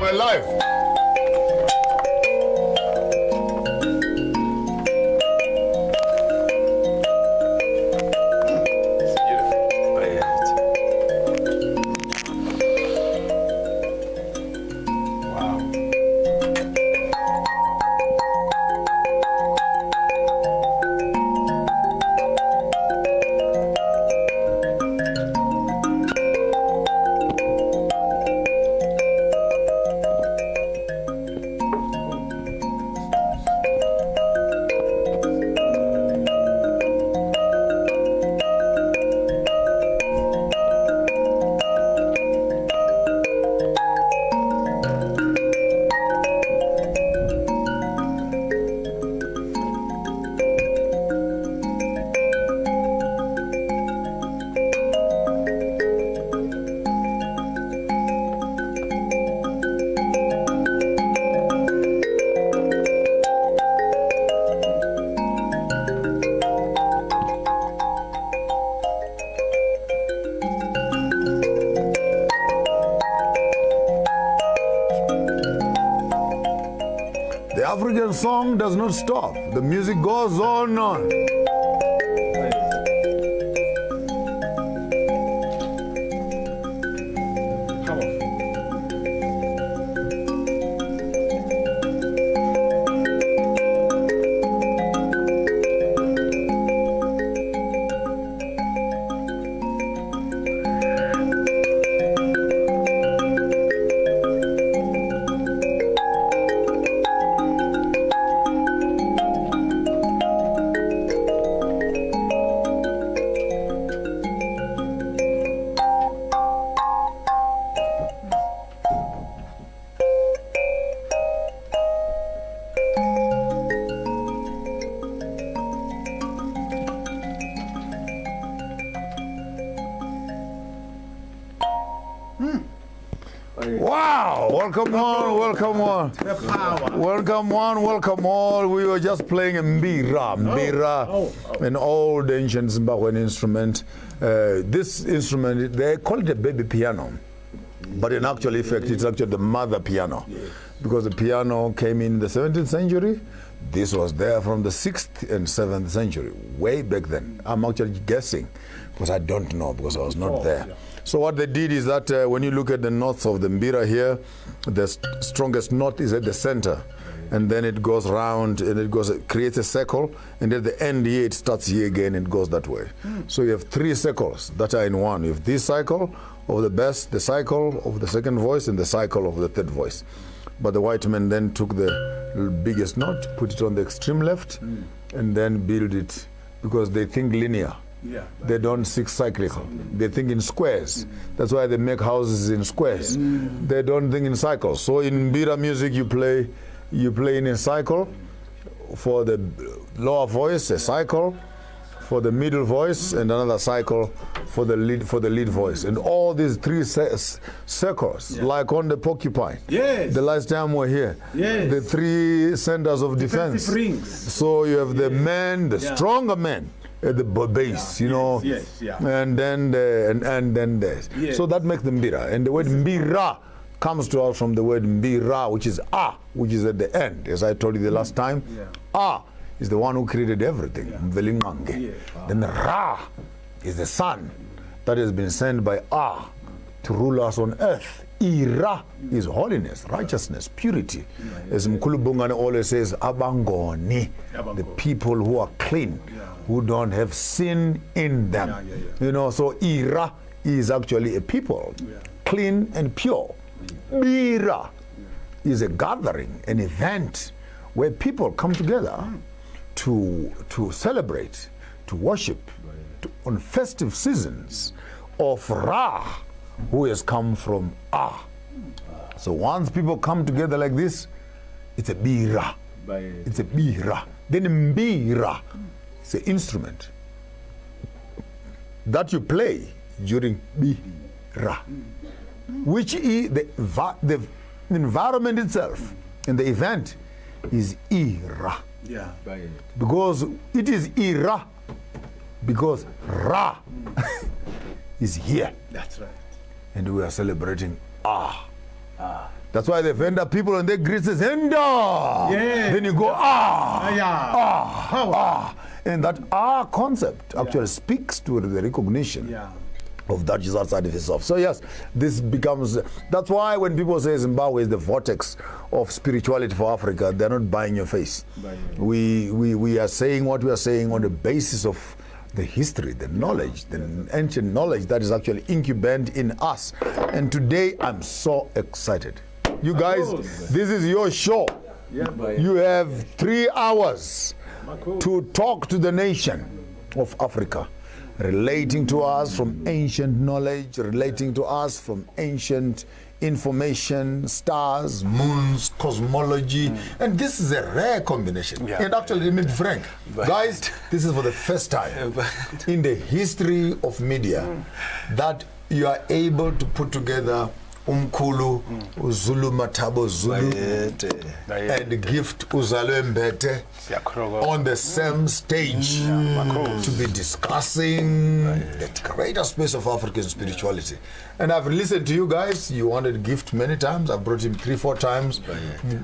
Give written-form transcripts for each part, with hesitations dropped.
we're live. The African song does not stop. The music goes on and on. Wow! Welcome on, welcome on. Welcome on, welcome all. We were just playing a mbira, an old ancient Zimbabwean instrument. This instrument, they call it a baby piano, but in actual effect, it's actually the mother piano, because the piano came in the 17th century. This was there from the 6th and 7th century, way back then. I'm actually guessing, because I don't know, because I was not there. So what they did is that when you look at the notes of the mbira here, the strongest note is at the center, and then it goes round and it creates a circle, and at the end here it starts here again and goes that way. So you have 3 circles that are in one. You have this cycle of the bass, the cycle of the second voice, and the cycle of the third voice. But the white men then took the biggest note, put it on the extreme left, and then build it, because they think linear. They don't think cyclical. They think in squares. That's why they make houses in squares. They don't think in cycles. So in mbira music, you play in a cycle. For the lower voice, a cycle. For the middle voice, and another cycle for the lead voice. And all these 3 circles, like on the porcupine. The last time we're here, the 3 centers of defense. So you have the men, the stronger men at the base, you know, and then so that makes the mbira. And the word mbira comes to us from the word mbira, which is which is at the end, as I told you the last time. Is the one who created everything. Then Ra is the sun that has been sent by to rule us on earth. Ira is holiness, righteousness, purity. As Mkhulu Bungane always says, abangoni, the people who are clean, who don't have sin in them. You know, so Ira is actually a people, clean and pure. Mbira is a gathering, an event where people come together to celebrate, to worship on festive seasons of Ra, who has come from So once people come together like this, it's a bira. It's a bira. Then mbira, it's an instrument that you play during bira, which is the environment itself, and the event is ira. Because it is ira, because Ra is here. That's right. And we are celebrating That's why the vendor people and they greet says Henda. Yeah. Then you go Yeah. and that concept actually speaks to the recognition of that is outside of itself. So yes, this becomes, that's why when people say Zimbabwe is the vortex of spirituality for Africa, they're not buying your face. We are saying what we are saying on the basis of the history, the knowledge, the ancient knowledge that is actually incubated in us. And today I'm so excited. You guys, this is your show. You have 3 hours to talk to the nation of Africa, relating to us from ancient knowledge, relating to us from ancient information, stars, moons, cosmology, and this is a rare combination. And actually, let me be frank, guys, this is for the first time in the history of media that you are able to put together Mocholoko ZuluMathabo Zulu and gift Uzalembete on the same stage to be discussing the greater space of African spirituality. And I've listened to you guys. You wanted gift many times. I've brought him 3-4 times.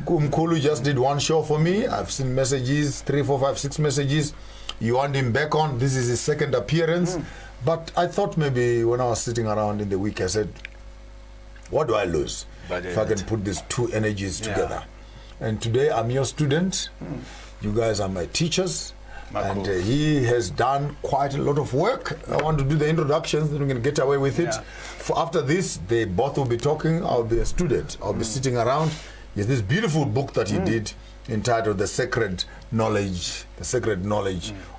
Mocholoko just did 1 show for me. I've seen messages, 3, 4, 5, 6 messages. You want him back on. This is his 2nd appearance. But I thought maybe when I was sitting around in the week, I said, what do I lose if I can put these 2 energies together? And today I'm your student. You guys are my teachers. And he has done quite a lot of work. I want to do the introductions, then we're going to get away with it. For after this, they both will be talking. I'll be a student. I'll be sitting around. There's this beautiful book that he did entitled The Sacred Knowledge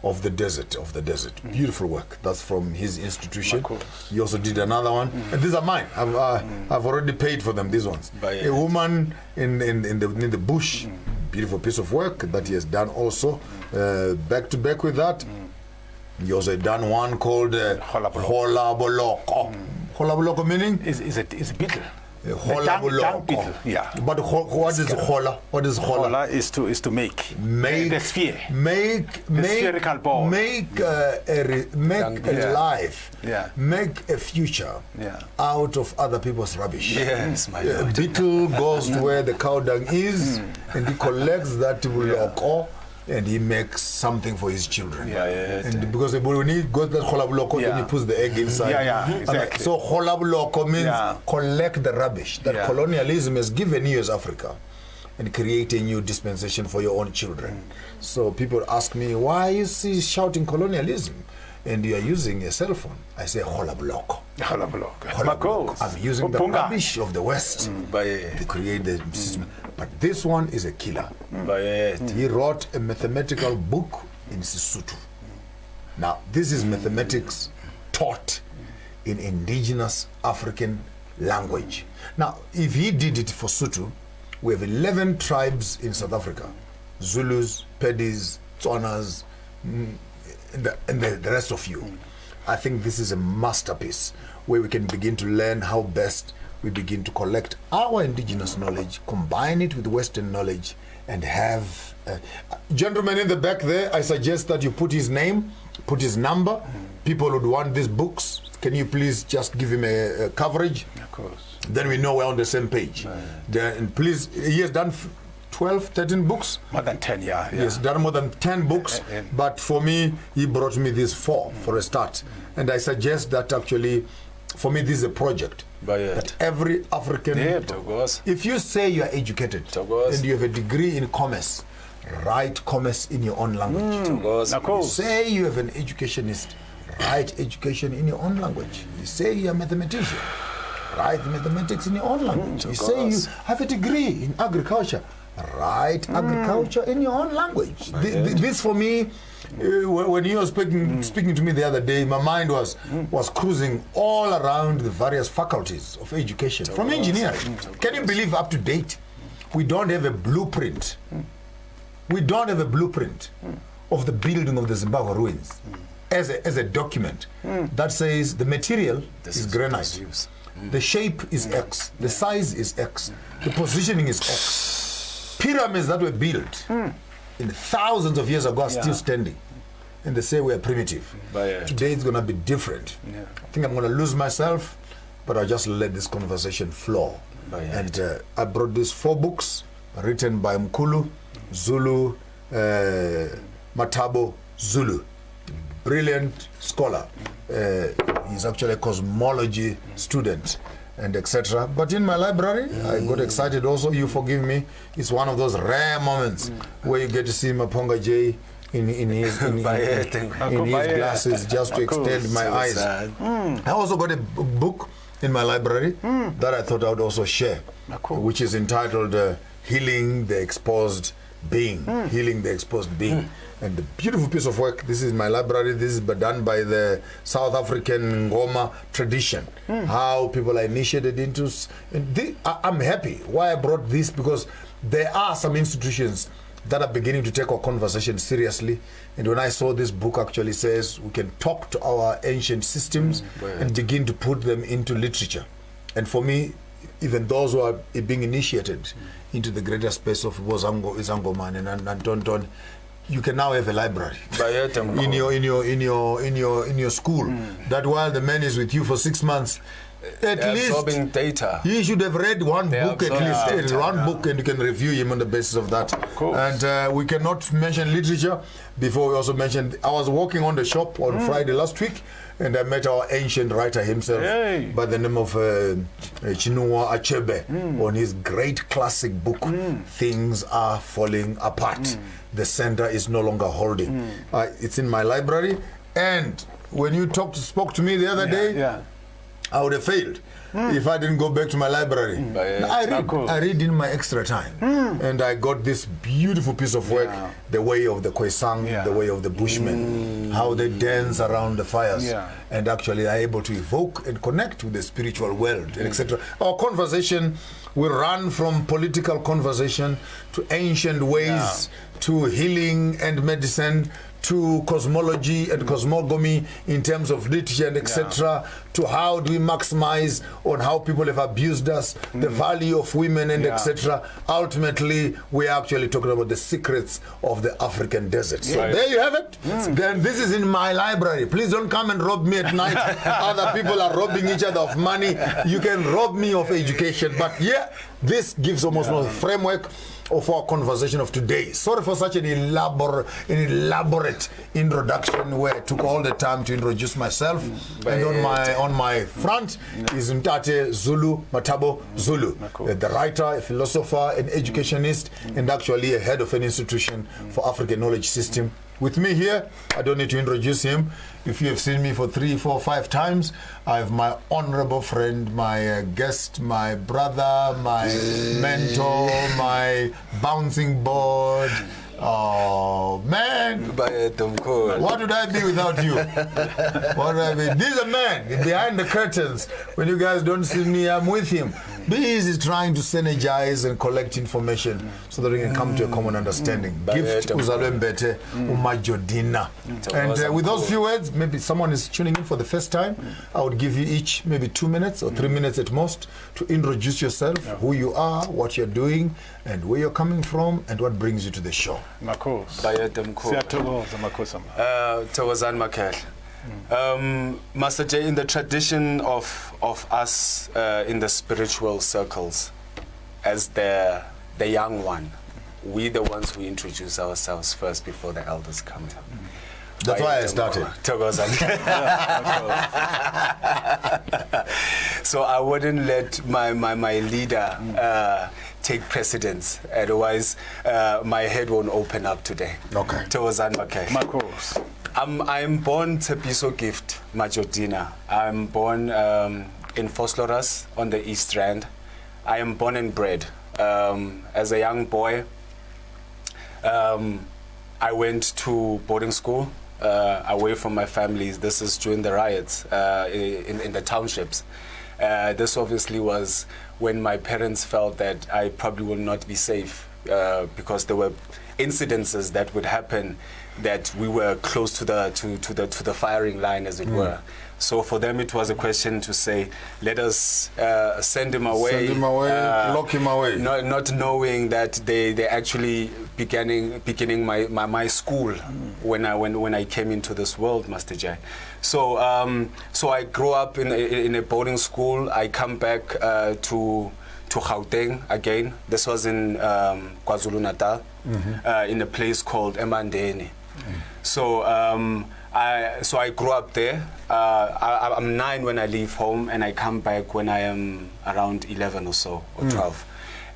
of the Desert. Beautiful work. That's from his institution. He also did another one. And these are mine. I've already paid for them, these ones. A woman in the bush. Beautiful piece of work that he has done also. Back to back with that. He also done one called Holaboloko. Holaboloko meaning? Is a beetle. Holaboloko. But what is Hola? What is Hola? Hola is to make the sphere. Make spherical ball. Make a life. Make a future out of other people's rubbish. Yes, my Lord. A beetle goes to where the cow dung is and he collects that buloko and he makes something for his children. And because when he got that holabuloko, then he puts the egg inside. Exactly. So holabuloko means collect the rubbish that colonialism has given you as Africa and create a new dispensation for your own children. So people ask me, why is he shouting colonialism? And you are using a cell phone. I say holabuloko. I'm using the rubbish of the West to create the system. But this one is a killer. He wrote a mathematical book in Sesotho. Now, this is mathematics taught in indigenous African language. Now, if he did it for Sotho, we have 11 tribes in South Africa. Zulus, Pedis, Tswanas, and the rest of you. I think this is a masterpiece where we can begin to learn how best we begin to collect our indigenous knowledge, combine it with Western knowledge, and have... gentlemen in the back there, I suggest that you put his name, put his number. People would want these books. Can you please just give him a coverage? Of course. Then we know we're on the same page. And please, he has done 12, 13 books? More than 10, He has done more than 10 books, but for me, he brought me these 4 for a start. And I suggest that actually, for me, this is a project. That every African, if you say you are educated and you have a degree in commerce, write commerce in your own language. You say you have an educationist, write education in your own language. You say you are a mathematician, write mathematics in your own language. You say you have a degree in agriculture, write agriculture in your own language. This for me, when you were speaking to me the other day, my mind was cruising all around the various faculties of education, from engineering. Can you believe up to date, we don't have a blueprint. We don't have a blueprint of the building of the Zimbabwe ruins as a document that says the material is granite, the shape is X, the size is X, the positioning is X. Pyramids that were built in thousands of years ago are still standing. And they say we are primitive. Today it's going to be different. I think I'm going to lose myself, but I'll just let this conversation flow. And I brought these 4 books written by Mocholoko ZuluMathabo Zulu. Brilliant scholar. He's actually a cosmology student and etc. But in my library, I got excited also. You forgive me. It's one of those rare moments where you get to see Maponga J in his glasses just to extend my eyes. I also got a book in my library that I thought I would also share, which is entitled Healing the Exposed Being. Healing the Exposed Being. And the beautiful piece of work, this is my library, this is done by the South African Ngoma tradition, how people are initiated into. I'm happy why I brought this, because there are some institutions that are beginning to take our conversation seriously. And when I saw this book actually says we can talk to our ancient systems and begin to put them into literature. And for me, even those who are being initiated into the greater space of Izangoman and Tonton, you can now have a library in your school. That while the man is with you for 6 months, at least data. You should have read one book at least, one book, and you can review him on the basis of that. And we cannot mention literature before we also mentioned. I was walking on the shop on Friday last week, and I met our ancient writer himself by the name of Chinua Achebe on his great classic book, Things Are Falling Apart. The center is no longer holding. It's in my library, and when you spoke to me the other day, I would have failed if I didn't go back to my library. I read in my extra time, and I got this beautiful piece of work, the way of the Khoisan, the way of the Bushmen, how they dance around the fires, and actually are able to evoke and connect with the spiritual world, etc. Our conversation will run from political conversation to ancient ways, to healing and medicine, to cosmology and cosmogony in terms of literature and etc., to how do we maximize on how people have abused us, the value of women and etc. Ultimately, we are actually talking about the secrets of the African desert. So there you have it. Then this is in my library. Please don't come and rob me at night. Other people are robbing each other of money. You can rob me of education. But this gives almost no framework of our conversation of today. Sorry for such an elaborate introduction where I took all the time to introduce myself. And on my front is Mtate ZuluMathabo Zulu, the writer, a philosopher, an educationist, and actually a head of an institution for African knowledge system. With me here, I don't need to introduce him. If you have seen me for 3, 4, 5 times, I have my honorable friend, my guest, my brother, my mentor, my bouncing board. Oh man, what would I be without you? What would I be? This is a man behind the curtains. When you guys don't see me, I'm with him. Busy trying to synergize and collect information so that we can come to a common understanding. Gift Uzalwembete Umajodina. And with those few words, maybe someone is tuning in for the first time. I would give you each maybe 2 minutes or 3 minutes at most to introduce yourself, who you are, what you're doing, and where you're coming from, and what brings you to the show. Master J, in the tradition of us in the spiritual circles, as the young one, we the ones who introduce ourselves first before the elders come in. That's why I started. So I wouldn't let my leader take precedence, otherwise my head won't open up today. Okay. I'm born Tepiso Gift Majodina. I'm born in Vosloorus on the East Rand. I am born and bred. As a young boy, I went to boarding school away from my family. This is during the riots in the townships. This obviously was when my parents felt that I probably will not be safe because there were incidences that would happen that we were close to the firing line, as it were. So for them, it was a question to say, let us send him away. Send him away, lock him away. Not knowing that they actually beginning my school when I came into this world, Master J. So so I grew up in a boarding school. I come back to to Gauteng again. This was in KwaZulu-Natal, in a place called Emandeni. So I grew up there. I'm 9 when I leave home, and I come back when I am around 11 or so, or 12.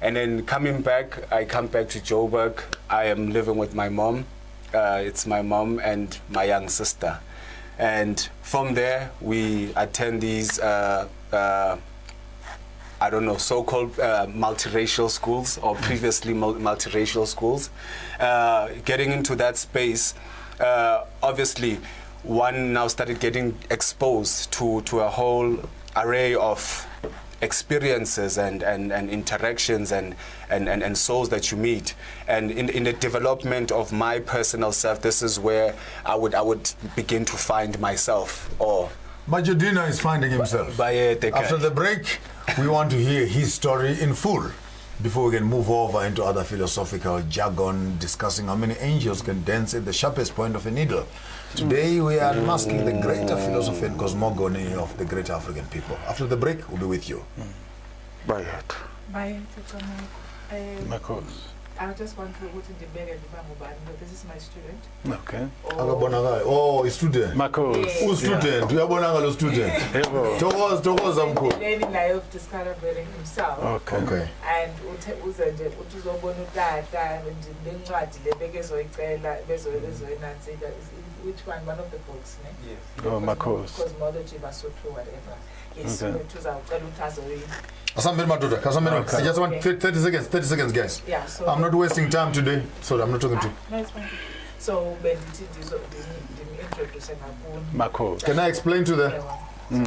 And then coming back, I come back to Joburg. I am living with my mom. It's my mom and my young sister. And from there, we attend these, I don't know, so-called multiracial schools, or previously multiracial schools. Getting into that space, obviously, one now started getting exposed to a whole array of experiences and interactions and souls that you meet. And in the development of my personal self, this is where I would begin to find myself. Or Majodina is finding himself. After the break, we want to hear his story in full before we can move over into other philosophical jargon, discussing how many angels can dance at the sharpest point of a needle. Today we are unmasking the greater philosophy and cosmogony of the great African people. After the break, we'll be with you. Bye. Bye. Marcos. I just want to go to the bed and this is my student. Okay. Oh, a student. Marcos. Yes. Who's student? We are student. Togoza mkhulu. Learning life discovering himself. Okay. And uzende utuzobona utata lencwadi lebekezoyicela bezoyinantsika. Which one? One of the books, ne? Yes. Oh, Marcos. Cosmology, Basotho, whatever. Yes. Okay. I just want 30 seconds, guys. Yeah, so I'm not wasting time today. Sorry, I'm not talking to you. No, it's fine. So, the introduce Marcos. Can I explain to them? So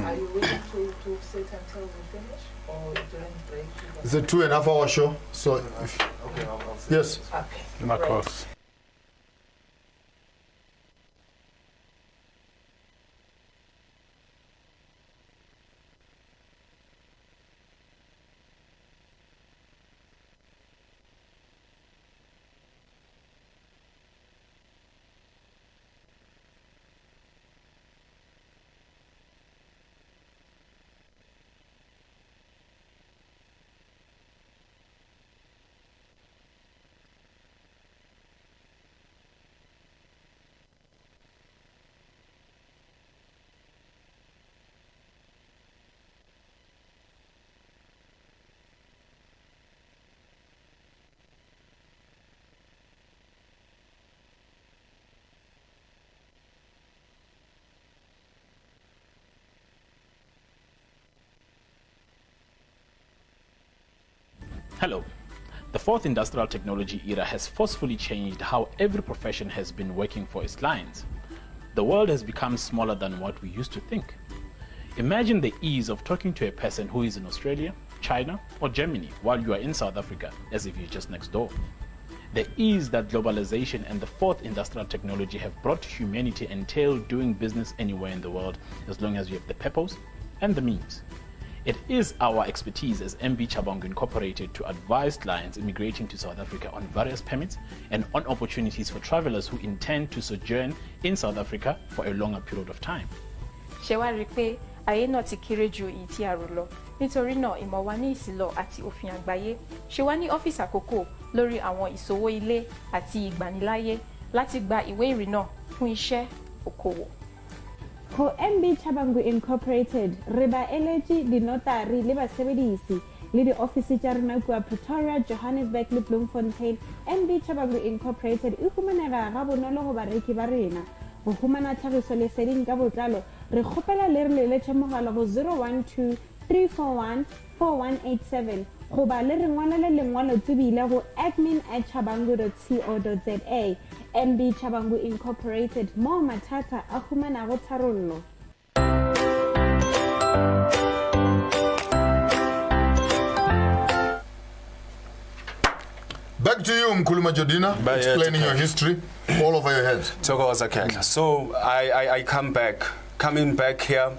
are you willing to sit until we finish, or during break? It's a 2.5 hour show. So, if, Okay. yes. Okay. Marcos. Hello. The fourth industrial technology era has forcefully changed how every profession has been working for its clients. The world has become smaller than what we used to think. Imagine the ease of talking to a person who is in Australia, China, or Germany while you are in South Africa, as if you're just next door. The ease that globalization and the fourth industrial technology have brought to humanity entail doing business anywhere in the world as long as you have the purpose and the means. It is our expertise as MaRaRa Incorporated to advise clients immigrating to South Africa on various permits and on opportunities for travelers who intend to sojourn in South Africa for a longer period of time. Ṣé ayé náà ti kéré ju èyí tí a rò lọ. Nítorí náà ìmọ̀ wa ní ìsìlọ àti òfin àgbáyé ṣe wá ní ọ́fíìsì àkókò lórí àwọn ìṣòwò ilé àti ìgbaniláyé láti gba ìwé ìrìnnà fún iṣẹ́ okòwò. Ho MaRaRa Incorporated re ba eletse dinotari le basebedisi le di office tsa rena kwa Pretoria, Johannesburg le Bloemfontein. MaRaRa Incorporated e humanega ga bonolo go bareki ba rena. Go humana tlhagiso leseding ka botlalo re kgopela le re leletse mogala go 012 341 4187 go ba le re ngwalele lengwalo tsebile go admin@chabangu.co.za. MaRaRa Incorporated mo mathata a humanago tharollo. Back to you, Mkhulu Majodina, explaining your history all over your head. So I coming back here,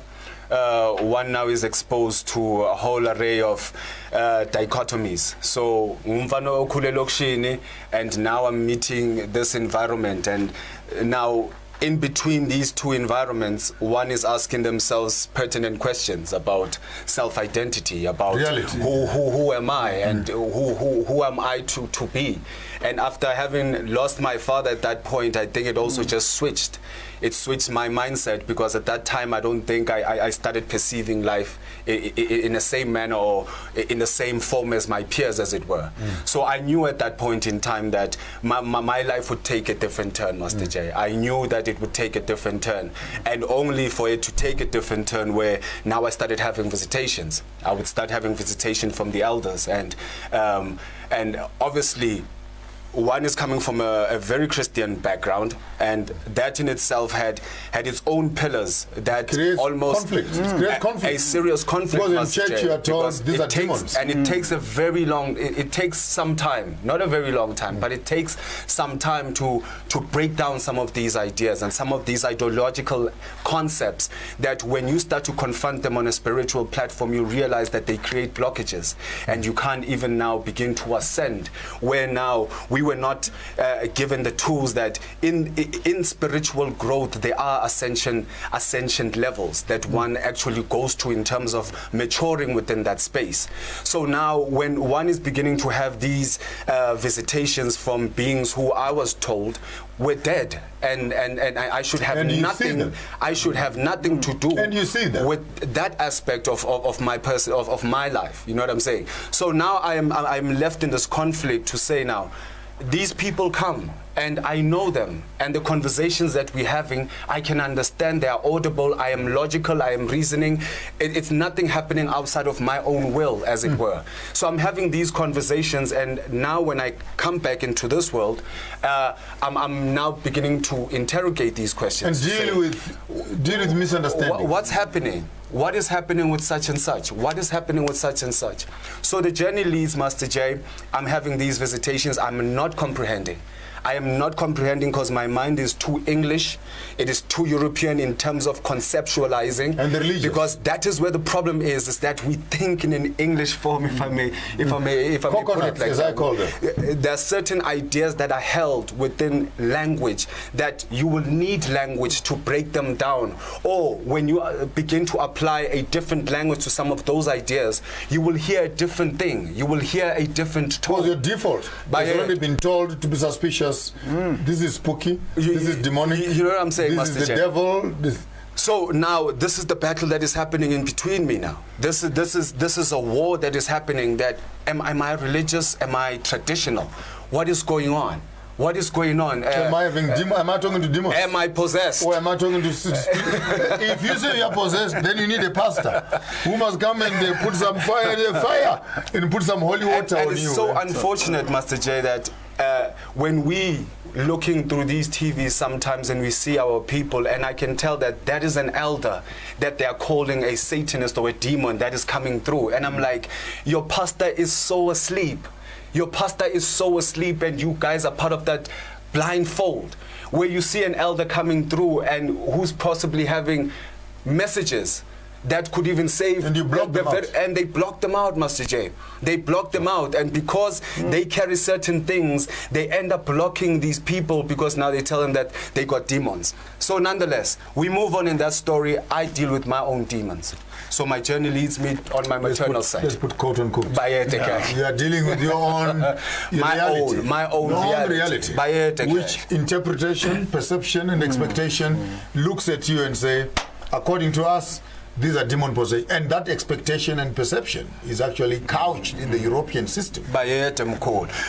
one now is exposed to a whole array of dichotomies. So and now I'm meeting this environment, and now in between these two environments, one is asking themselves pertinent questions about self-identity, about who am I, and who am I to be. And after having lost my father at that point, I think it also just switched. It switched my mindset, because at that time I don't think I started perceiving life in the same manner or in the same form as my peers, as it were. So I knew at that point in time that my life would take a different turn, Master J. I knew that it would take a different turn, and only for it to take a different turn where now I started having visitations. I would start having visitation from the elders, and obviously one is coming from a very Christian background, and that in itself had its own pillars that creates almost conflict. A serious conflict. Because in church you are told these are demons. And it takes a very long, it takes some time, not a very long time, but it takes some time to break down some of these ideas and some of these ideological concepts that when you start to confront them on a spiritual platform, you realize that they create blockages, and you can't even now begin to ascend, where now we were not given the tools that in spiritual growth there are ascension levels that one actually goes to in terms of maturing within that space. So now when one is beginning to have these visitations from beings who I was told were dead, and I should have nothing. I should have nothing to do with that aspect of my person of my life. You know what I'm saying? So now I'm left in this conflict to say now, these people come and I know them, and the conversations that we're having, I can understand, they are audible, I am logical, I am reasoning. It's nothing happening outside of my own will, as it were. So I'm having these conversations, and now when I come back into this world, I'm now beginning to interrogate these questions. And deal with misunderstanding. What's happening? What is happening with such and such? What is happening with such and such? So the journey leads, Master J. I'm having these visitations. I'm not comprehending. I am not comprehending because my mind is too English. It is too European in terms of conceptualizing. And the religious. Because that is where the problem is that we think in an English form, if I may put it like as that. I call them. There are certain ideas that are held within language that you will need language to break them down. Or when you begin to apply a different language to some of those ideas, you will hear a different thing. You will hear a different tone. Because your default has already been told to be suspicious. This is spooky. This is demonic. You know what I'm saying, This Master is the J? devil. So now this is the battle that is happening in between me now. This is a war that is happening. That am I religious? Am I traditional? What is going on? What is going on? Am I talking to demons? Am I possessed? Or am I talking to... If you say you are possessed, then you need a pastor who must come and put some fire and put some holy water on you. It's so unfortunate, Master J, that when we looking through these TVs sometimes and we see our people, and I can tell that is an elder that they are calling a Satanist or a demon that is coming through, and I'm like, your pastor is so asleep. Your pastor is so asleep, and you guys are part of that blindfold where you see an elder coming through and who's possibly having messages that could even save, and you block them out. And they block them out, Master J. They block them out, and because they carry certain things, they end up blocking these people because now they tell them that they got demons. So nonetheless, we move on in that story. I deal with my own demons. So my journey leads me on my maternal side. Let's put quote unquote. Yeah. You are dealing with your own reality. My own reality. Which interpretation, perception, and expectation looks at you and say, according to us, these are demon possession, and that expectation and perception is actually couched in the European system.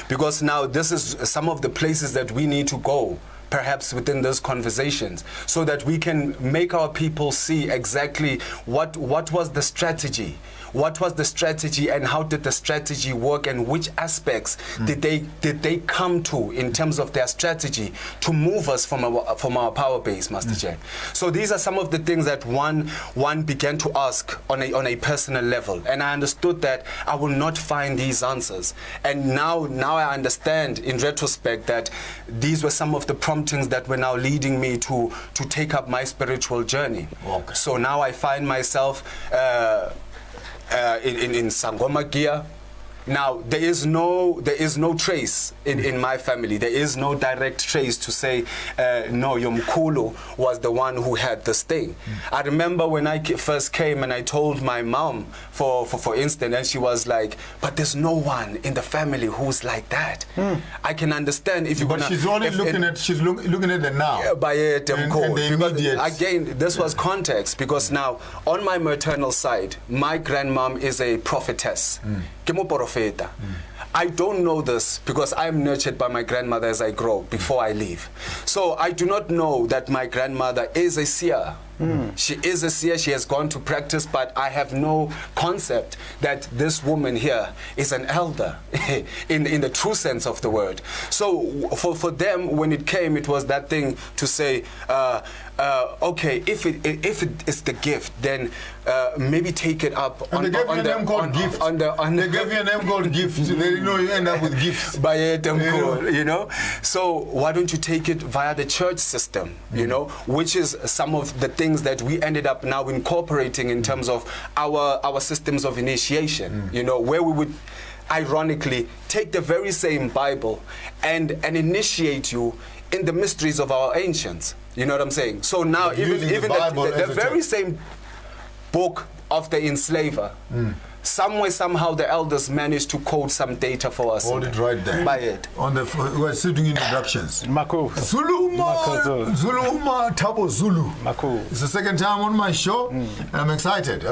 Because now this is some of the places that we need to go, perhaps within those conversations, so that we can make our people see exactly what was the strategy. What was the strategy, and how did the strategy work, and which aspects did they come to in terms of their strategy to move us from our power base, Master J? So these are some of the things that one began to ask on a personal level, and I understood that I will not find these answers. And now I understand in retrospect that these were some of the promptings that were now leading me to take up my spiritual journey. Okay. So now I find myself in Sangoma gear, Now, there is no trace in my family. There is no direct trace to say, no, Yomkulu was the one who had this thing. I remember when I first came and I told my mom, for instance, and she was like, but there's no one in the family who's like that. I can understand if you. But she's only looking at it now. By it, and the immediate. Again, this was context, because now on my maternal side, my grandmom is a prophetess. I don't know this because I'm nurtured by my grandmother as I grow before I leave. So I do not know that my grandmother is a seer. She is a seer, she has gone to practice, but I have no concept that this woman here is an elder in the true sense of the word. So for them, when it came, it was that thing to say, okay, if it is the gift, then maybe take it up. And they gave you a name called gift. They gave you a name called gift. They know you end up with gifts. You know. So why don't you take it via the church system? You know, which is some of the things that we ended up now incorporating in terms of our systems of initiation. You know, where we would ironically take the very same Bible and initiate you in the mysteries of our ancients. You know what I'm saying? So now even the very same book of the enslaver, somewhere, somehow the elders managed to code some data for us. Hold it right there. By it. On the, we're sitting introductions. ZuluMathabo Zulu. It's the second time on my show, and I'm excited.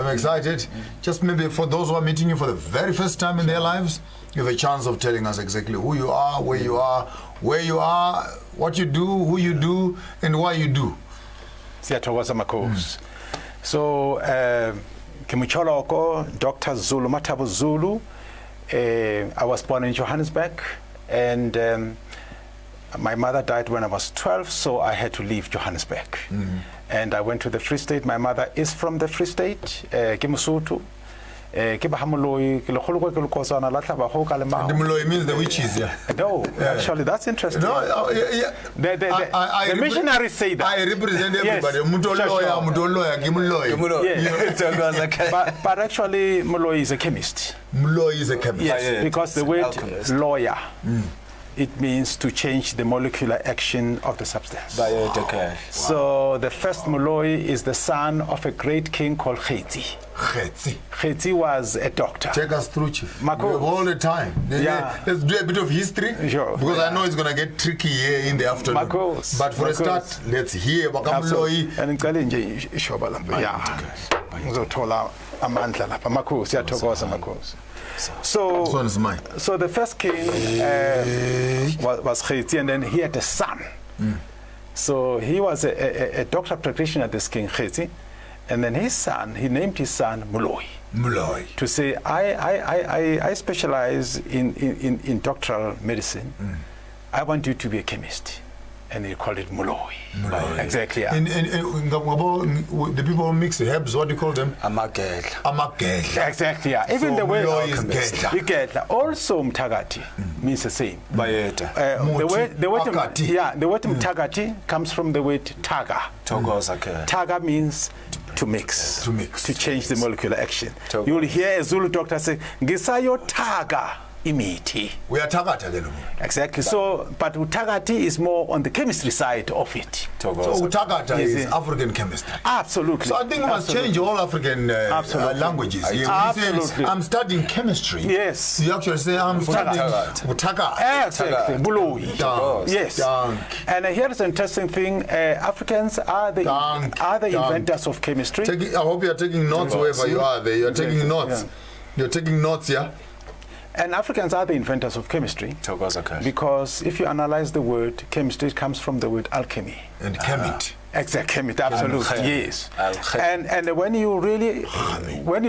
Just maybe for those who are meeting you for the very first time in their lives, you have a chance of telling us exactly who you are, where you are, what you do, who you do, and why you do. So, Mocholoko, Dr. ZuluMathabo Zulu. I was born in Johannesburg, and my mother died when I was 12, so I had to leave Johannesburg. And I went to the Free State. My mother is from the Free State, Mosotho. Muloi means the witches, yeah. No, actually, that's interesting. No, the missionaries say that. I represent everybody. But actually, Muloi is a chemist. Muloi is a chemist. Yes, because the word lawyer, it means to change the molecular action of the substance. So the first Muloi is the son of a great king called Khetsi. Khetsi was a doctor. Take us through, Chief. We have all the time. Let's do a bit of history, because I know it's going to get tricky here in the afternoon. But for a start, let's hear Bakamloi. So the first king was Khetsi, and then he had a son. So he was a doctor practitioner, this king Khetsi. And then his son, he named his son Muloi. To say, I specialize in doctoral medicine. I want you to be a chemist. And he called it Muloi. Exactly. Yeah. And the people who mix herbs, what do you call them? Amagedla. Exactly. Yeah. Even the word Gedla. Also Mtagati means the same. The word Mtagati comes from the word Taga. Taga means to mix, to change the molecular action. You will hear a Zulu doctor say, Gisayo Taga imiti. We are Tagata. Exactly. So, but Utagati is more on the chemistry side of it. So Utagata is African chemistry. Absolutely. So I think we must change all African languages. Absolutely. I'm studying chemistry. Yes. You actually say I'm studying Utaga. Exactly. Buloi. Yes. And here's an interesting thing. Africans are the inventors of chemistry. I hope you're taking notes wherever you are there. You're taking notes. You're taking notes, yeah? And Africans are the inventors of chemistry, because if you analyze the word chemistry, it comes from the word alchemy. And chemit. Exactly, chemit, absolutely, yes. And when you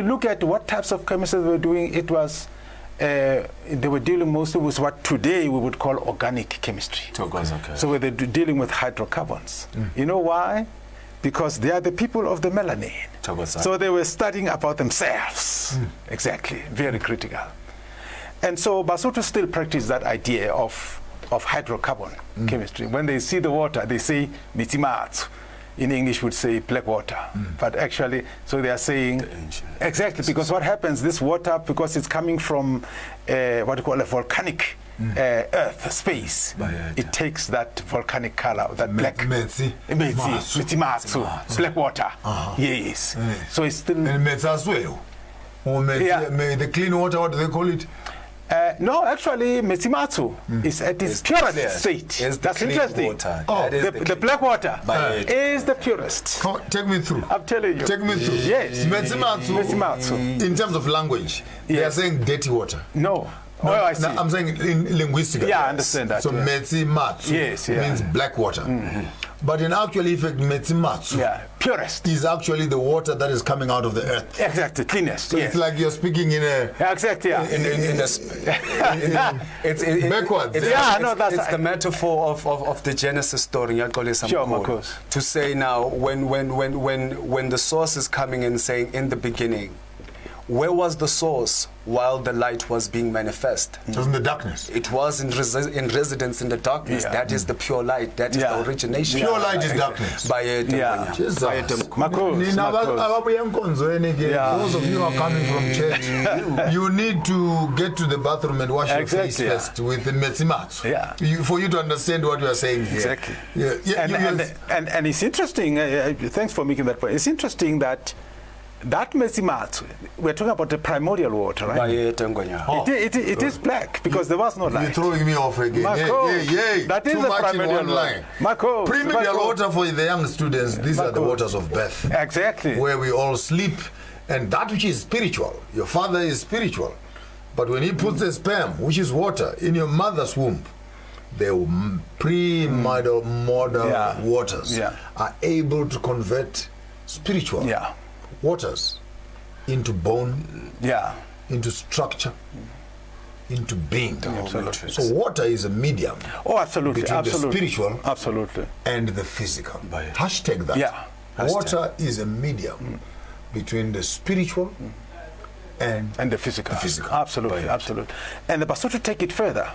look at what types of chemistry they were doing, it was, they were dealing mostly with what today we would call organic chemistry. So they were dealing with hydrocarbons. You know why? Because they are the people of the melanin. So they were studying about themselves. Exactly, very critical. And so Basotho still practice that idea of hydrocarbon chemistry. When they see the water, they say mitimatsu. in English would say black water. But actually, so they are saying, exactly, because what happens, this water, because it's coming from what you call a volcanic earth, space, it takes that volcanic color, that black, black water. Yes. So it's still... And as well. Or the clean water, what do they call it? No, actually, Metsimatsu is at its purest state. That's interesting. Water. Oh, the black water is the purest. Take me through. I'm telling you. Take me through. Yes. Metsimatsu. In terms of language, they are saying dirty water. No. Well, I see. I'm saying in linguistic. Yeah, I understand that. So Metsimatsu means black water. But in actual effect, Metsimatsu purest is actually the water that is coming out of the earth. Exactly, cleanest. So it's like you're speaking in a... Exactly, backwards. It's the metaphor of the Genesis story. Sure, to say now, when the source is coming and saying, in the beginning, where was the source while the light was being manifest? It was in the darkness. It was in residence in the darkness. That is the pure light. That is the origination. Pure light is darkness. Those of you who are coming from church, you need to get to the bathroom and wash your face first with the Metsimatsu. For you to understand what you are saying here. Exactly. And it's interesting, thanks for making that point. It's interesting that Metsimatsu, we're talking about the primordial water, right? It is black because there was no light. You're throwing me off again. That is too the much primordial in one line. Primordial water for the young students, these are the waters of birth. Exactly. Where we all sleep, and that which is spiritual. Your father is spiritual. But when he puts the sperm, which is water, in your mother's womb, the pre-model waters are able to convert spiritual waters into bone, into structure, into being. Absolutely. So water is a medium. Oh, absolutely. Between the spiritual and the physical. Hashtag that. Yeah. Water is a medium between the spiritual and the physical. Absolutely, absolutely. And the Basotho take it further.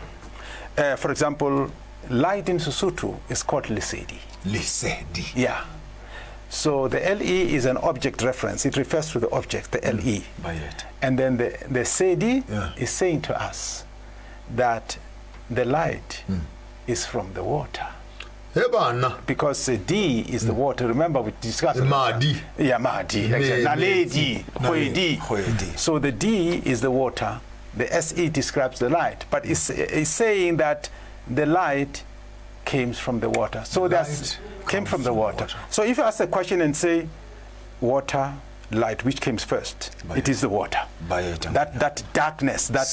For example, light in Sesotho is called Lesedi. Lesedi. Yeah. So the LE is an object reference. It refers to the object, the LE. And then the Sedi is saying to us that the light is from the water. Because D is the water. Remember we discussed Madi. Yeah, Madi. Naledi. Naledi. So the D is the water. The SE describes the light. But it's saying that the light came from the water. So that's came from the water. So if you ask the question and say, water, light, which came first? It is the water. That darkness, that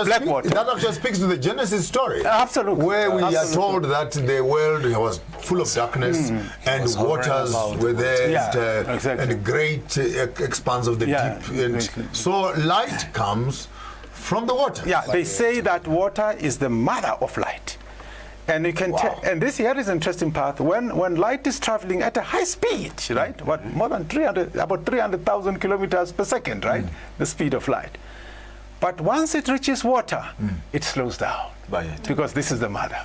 black water. That actually speaks to the Genesis story. Absolutely. Where we are told that the world was full of darkness and waters were there and a great expanse of the deep. And so light comes from the water. Yeah, they say that water is the mother of light. And you can tell, and this here is an interesting part. When light is traveling at a high speed, right? What, more than about 300,000 kilometers per second, right? The speed of light. But once it reaches water, it slows down because this is the mother.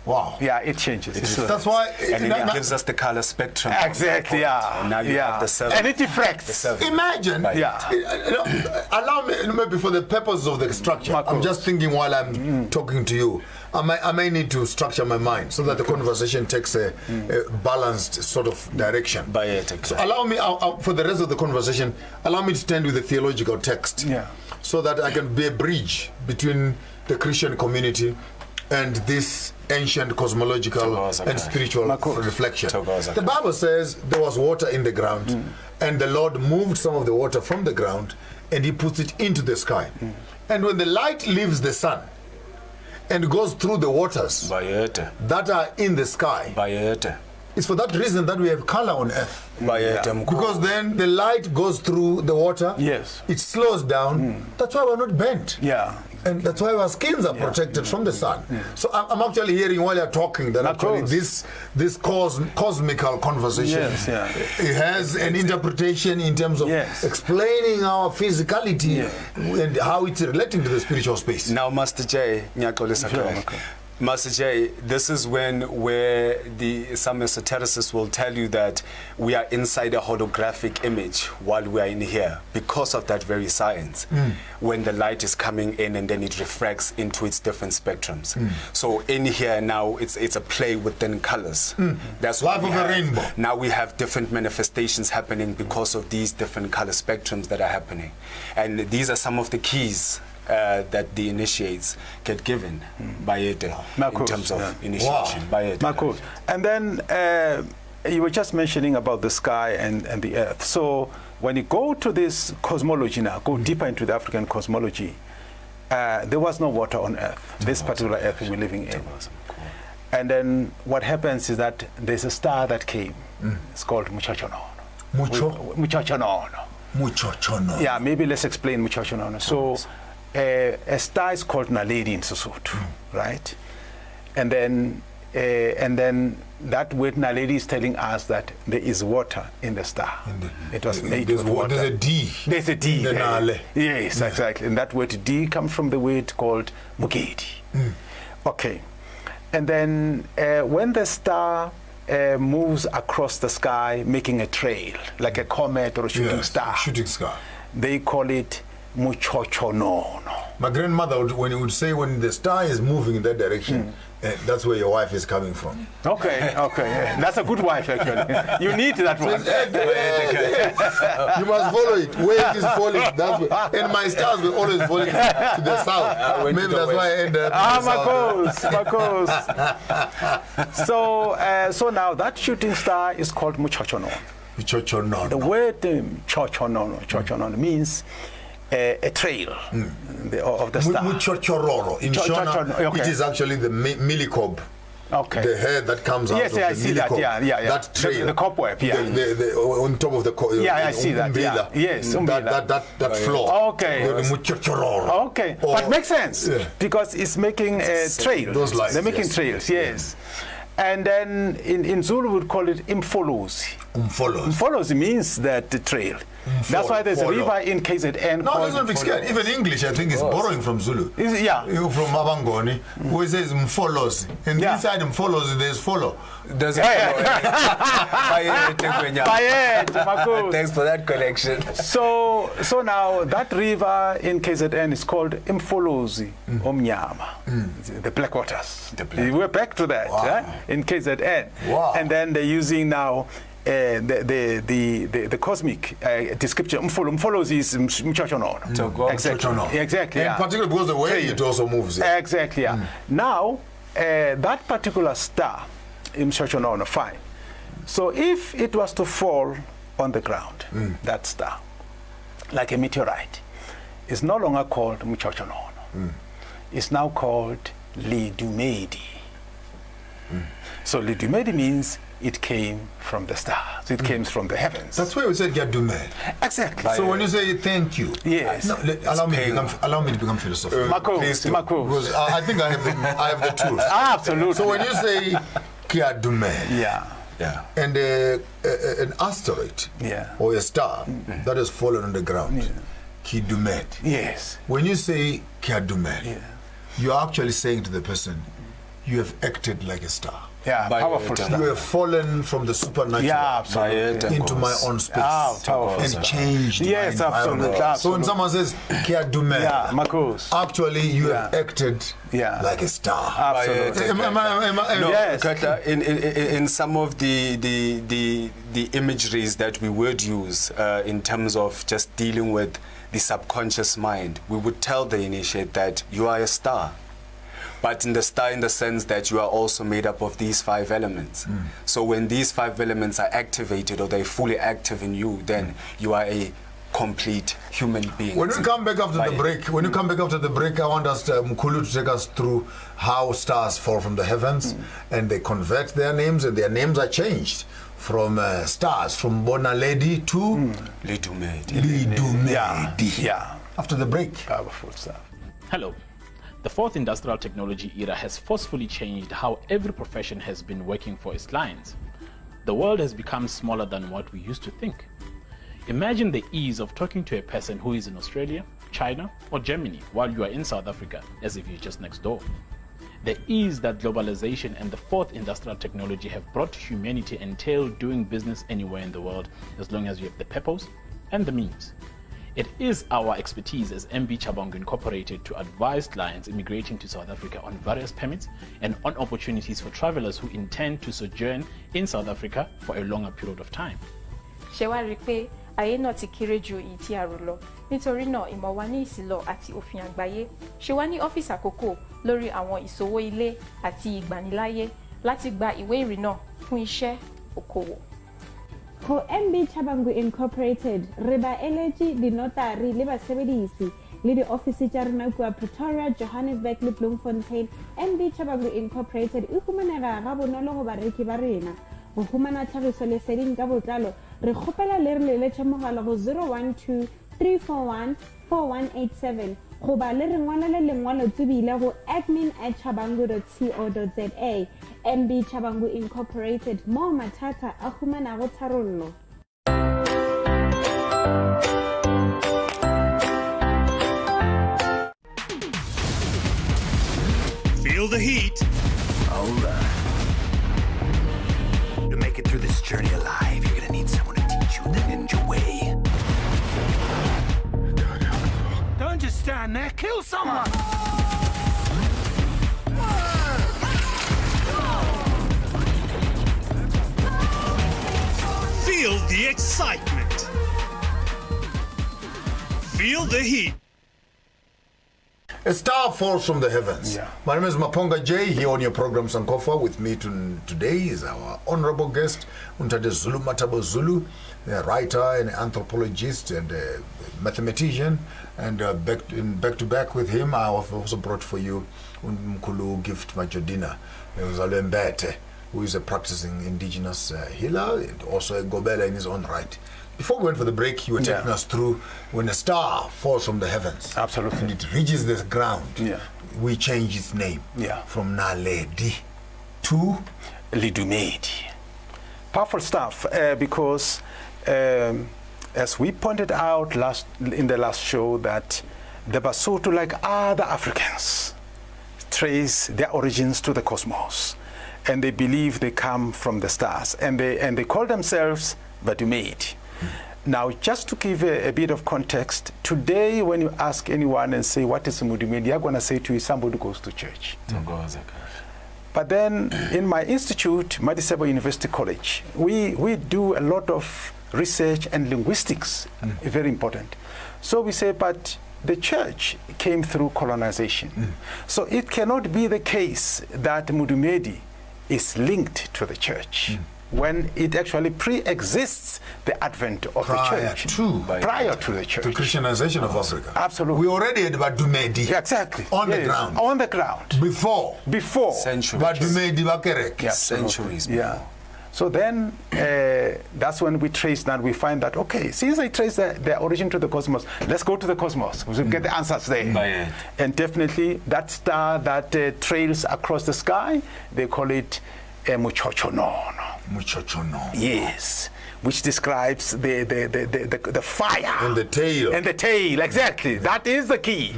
Wow. Yeah, it changes. That's why. And it gives us the color spectrum. Exactly, yeah. And now you have the 7. And it diffracts. Imagine. Allow me, maybe for the purposes of the structure, I'm just thinking while I'm talking to you, I may need to structure my mind so that the conversation takes a balanced sort of direction. So allow me, for the rest of the conversation, allow me to stand with the theological text so that I can be a bridge between the Christian community and this ancient cosmological and spiritual reflection. The Bible says there was water in the ground and the Lord moved some of the water from the ground and he puts it into the sky. And when the light leaves the sun and goes through the waters that are in the sky, it's for that reason that we have color on earth. Because then the light goes through the water, it slows down, that's why we're not bent. And that's why our skins are protected from the sun. So I'm actually hearing while you're talking that actually this cosmical conversation it has an interpretation in terms of explaining our physicality and how it's relating to the spiritual space. Now, Master J, Master J, this is where some esotericists will tell you that we are inside a holographic image while we are in here because of that very science. When the light is coming in and then it refracts into its different spectrums. So in here now it's a play within colors. That's life of a rainbow. Now we have different manifestations happening because of these different color spectrums that are happening. And these are some of the keys that the initiates get given by it in terms of initiation. By it. And then you were just mentioning about the sky and the earth. So when you go to this cosmology now, go deeper into the African cosmology, there was no water on earth, this particular earth we're living in. And then what happens is that there's a star that came. It's called Mocholoko. Mocholoko. Yeah, maybe let's explain Mocholoko. So a star is called Naledi in Sesotho, right? And then that word Naledi is telling us that there is water in the star. It was made with water. There's a D. There's a D. Yes, exactly. And that word D comes from the word called Mugedi. Okay. And then when the star moves across the sky, making a trail, like a comet or a shooting star, they call it Mocholoko. My grandmother, when the star is moving in that direction, that's where your wife is coming from. Okay. That's a good wife, actually. You need that one. You must follow it. Where it is falling, that's where. And my stars will always falling to the south. Maybe that's why I ended up So now that shooting star is called Mocholoko. The word Mocholoko means a trail of the star. Muchochororo. In Shona, it is actually the millicob. Okay. The hair that comes out of the I see that. Yeah. That trail. The cobweb. Yeah. On top of the. I see that. Yeah. Yes. That floor. Okay. Muchochororo. Okay. But makes sense because it's making a trail. Those lines. They're making trails. Yes. And then in Zulu we would call it Umfolozi. Umfolozi means that the trail. That's why there's a river in KZN. No, that's not big scared. Even English, I think, is borrowing from Zulu. Yeah. From Mabangoni, who says Mfolozi. And inside Mfolozi, there's follow. There's a Thanks for that collection. So now that river in KZN is called Mfolozi Omnyama, the Black Waters. We're back to that in KZN. Wow. And then they're using now the cosmic description. Mfolozi is Mocholoko. Exactly. And particularly because the way it also moves. Exactly. Now that particular star in Mocholoko, fine. So if it was to fall on the ground, that star, like a meteorite, it's no longer called Mocholoko. It's now called Lidumedi. So Lidumedi means it came from the stars. It came from the heavens. That's why we said Gadumed. Exactly. So when you say thank you, yes. No, allow me to become philosophical. Mako. Because I think I have the tools. Absolutely. So when you say Gadumed, and an asteroid or a star that has fallen on the ground, Kidumed. Yes. When you say Kidumed, you're actually saying to the person, you have acted like a star. Yeah, powerful star. You have fallen from the supernatural into my own space and changed my environment. So when someone says Kidumed, actually you have acted like a star. Absolutely. Yes. In some of the imageries that we would use in terms of just dealing with the subconscious mind, we would tell the initiate that you are a star. But in the star, in the sense that you are also made up of these 5 elements. So when these 5 elements are activated or they're fully active in you, then you are a complete human being. When we come back after the break, I want us, Mkhulu, to take us through how stars fall from the heavens and they convert their names, and their names are changed from stars, from Bonaledi to Lidumedi. Yeah. After the break. Powerful stuff. Hello. The 4th industrial technology era has forcefully changed how every profession has been working for its clients. The world has become smaller than what we used to think. Imagine the ease of talking to a person who is in Australia, China, or Germany while you are in South Africa, as if you're just next door. The ease that globalization and the fourth industrial technology have brought to humanity entail doing business anywhere in the world as long as you have the purpose and the means. It is our expertise as MB Chabangu Incorporated to advise clients immigrating to South Africa on various permits and on opportunities for travelers who intend to sojourn in South Africa for a longer period of time. Ayé náà ti kéré ju èyí tí a rò lọ. Nítorí náà, ìmọ̀ wa ní ìsìlọ̀ àti òfin àgbáyé ṣe wá ní ọ́fíìsì àkókò lórí àwọn ìṣòwò ilé àti ìgbaniláyé láti gba ìwé ìrìnnà fún iṣẹ́ okòwò. Ho MB Chabangu Incorporated, reba eleji di notary le basebedisi le di office tsa rena kwa Pretoria, Johannesburg le Bloemfontein. MB Chabangu Incorporated e humanega ga bonolo go bareki ba rena. Go humana tlhagiso leseding ka botlalo re kgopela le re leletša mogala go 012 341 4187 goba le re ngwalele lengwalo tsebile go admin@chabangu.co.za. MB Chabangu Incorporated, mo mathata a humanago tharollo. Feel the heat. All right. To make it through this journey alive, you're gonna need someone to teach you the ninja way. Don't just stand there, kill someone! Feel the excitement. Feel the heat. A star falls from the heavens. Yeah. My name is Maponga J, here on your program Sankofa. With me today is our honorable guest, ZuluMathabo Zulu, a writer and anthropologist and a mathematician. And back to back with him, I have also brought for you Mkulu Gift Majodina, who is a practicing indigenous healer and also a Gobela in his own right. Before we went for the break, you were taking us through when a star falls from the heavens. Absolutely. And it reaches the ground. Yeah. We change its name from Naledi to Lidumedi. Powerful stuff because as we pointed out in the last show that the Basotho, like other Africans, trace their origins to the cosmos. And they believe they come from the stars. And they call themselves Vadumedi. Now, just to give a bit of context, today when you ask anyone and say, what is Mudumedi, they're going to say to you, somebody goes to church. But then in my institute, Madisebo University College, we do a lot of research and linguistics, very important. So we say, but the church came through colonization. So it cannot be the case that Mudumedi is linked to the church. When it actually pre-exists the advent of the church. Prior to the church. The Christianization of Africa. Absolutely. We already had Vadumedi. Exactly. On the ground. On the ground. Before. Centuries. Vadumedi Bakerek. Yeah, centuries before. Yeah. So then that's when we trace that. We find that, okay, since I trace their origin to the cosmos, let's go to the cosmos. We'll get the answers there. And definitely that star that trails across the sky, they call it Mocholoko. Mocholoko. Yes, which describes the fire. And the tail. And the tail, exactly. That is the key.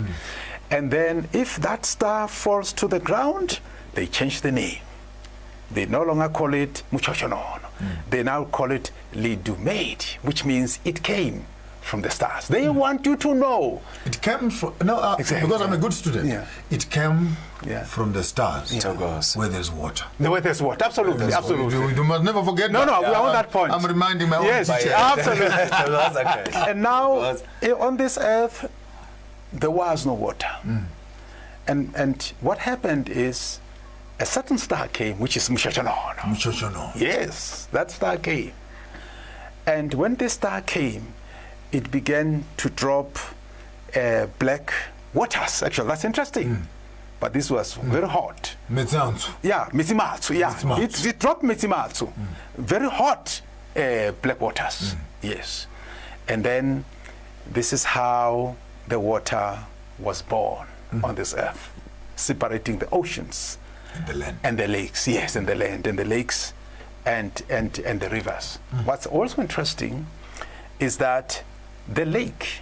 And then if that star falls to the ground, they change the name. They no longer call it Mocholoko. They now call it Lidumedi, which means it came from the stars. They want you to know. It came from, exactly. Because I'm a good student. It came from the stars, where there's water. Where there's water, absolutely, absolutely. You must never forget that. No, we're on that point. I'm reminding my own teacher. Absolutely. And now, on this earth, there was no water. And what happened is, a certain star came, which is Mocholoko. Mocholoko. Yes, that star came. And when this star came, it began to drop black waters. Actually, that's interesting. But this was very hot. Yeah, Mizimatsu. Yeah, it dropped Mizimatsu. Very hot black waters. Yes. And then this is how the water was born on this earth, separating the oceans. And the land. And the lakes, yes, and the land, and the lakes, and the rivers. What's also interesting is that the lake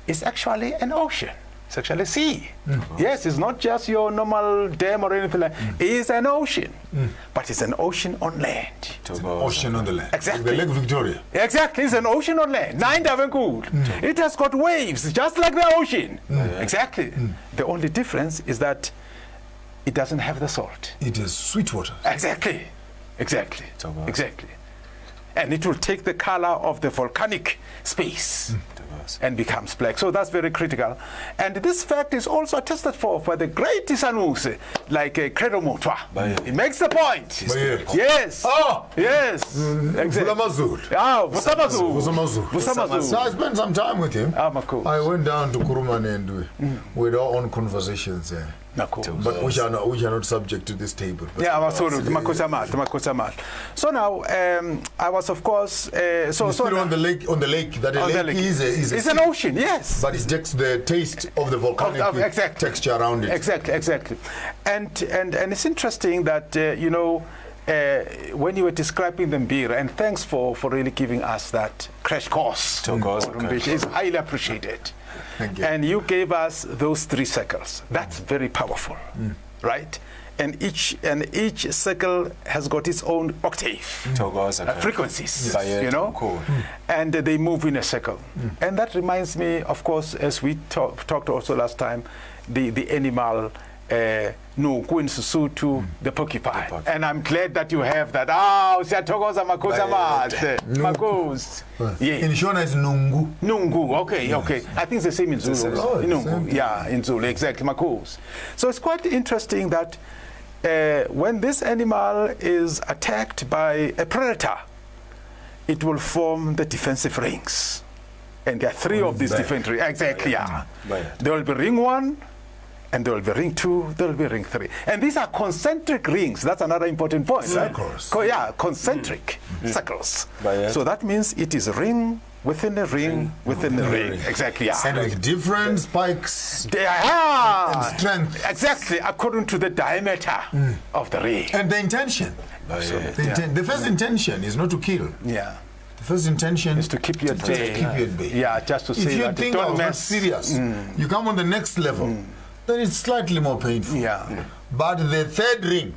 is actually an ocean. It's actually a sea. Yes, it's not just your normal dam or anything like that. It's an ocean, but it's an ocean on land. It's an ocean on the land. Exactly. The Lake Victoria. Exactly, it's an ocean on land. It has got waves, just like the ocean. Exactly. The only difference is that it doesn't have the salt. It is sweet water. Exactly. Exactly. Exactly. And it will take the color of the volcanic space and becomes black. So that's very critical. And this fact is also attested for by the great Isanuse, like Credo Motwa. It makes the point. Yes. Oh! Yes. Exactly. Vusamazulu. So I spent some time with him. I went down to Kurumane and we had our own conversations there. But which are not subject to this table. Yeah, absolutely. So now, I was of course. Still on the lake. That the lake is it's an ocean, yes. But it's just the taste of the volcanic texture around it. Exactly. And it's interesting that when you were describing the Mbira, and thanks for really giving us that crash course. It's highly appreciated. Thank you. And you gave us those 3 circles. That's very powerful, right? And each circle has got its own octave, frequencies, Cool. and they move in a circle. And that reminds me, of course, as we talked also last time, the animal. No, Sesotho, the porcupine. And I'm glad that you have that. In Shona it's Nungu. Nungu, okay. I think it's the same in Zulu. Nungu, in Zulu, exactly, Makos. So it's quite interesting that when this animal is attacked by a predator, it will form the defensive rings. And there are 3 of these defensive rings. Exactly, There will be ring 1, and there will be ring 2, there will be ring 3. And these are concentric rings. That's another important point. Circles. Right? Concentric circles. So that means it is a ring within a ring within a ring. Exactly, And with different spikes and strength. Exactly, according to the diameter of the ring. And the intention. The first intention is not to kill. Yeah. The first intention is to keep you at bay. Yeah, just to say that. If you think I was not serious, you come on the next level. Then it's slightly more painful. Yeah. But the 3rd ring,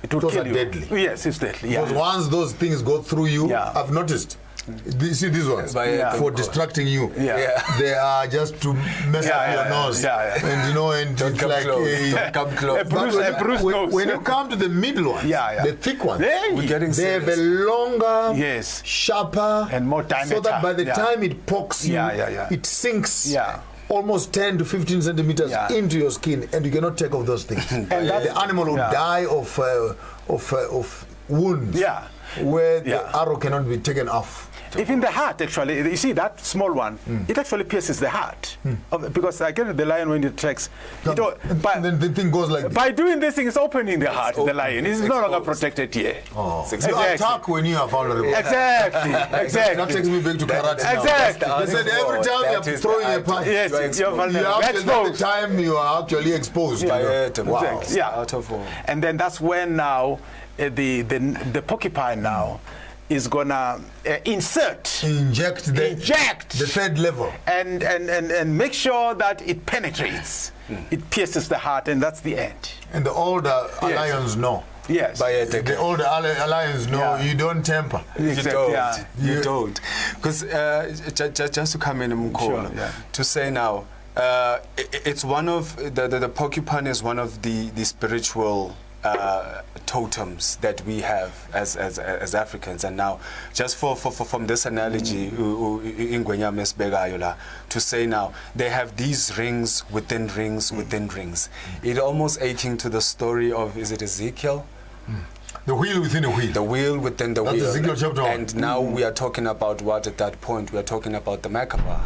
those are deadly. Yes, it's deadly. Because once those things go through you, I've noticed. You see these ones for distracting you. They are just to mess up your nose. And and don't it's come like come close. When you come to the middle ones, the thick ones, they have a longer, sharper, and more diameter. So that by the time it pokes you, it sinks. Almost 10 to 15 centimeters into your skin, and you cannot take off those things. And the animal will die of wounds where the arrow cannot be taken off. Even the heart, actually, you see that small one, it actually pierces the heart. Because again, the lion, when it attacks, then the thing goes like this. By doing this thing, it's opening the heart of the lion. It's no longer protected here. You attack when you are vulnerable. Exactly. That takes me back to karate. Exactly. They said every time you are throwing a punch, you're vulnerable. That's the time you are actually exposed. Wow. And then that's when now the porcupine now is gonna inject the 3rd level and make sure that it penetrates. It pierces the heart, and that's the end. And the older lions know. Yes. The older alliance know you don't temper. You don't. Because just to come in, Mokholoko, to say now, it's one of the porcupine is one of the spiritual totems that we have as Africans. And now, just from this analogy, to say now, they have these rings within rings within rings. It almost akin to the story of, is it Ezekiel? The wheel within a wheel. The wheel within the wheel. That's Ezekiel chapter 1. And now we are talking about what at that point? We are talking about the Merkaba.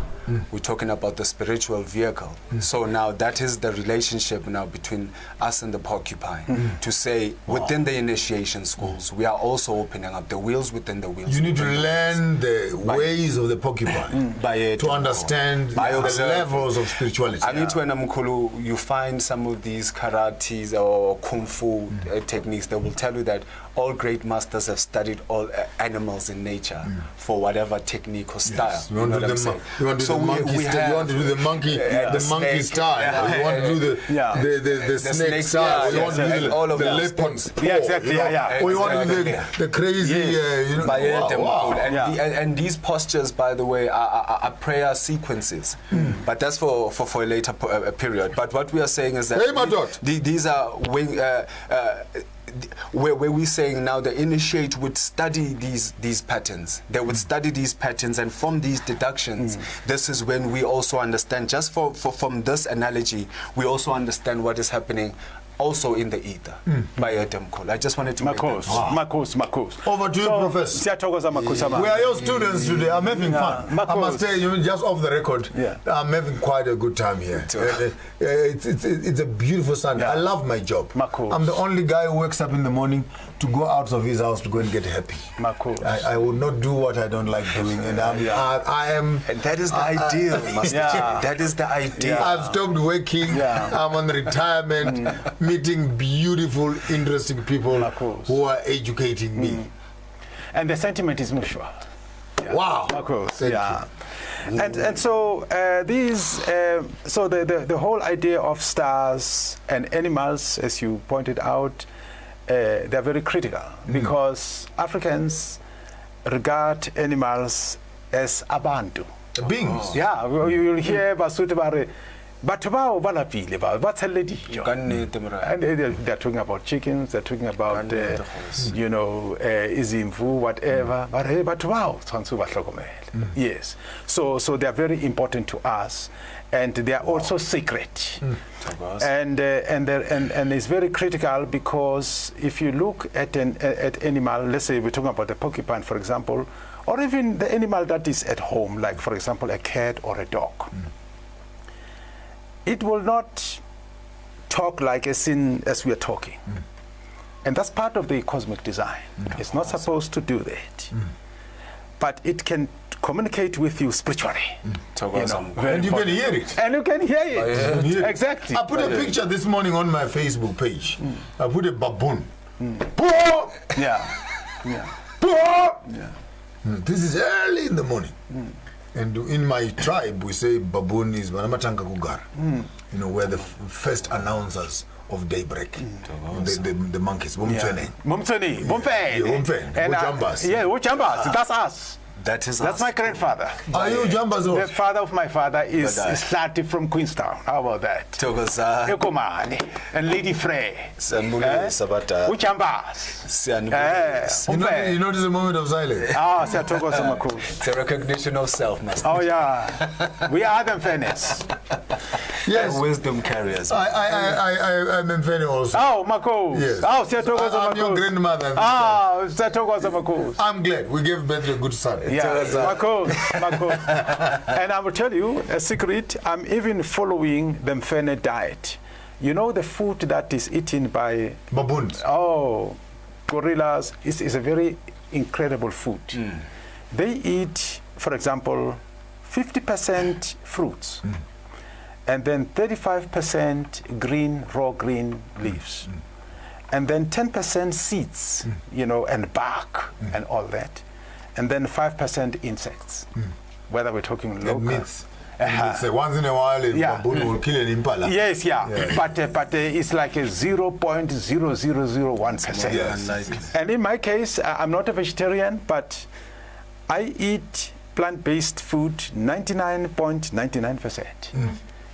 We're talking about the spiritual vehicle. So now that is the relationship now between us and the porcupine. To say within the initiation schools, we are also opening up the wheels within the wheels. You need to learn the ways of the porcupine to understand the levels of spirituality. I mean, when Mokholoko, you find some of these karates or kung fu techniques that will tell you that all great masters have studied all animals in nature for whatever technique or style. You want to So you want to do the monkey, the monkey style. You want to do the snake style. You want to do all of the that. leopard's paw. Yeah, exactly. Or you want to do the crazy. And these postures, by the way, are prayer sequences. But that's for a later period. But what we are saying is that these are where we're saying now the initiate would study these patterns. They would study these patterns, and from these deductions, this is when we also understand, just from this analogy, we also understand what is happening also in the ether by Adam Cole. I just wanted to make that. Marcos. Over to you, Professor. We are your students today. I'm having fun. I must tell you, just off the record, I'm having quite a good time here. It's a beautiful Sunday. I love my job. I'm the only guy who wakes up in the morning to go out of his house to go and get happy. I will not do what I don't like doing, and I am. And that is the ideal, Master. That is the ideal. I've stopped working. I'm on retirement, meeting beautiful, interesting people who are educating me. And the sentiment is mutual. Wow. And so so the whole idea of stars and animals, as you pointed out, they're very critical because Africans regard animals as abantu. Beings. Yeah, you will hear Basutibare. But and they're talking about chickens, they're talking about izimvu, whatever. But yes, so they are very important to us, and they are also sacred. And it's very critical because if you look at at animal, let's say we're talking about the porcupine, for example, or even the animal that is at home, like for example a cat or a dog. It will not talk like as we are talking. And that's part of the cosmic design. It's not supposed to do that. But it can communicate with you spiritually. And you can hear it. And you can hear it. Exactly. I put a picture this morning on my Facebook page. I put a baboon. This is early in the morning. And in my tribe, we say baboon is Manamatanga Kugar, where the first announcers of daybreak, the monkeys. Mumteni, Ujambas. Yeah, Ujambas, that's us. That's my grandfather. Are you Jambas? The father of my father is Slati from Queenstown. How about that? Ekomani and Lady Frey. Ujambas. You notice a moment of silence. It's a recognition of self, Master. Oh yeah, we are the fairness. Yes, wisdom carriers. I'm Mfene also. Oh, Mako. Yes. Oh, I'm your grandmother. I'm glad we gave birth to a good son. Yeah, Mako. And I will tell you a secret. I'm even following the Mfene diet. You know the food that is eaten by baboons. Oh, gorillas is a very incredible food. They eat, for example, 50% fruits. And then 35% raw green leaves. And then 10% seeds, and bark and all that. And then 5% insects, whether we're talking local. Meats. Once in a while, a baboon will kill an impala. Yes, but it's like a 0.0001%. Yes. And in my case, I'm not a vegetarian, but I eat plant-based food 99.99%.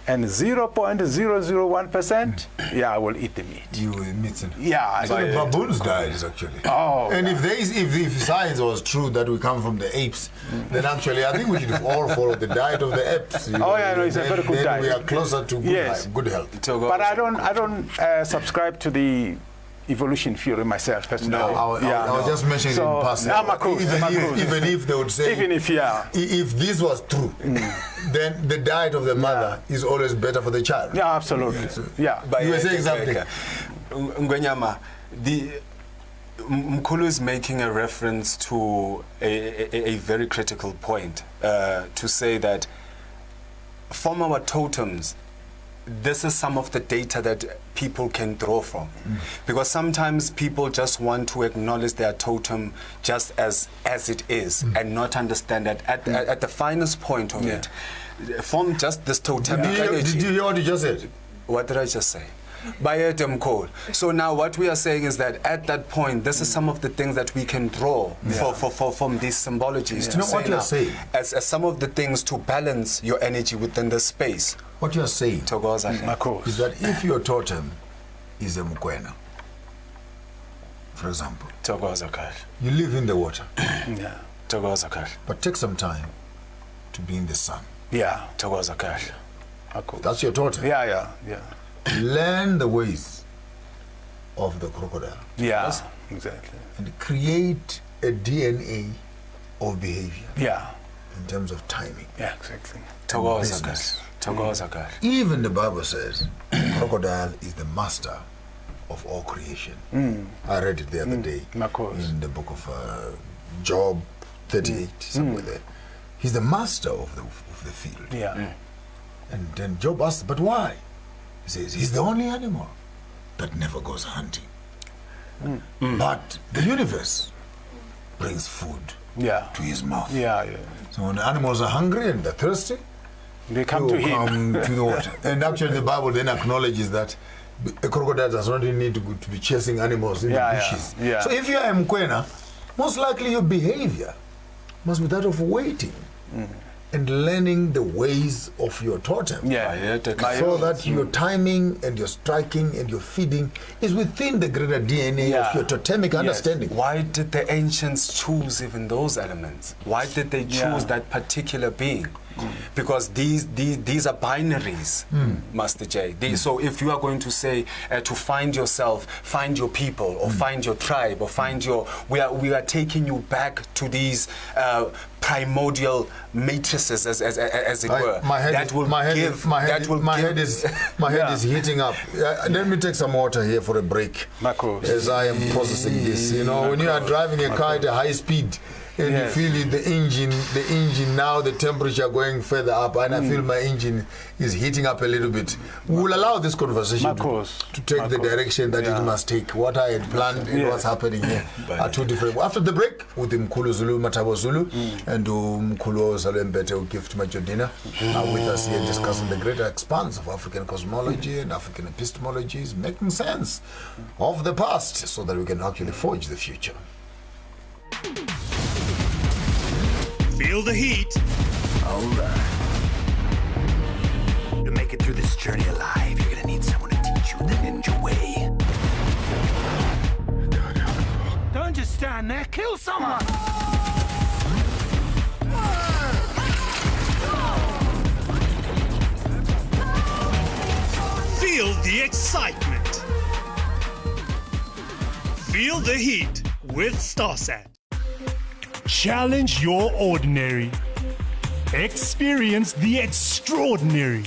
And 0.001%, I will eat the meat. You will eat meat. Yeah. So the baboons died, actually. Oh. And if science was true that we come from the apes, then actually I think we should all follow the diet of the apes. It's a very good diet. We are closer to good health. But I don't subscribe to the evolution theory myself personally. No, I was just mentioning it in passing. Even if they would say, if this was true, then the diet of the mother is always better for the child. Yeah, absolutely. But you were saying something. Ngwenyama, Mkhulu is making a reference to a very critical point, to say that from our totems, this is some of the data that people can draw from. Because sometimes people just want to acknowledge their totem just as it is and not understand that at the finest point of it, from just this totemic energy. Did you hear what you just said? What did I just say? So now what we are saying is that at that point, this is some of the things that we can draw from these symbologies. You know what you're saying? As some of the things to balance your energy within the space. What you're saying is that if your totem is a Mukwena, for example, you live in the water, but take some time to be in the sun. That's your totem. Learn the ways of the crocodile. Exactly. And create a DNA of behavior. In terms of timing. Exactly. Even the Bible says crocodile is the master of all creation. I read it the other day in the book of Job 38, somewhere there. He's the master of the field. And then Job asked, but why? He says, he's the only animal that never goes hunting. But the universe brings food to his mouth. So when the animals are hungry and they're thirsty, they come to him. To the water. And actually the Bible then acknowledges that a crocodile does not need to be chasing animals in the bushes. So if you are a Mkwena, most likely your behavior must be that of waiting. And learning the ways of your totem. So that your timing and your striking and your feeding is within the greater DNA of your totemic understanding. Why did the ancients choose even those elements? Why did they choose that particular being? Because these are binaries, Master J. So if you are going to say to find yourself, find your people, or find your tribe, or find your, we are taking you back to these primordial matrices, as it were. My head is heating up. Let me take some water here for a break. As I am processing this, you know, when you are driving a car at a high speed. And you feel it, the engine now, the temperature going further up, and I feel my engine is heating up a little bit. We'll allow this conversation to take the direction that it must take. What I had planned and what's happening here are two different. After the break, with Mkhulu ZuluMathabo Zulu and Mkhulu Salembete Gift Majodina are with us here discussing the greater expanse of African cosmology and African epistemologies, making sense of the past so that we can actually forge the future. Feel the heat. Alright. To make it through this journey alive, you're gonna need someone to teach you the ninja way. Don't just stand there, kill someone! Feel the excitement. Feel the heat with StarSat. Challenge your ordinary. Experience the extraordinary.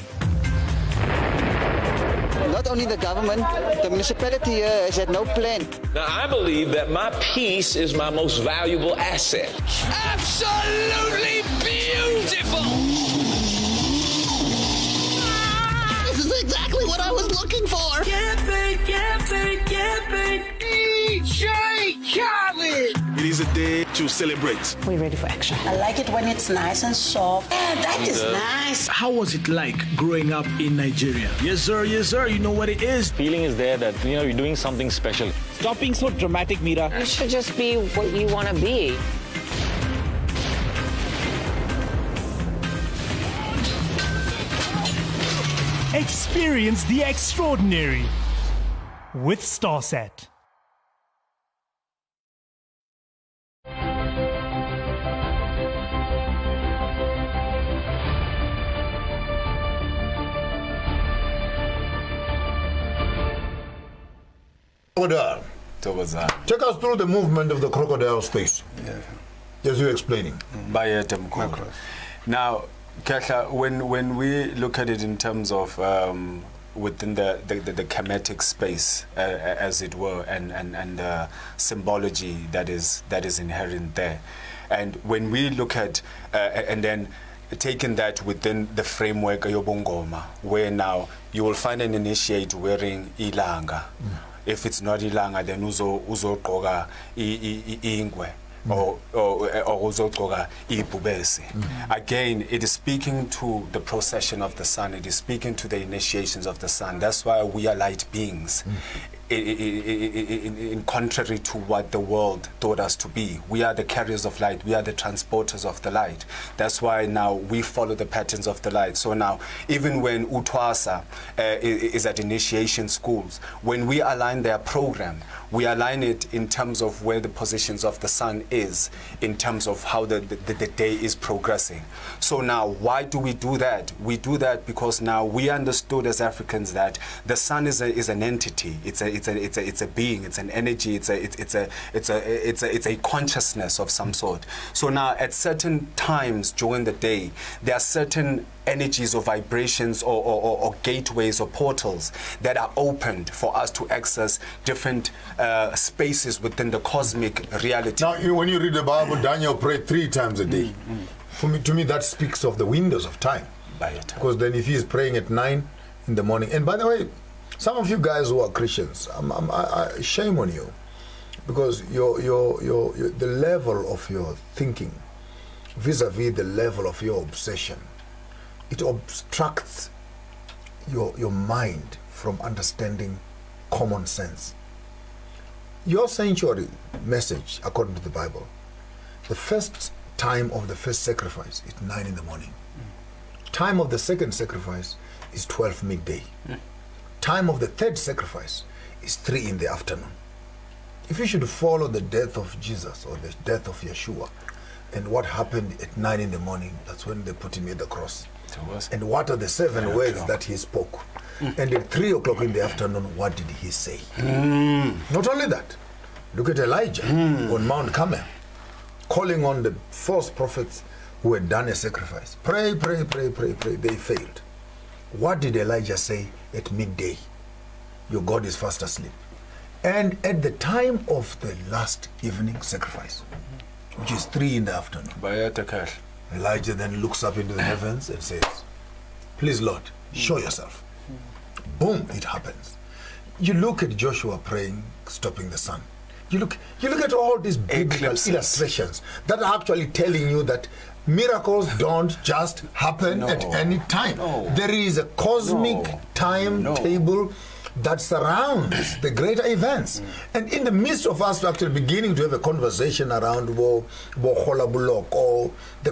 Not only the government, the municipality here has had no plan. Now, I believe that my peace is my most valuable asset. Absolutely beautiful! This is exactly what I was looking for! DJ Khaled! It is a day to celebrate. We're ready for action. I like it when it's nice and soft. Yeah, that is nice. How was it like growing up in Nigeria? Yes, sir, you know what it is. Feeling is there that, you know, you're doing something special. Stop being so dramatic, Mira. You should just be what you want to be. Experience the extraordinary with StarSat. Crocodile. Take us through the movement of the crocodile space. As you're explaining. Now, Kesha, when we look at it in terms of within the chemetic space, as it were, and the symbology that is inherent there, and when we look at and then taking that within the framework of Yobongoma, where now you will find an initiate wearing ilanga. If it's not ilanga, then uzo koga ingwe. Or uzogqoka ibhubesi. Again, it is speaking to the procession of the sun. It is speaking to the initiations of the sun. That's why we are light beings. In contrary to what the world taught us to be, we are the carriers of light. We are the transporters of the light. That's why now we follow the patterns of the light. So now, even when Utwasa is at initiation schools, when we align their program, we align it in terms of where the positions of the sun is, in terms of how the day is progressing. So now, why do we do that? We do that because now we understood as Africans that the sun is an entity. It's a being. It's an energy. It's a consciousness of some sort. So now, at certain times during the day, there are certain energies or vibrations or gateways or portals that are opened for us to access different spaces within the cosmic reality. Now, when you read the Bible, Daniel prayed 3 times a day. To me, that speaks of the windows of time. Because then if he is praying at 9 in the morning, and by the way, some of you guys who are Christians, shame on you, because the level of your thinking vis-a-vis the level of your obsession, it obstructs your mind from understanding common sense. Your sanctuary message, according to the Bible, the first time of the first sacrifice is 9 in the morning. Time of the second sacrifice is 12 midday. Time of the third sacrifice is 3 in the afternoon. If you should follow the death of Jesus or the death of Yeshua, and what happened at 9 in the morning, that's when they put him at the cross. And what are the 7 words that he spoke? And at 3 o'clock in the afternoon, what did he say? Not only that, look at Elijah on Mount Carmel, calling on the false prophets who had done a sacrifice. Pray, pray, pray, pray, pray. They failed. What did Elijah say at midday? Your God is fast asleep. And at the time of the last evening sacrifice, which is 3 in the afternoon, Elijah then looks up into the heavens and says, please, Lord, show yourself. Boom, it happens. You look at Joshua praying, stopping the sun. You look at all these biblical illustrations that are actually telling you that miracles don't just happen at any time. There is a cosmic timetable that surrounds the greater events. And in the midst of us actually beginning to have a conversation around the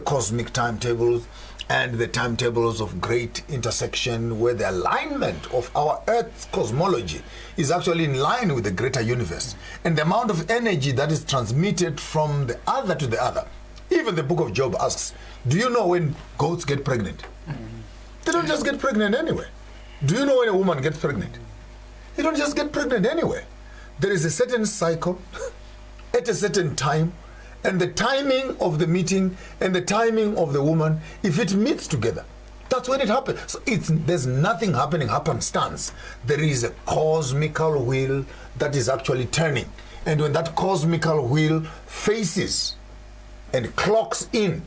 cosmic timetables and the timetables of great intersection, where the alignment of our Earth's cosmology is actually in line with the greater universe, and the amount of energy that is transmitted from the other to the other. Even the book of Job asks, do you know when goats get pregnant? They don't just get pregnant anyway. Do you know when a woman gets pregnant? You don't just get pregnant anyway. There is a certain cycle at a certain time, and the timing of the meeting and the timing of the woman, if it meets together, that's when it happens. So there's nothing happening happenstance. There is a cosmical wheel that is actually turning. And when that cosmical wheel faces and clocks in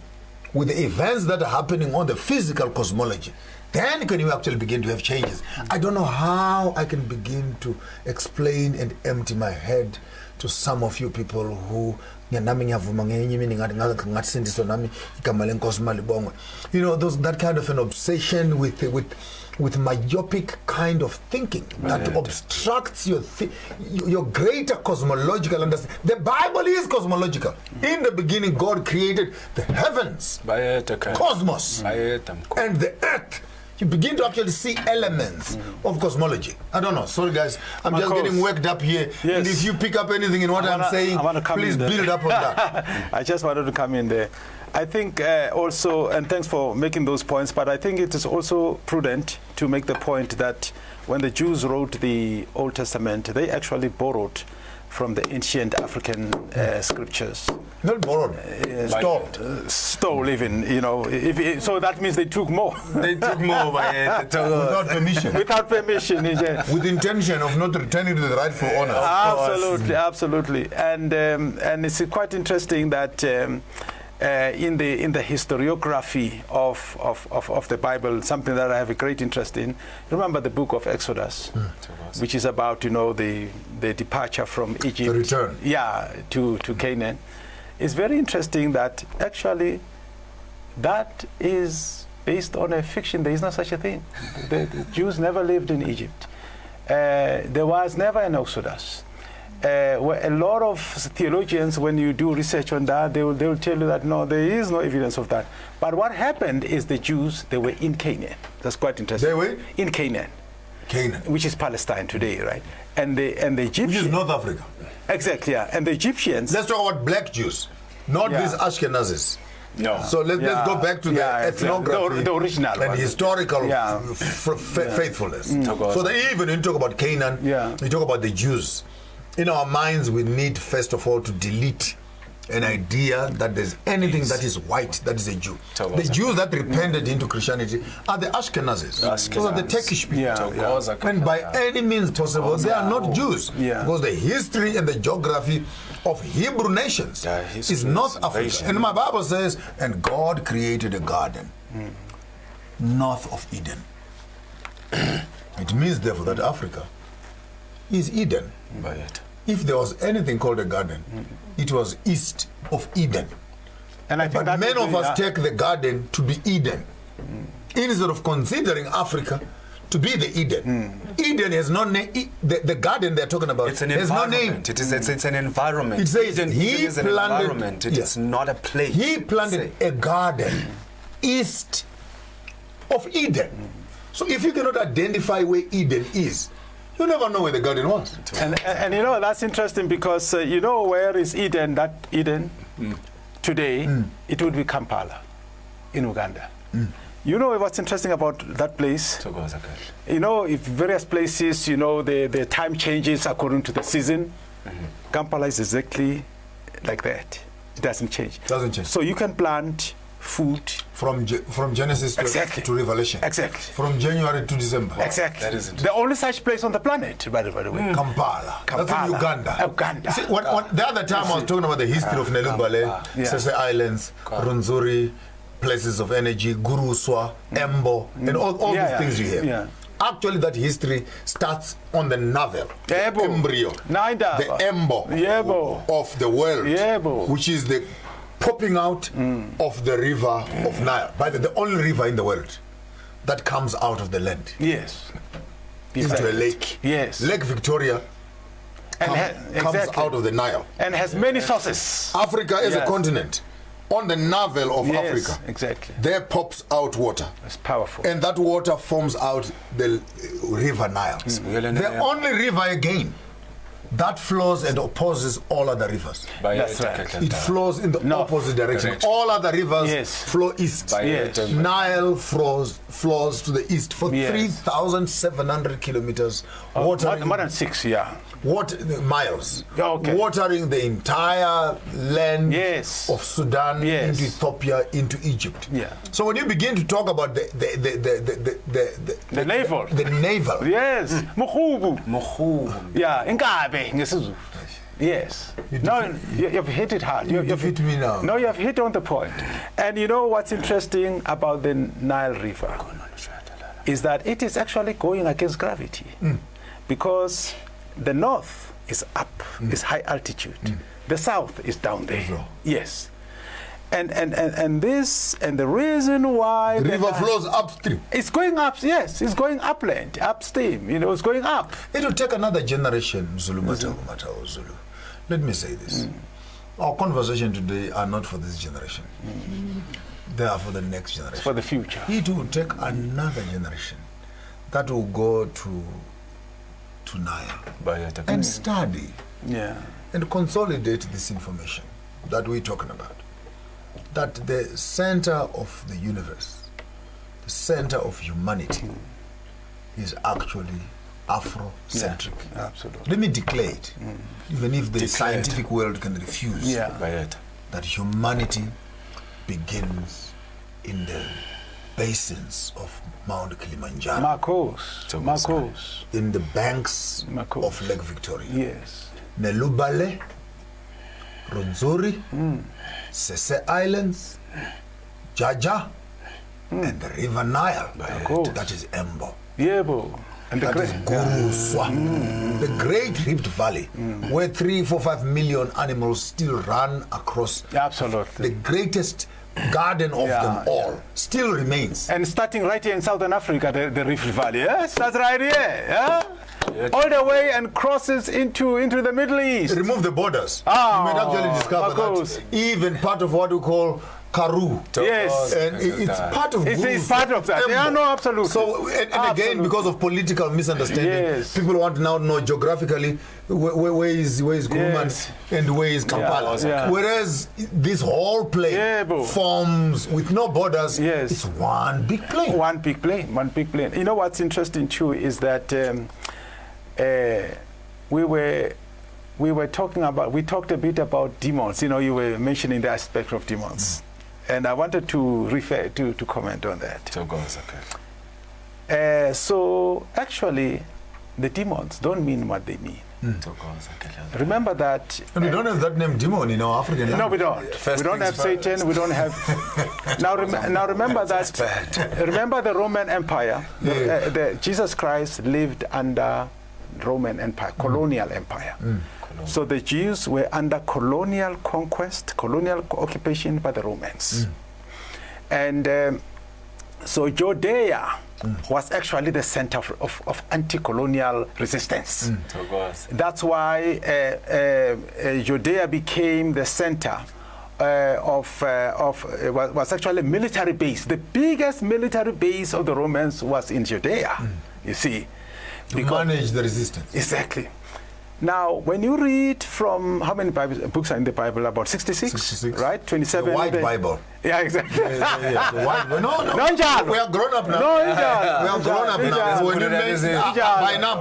with the events that are happening on the physical cosmology, then can you actually begin to have changes. I don't know how I can begin to explain and empty my head to some of you people who, you know, that kind of an obsession with myopic kind of thinking that obstructs your greater cosmological understanding. The Bible is cosmological. In the beginning, God created the heavens, cosmos, and the earth. You begin to actually see elements of cosmology. I don't know. Sorry, guys. I'm just getting worked up here. Yes. And if you pick up anything in what I'm saying, please build up on that. I just wanted to come in there. I think also, and thanks for making those points, but I think it is also prudent to make the point that when the Jews wrote the Old Testament, they actually borrowed from the ancient African scriptures. Not borrowed, stole even, you know. So that means they took more. They took more without permission. Without permission. With intention of not returning to the rightful owner. Absolutely, absolutely. And it's quite interesting that in the historiography of the Bible, something that I have a great interest in. Remember the book of Exodus, which is about, you know, the departure from Egypt, the return, to Canaan. It's very interesting that actually that is based on a fiction. There is no such a thing. The Jews never lived in Egypt. There was never an Exodus. A lot of theologians, when you do research on that, they will tell you that no, there is no evidence of that. But what happened is the Jews, they were in Canaan. That's quite interesting. They were in Canaan. Canaan, which is Palestine today, right? And the Egyptians, which is North Africa. Exactly, yeah. And the Egyptians. Let's talk about black Jews, not these Ashkenazis. No. So let's go back to the ethnography, the original and one. Historical faithfulness. So that even when you talk about Canaan, you talk about the Jews. In our minds, we need first of all to delete an idea that there's anything that is white that is a Jew. The Jews that repented into Christianity are the Ashkenazis. Those are the Turkish people. And by any means possible, they are not Jews. Because the history and the geography of Hebrew nations is North Africa. And my Bible says, and God created a garden north of Eden. It means therefore that Africa is Eden. If there was anything called a garden, it was east of Eden. And I think but many of us take the garden to be Eden, instead of considering Africa to be the Eden. Eden has no name. The garden they're talking about has no name. It's an environment. It says Eden is an environment. It is not a place. He planted a garden east of Eden. So if you cannot identify where Eden is, you never know where the garden was. And you know, that's interesting because you know where is Eden, that Eden today, it would be Kampala in Uganda. You know what's interesting about that place? You know, if various places, you know, the time changes according to the season. Kampala is exactly like that. It doesn't change. Doesn't change. So you can plant food from Genesis to Revelation. Exactly. From January to December. Exactly. That is the only such place on the planet, by the way. Kampala. That's in Uganda. See, the other time I was talking about the history of Nelubale, Sese Islands, Runzuri, places of energy, Guruswa, Embo, and all these things you hear. Actually, that history starts on the navel, the embryo, the embo of the world, which is the popping out of the river of Nile, by the only river in the world that comes out of the land. Yes. Into a lake. Yes. Lake Victoria comes out of the Nile. And has many sources. Africa is a continent. On the navel of Africa, exactly, there pops out water. It's powerful. And that water forms out the river Nile. The only river again that flows and opposes all other rivers. That's right. It flows in the opposite direction. All other rivers flow east. Nile flows to the east for 3,700 kilometers. More than 6, miles. Watering the entire land of Sudan into Ethiopia, into Egypt. So when you begin to talk about the navel. The navel. Yes. Mokhubu. Yeah. Inkabe. Yes. No, you've hit it hard. You've hit me now. No, you have hit on the point. And you know what's interesting about the Nile River is that it is actually going against gravity. Because the north is up, is high altitude. The south is down there. Yes. And the reason why the river flows upstream. It's going up, yes, it's going upland, upstream, you know, it's going up. It will take another generation, ZuluMathabo Zulu. Let me say this. Our conversation today are not for this generation. They are for the next generation. For the future. It will take another generation that will go to Nile and study and consolidate this information that we're talking about. That the center of the universe, the center of humanity, is actually Afrocentric. Absolutely. Let me declare it, even if the scientific world can refuse that humanity begins in the basins of Mount Kilimanjaro. Makos. In the banks of Lake Victoria. Yes. Nelubale Ronzori, Sese Islands, Jaja, and the River Nile. That is Embo. Yebo. And that is Guruswa, the Great Rift Valley, where 3, 4, 5 million animals still run across. Absolutely. The greatest garden of them all still remains. And starting right here in Southern Africa, the Rift Valley, starts right here, all the way and crosses into the Middle East. Remove the borders. You might actually discover that even part of what we call Karoo. Yes. And it's part of It's part of that. Yeah, no, absolutely. So, and again, because of political misunderstanding, people want to now know geographically where is Kuruman and where is Kampala. Whereas this whole plane forms with no borders, it's one big plane. One big plane. You know what's interesting too is that we talked a bit about demons. You know, you were mentioning the aspect of demons. And I wanted to refer to comment on that. So goes, okay. So actually, the demons don't mean what they mean. Remember that. And we don't have that name demon in our African language. No, we don't. We don't have Satan. We don't have. Now remember that. Remember the Roman Empire. Jesus Christ lived under Roman Empire, colonial empire. So the Jews were under colonial conquest, colonial occupation by the Romans. And so Judea was actually the center of anti-colonial resistance. That's why Judea became the center was actually a military base. The biggest military base of the Romans was in Judea, you see. To manage the resistance. Exactly. Now, when you read from, how many books are in the Bible? About 66, right? 27. The White Bible. Yeah, exactly. The White Bible. No, we are grown up now. No, we are grown up now. So when you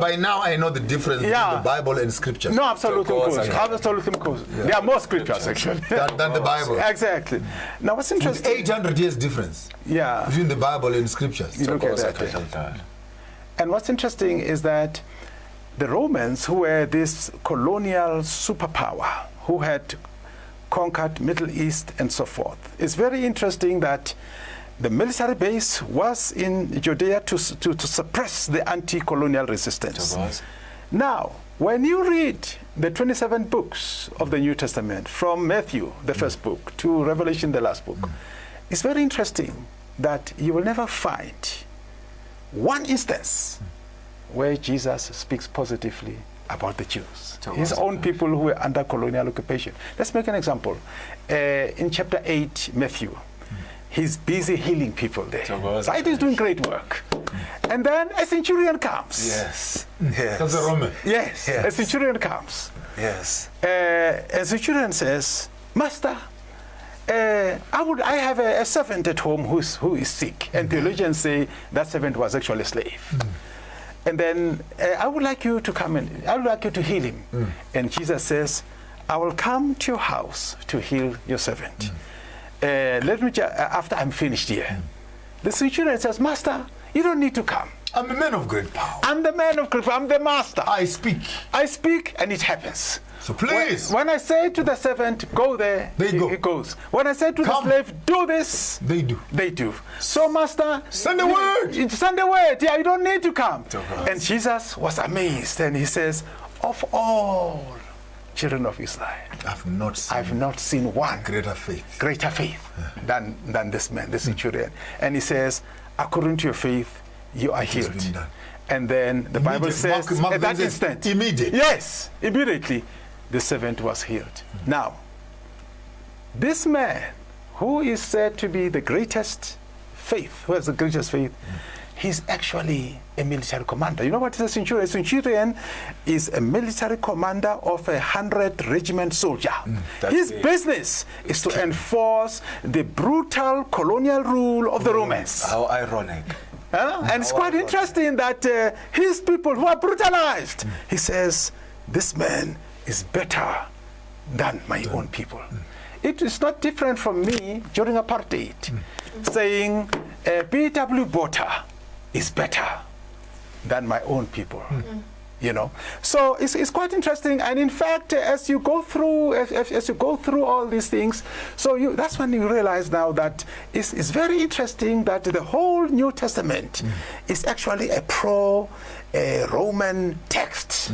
by now, I know the difference between the Bible and Scripture. No, absolutely, absolutely. There are more Scriptures actually than the Bible. Exactly. Now, what's interesting? 800 years difference. Between the Bible and Scriptures. You look at that. And what's interesting is that the Romans, who were this colonial superpower, who had conquered Middle East and so forth, it's very interesting that the military base was in Judea to suppress the anti-colonial resistance. Now, when you read the 27 books of the New Testament, from Matthew, the first book, to Revelation, the last book, it's very interesting that you will never find one instance where Jesus speaks positively about the Jews, his own people who were under colonial occupation. Let's make an example. In chapter 8, Matthew, he's busy healing people there. Right? He's doing great work. And then a centurion comes. Yes. That's a Roman. Yes. A centurion comes. Yes. A centurion says, Master, I have a servant at home who is sick. And theologians say that servant was actually a slave. And then I would like you to come and I would like you to heal him. And Jesus says, I will come to your house to heal your servant. Let me after I'm finished here. The centurion says, Master, you don't need to come. I'm a man of great power. I'm the man of great power. I'm the master. I speak. I speak and it happens. So please. When I say to the servant, go there, he goes. When I say to the slave, do this, they do. They do. So, Master, send the word. Send the word. Yeah, you don't need to come. And Jesus was amazed, and he says, of all children of Israel, I've not seen one greater faith than this man, the centurion. And he says, according to your faith, you are healed. And then the Bible says, at that instant, immediately. Yes, immediately, the servant was healed. Now, this man, who is said to be the greatest faith, who has the greatest faith, he's actually a military commander. You know what is a centurion? A centurion is a military commander of 100-regiment soldier. His business is to enforce the brutal colonial rule of the Romans. How ironic. And it's quite interesting that his people who are brutalized, he says, this man is better than my own people. It is not different from me during apartheid, saying B.W. Botha is better than my own people. you know. So it's quite interesting, and in fact, as you go through all these things, so that's when you realize now that it's very interesting that the whole New Testament is actually a pro-Roman text.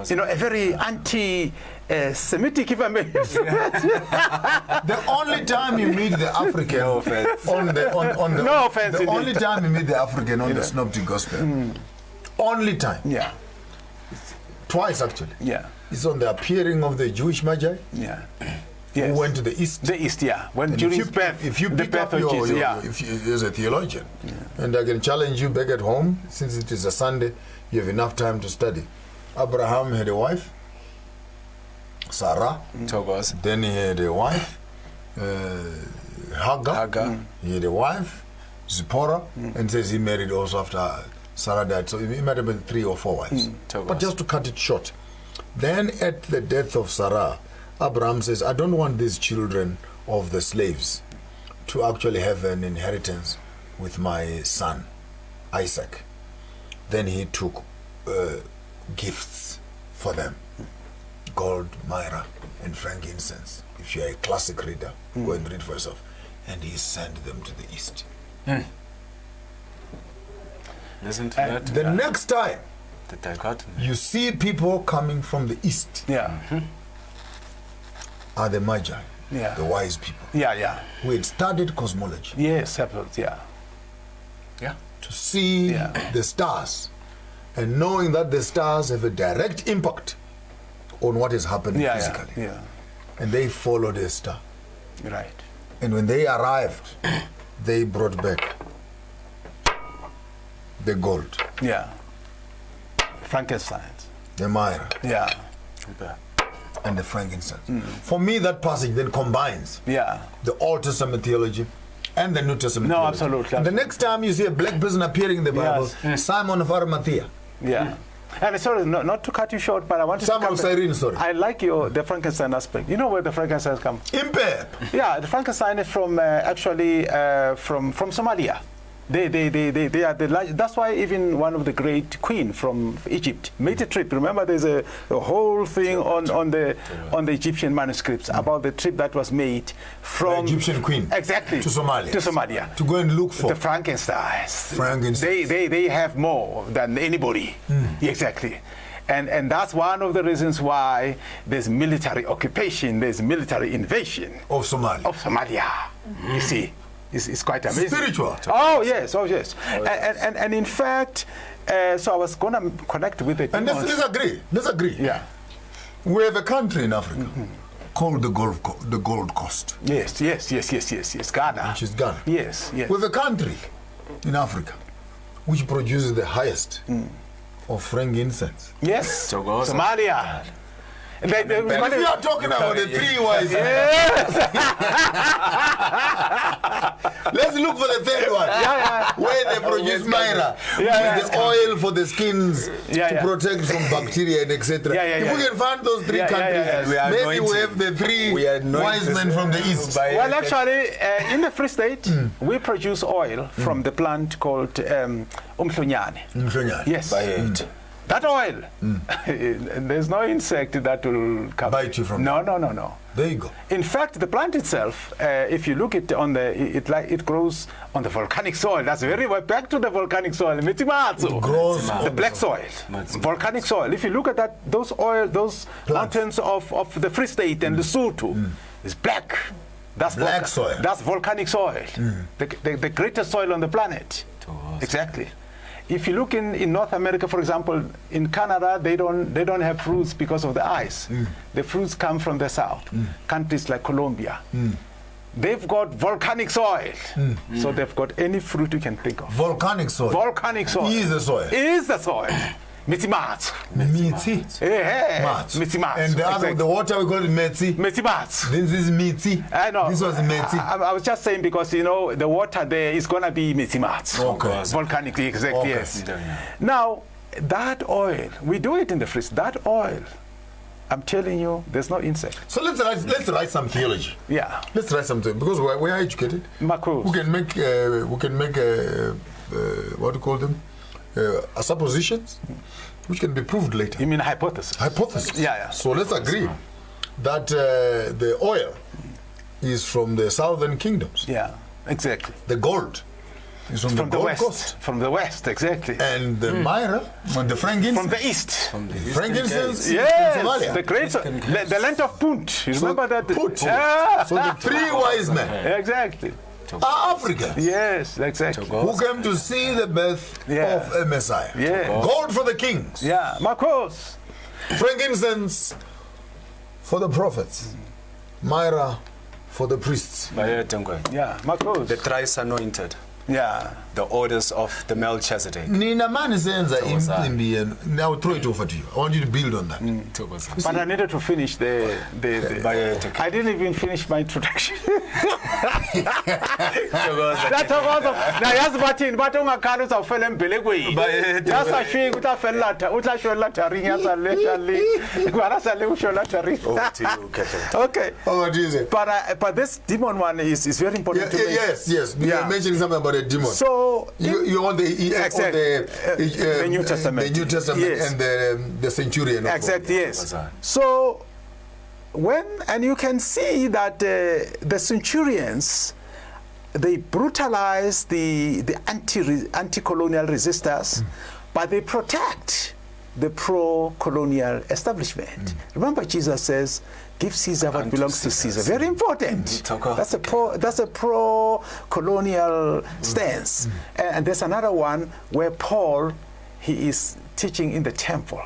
You know, a very anti-Semitic, if I may say. The only time you meet the African the only time you meet the African on the Synoptic Gospel, only time. Yeah. Twice actually. Yeah. It's on the appearing of the Jewish Magi. Yeah. Yes. Who went to the east. The east, yeah. When during his birth, if you pick up if you, as a theologian, and I can challenge you back at home, since it is a Sunday, you have enough time to study. Abraham had a wife, Sarah. Then he had a wife, Hagar. He had a wife, Zipporah, and says he married also after Sarah died. So he might have been 3 or 4 wives. But just to cut it short, then at the death of Sarah, Abraham says, I don't want these children of the slaves to actually have an inheritance with my son, Isaac. Then he took gifts for them, gold, myrrh, and frankincense. If you're a classic reader, go and read for yourself. And he sent them to the east. Listen to that. The next time you see people coming from the east, are the Magi, the wise people. Who had studied cosmology. Yes, absolutely, to see the stars, and knowing that the stars have a direct impact on what is happening physically. And they followed a star. Right. And when they arrived, they brought back the gold. Frankincense. The myrrh. And the frankincense. For me, that passage then combines the Old Testament theology and the New Testament theology. Absolutely. And the next time you see a black person appearing in the Bible, Simon of Arimathea. And sorry, not to cut you short, but I want to Simon of Cyrene, sorry. I like the Frankenstein aspect. You know where the Frankenstein comes? Impep. The Frankenstein is from from Somalia. They are the large. That's why even one of the great queen from Egypt made a trip. Remember, there's a whole thing on the Egyptian manuscripts about the trip that was made from the Egyptian queen to Somalia to go and look for the Frankensteins. They have more than anybody. Exactly. And that's one of the reasons why there's military occupation, there's military invasion of Somalia. You see. It's quite amazing. Spiritual. Oh yes. And in fact, so I was going to connect with it. And let's agree. Yeah. We have a country in Africa called the Gold Coast. Yes. Ghana. Which is Ghana. Yes. We have a country in Africa which produces the highest of frankincense. Yes. Somalia. If you are talking about the 3 wise, let's look for the 3rd one, where they produce myrrh, with the oil for the skins to protect from bacteria and etc. If we can find those 3 countries, maybe we have the 3 wise men from the east. Well, actually, in the Free State, we produce oil from the plant called umhlonyane. Yes. That oil, there's no insect that will come. Bite you from No. There you go. In fact, the plant itself, if you look at it grows on the volcanic soil. That's very well back to the volcanic soil. It grows the black soil, volcanic soil. If you look at those mountains of the Free State and Lesotho, it's black. That's black soil. That's volcanic soil. The greatest soil on the planet. Exactly. If you look in North America, for example, in Canada, they don't have fruits because of the ice. The fruits come from the south. Countries like Colombia, they've got volcanic soil. So they've got any fruit you can think of. Volcanic soil. Volcanic soil. Is the soil. Is the soil. Mitimat. And the water we call it metsi. Mitimat. This is mitsi. I know. This was metsi. I was just saying because the water there is gonna be mitimat. Okay. Volcanic, exactly. Yes. Now that oil, we do it in the freeze. That oil, I'm telling you, there's no insect. So let's write some theology. Yeah. Let's write something because we are educated. Macros. We can make what do you call them? Suppositions. which can be proved later. You mean hypothesis? Hypothesis. Yeah. So let's agree that the oil is from the southern kingdoms. Yeah, exactly. The gold is from the Gold west. Coast. From the west, exactly. And the MaRaRa, the frankincense. From the east. Frankincense. Yes, from Somalia. the great, the land of Punt. You remember that? Punt. Yeah. So the three wise men. Exactly. Are Africans. Yes, exactly. Who came to see the birth of a Messiah. Yeah. Gold for the kings. Yeah, Marcos. Frankincense for the prophets. MaRaRa for the priests. Yeah, Marcos. The thrice anointed. Yeah. The orders of the Melchizedek. Nina man sends now throw it over to you. I want you to build on that. But I needed to finish the I didn't even finish my introduction. Okay. But this demon one is very important to me. Yes. We are mentioning something about a demon. So you want the New Testament. The New Testament, yes. And the centurion. Exactly, yes. So and you can see that the centurions, they brutalize the anti-colonial resistors, but they protect the pro-colonial establishment. Remember, Jesus says, "Give Caesar what belongs to Caesar." Very important. That's a pro-colonial stance. And there's another one where Paul, he is teaching in the temple,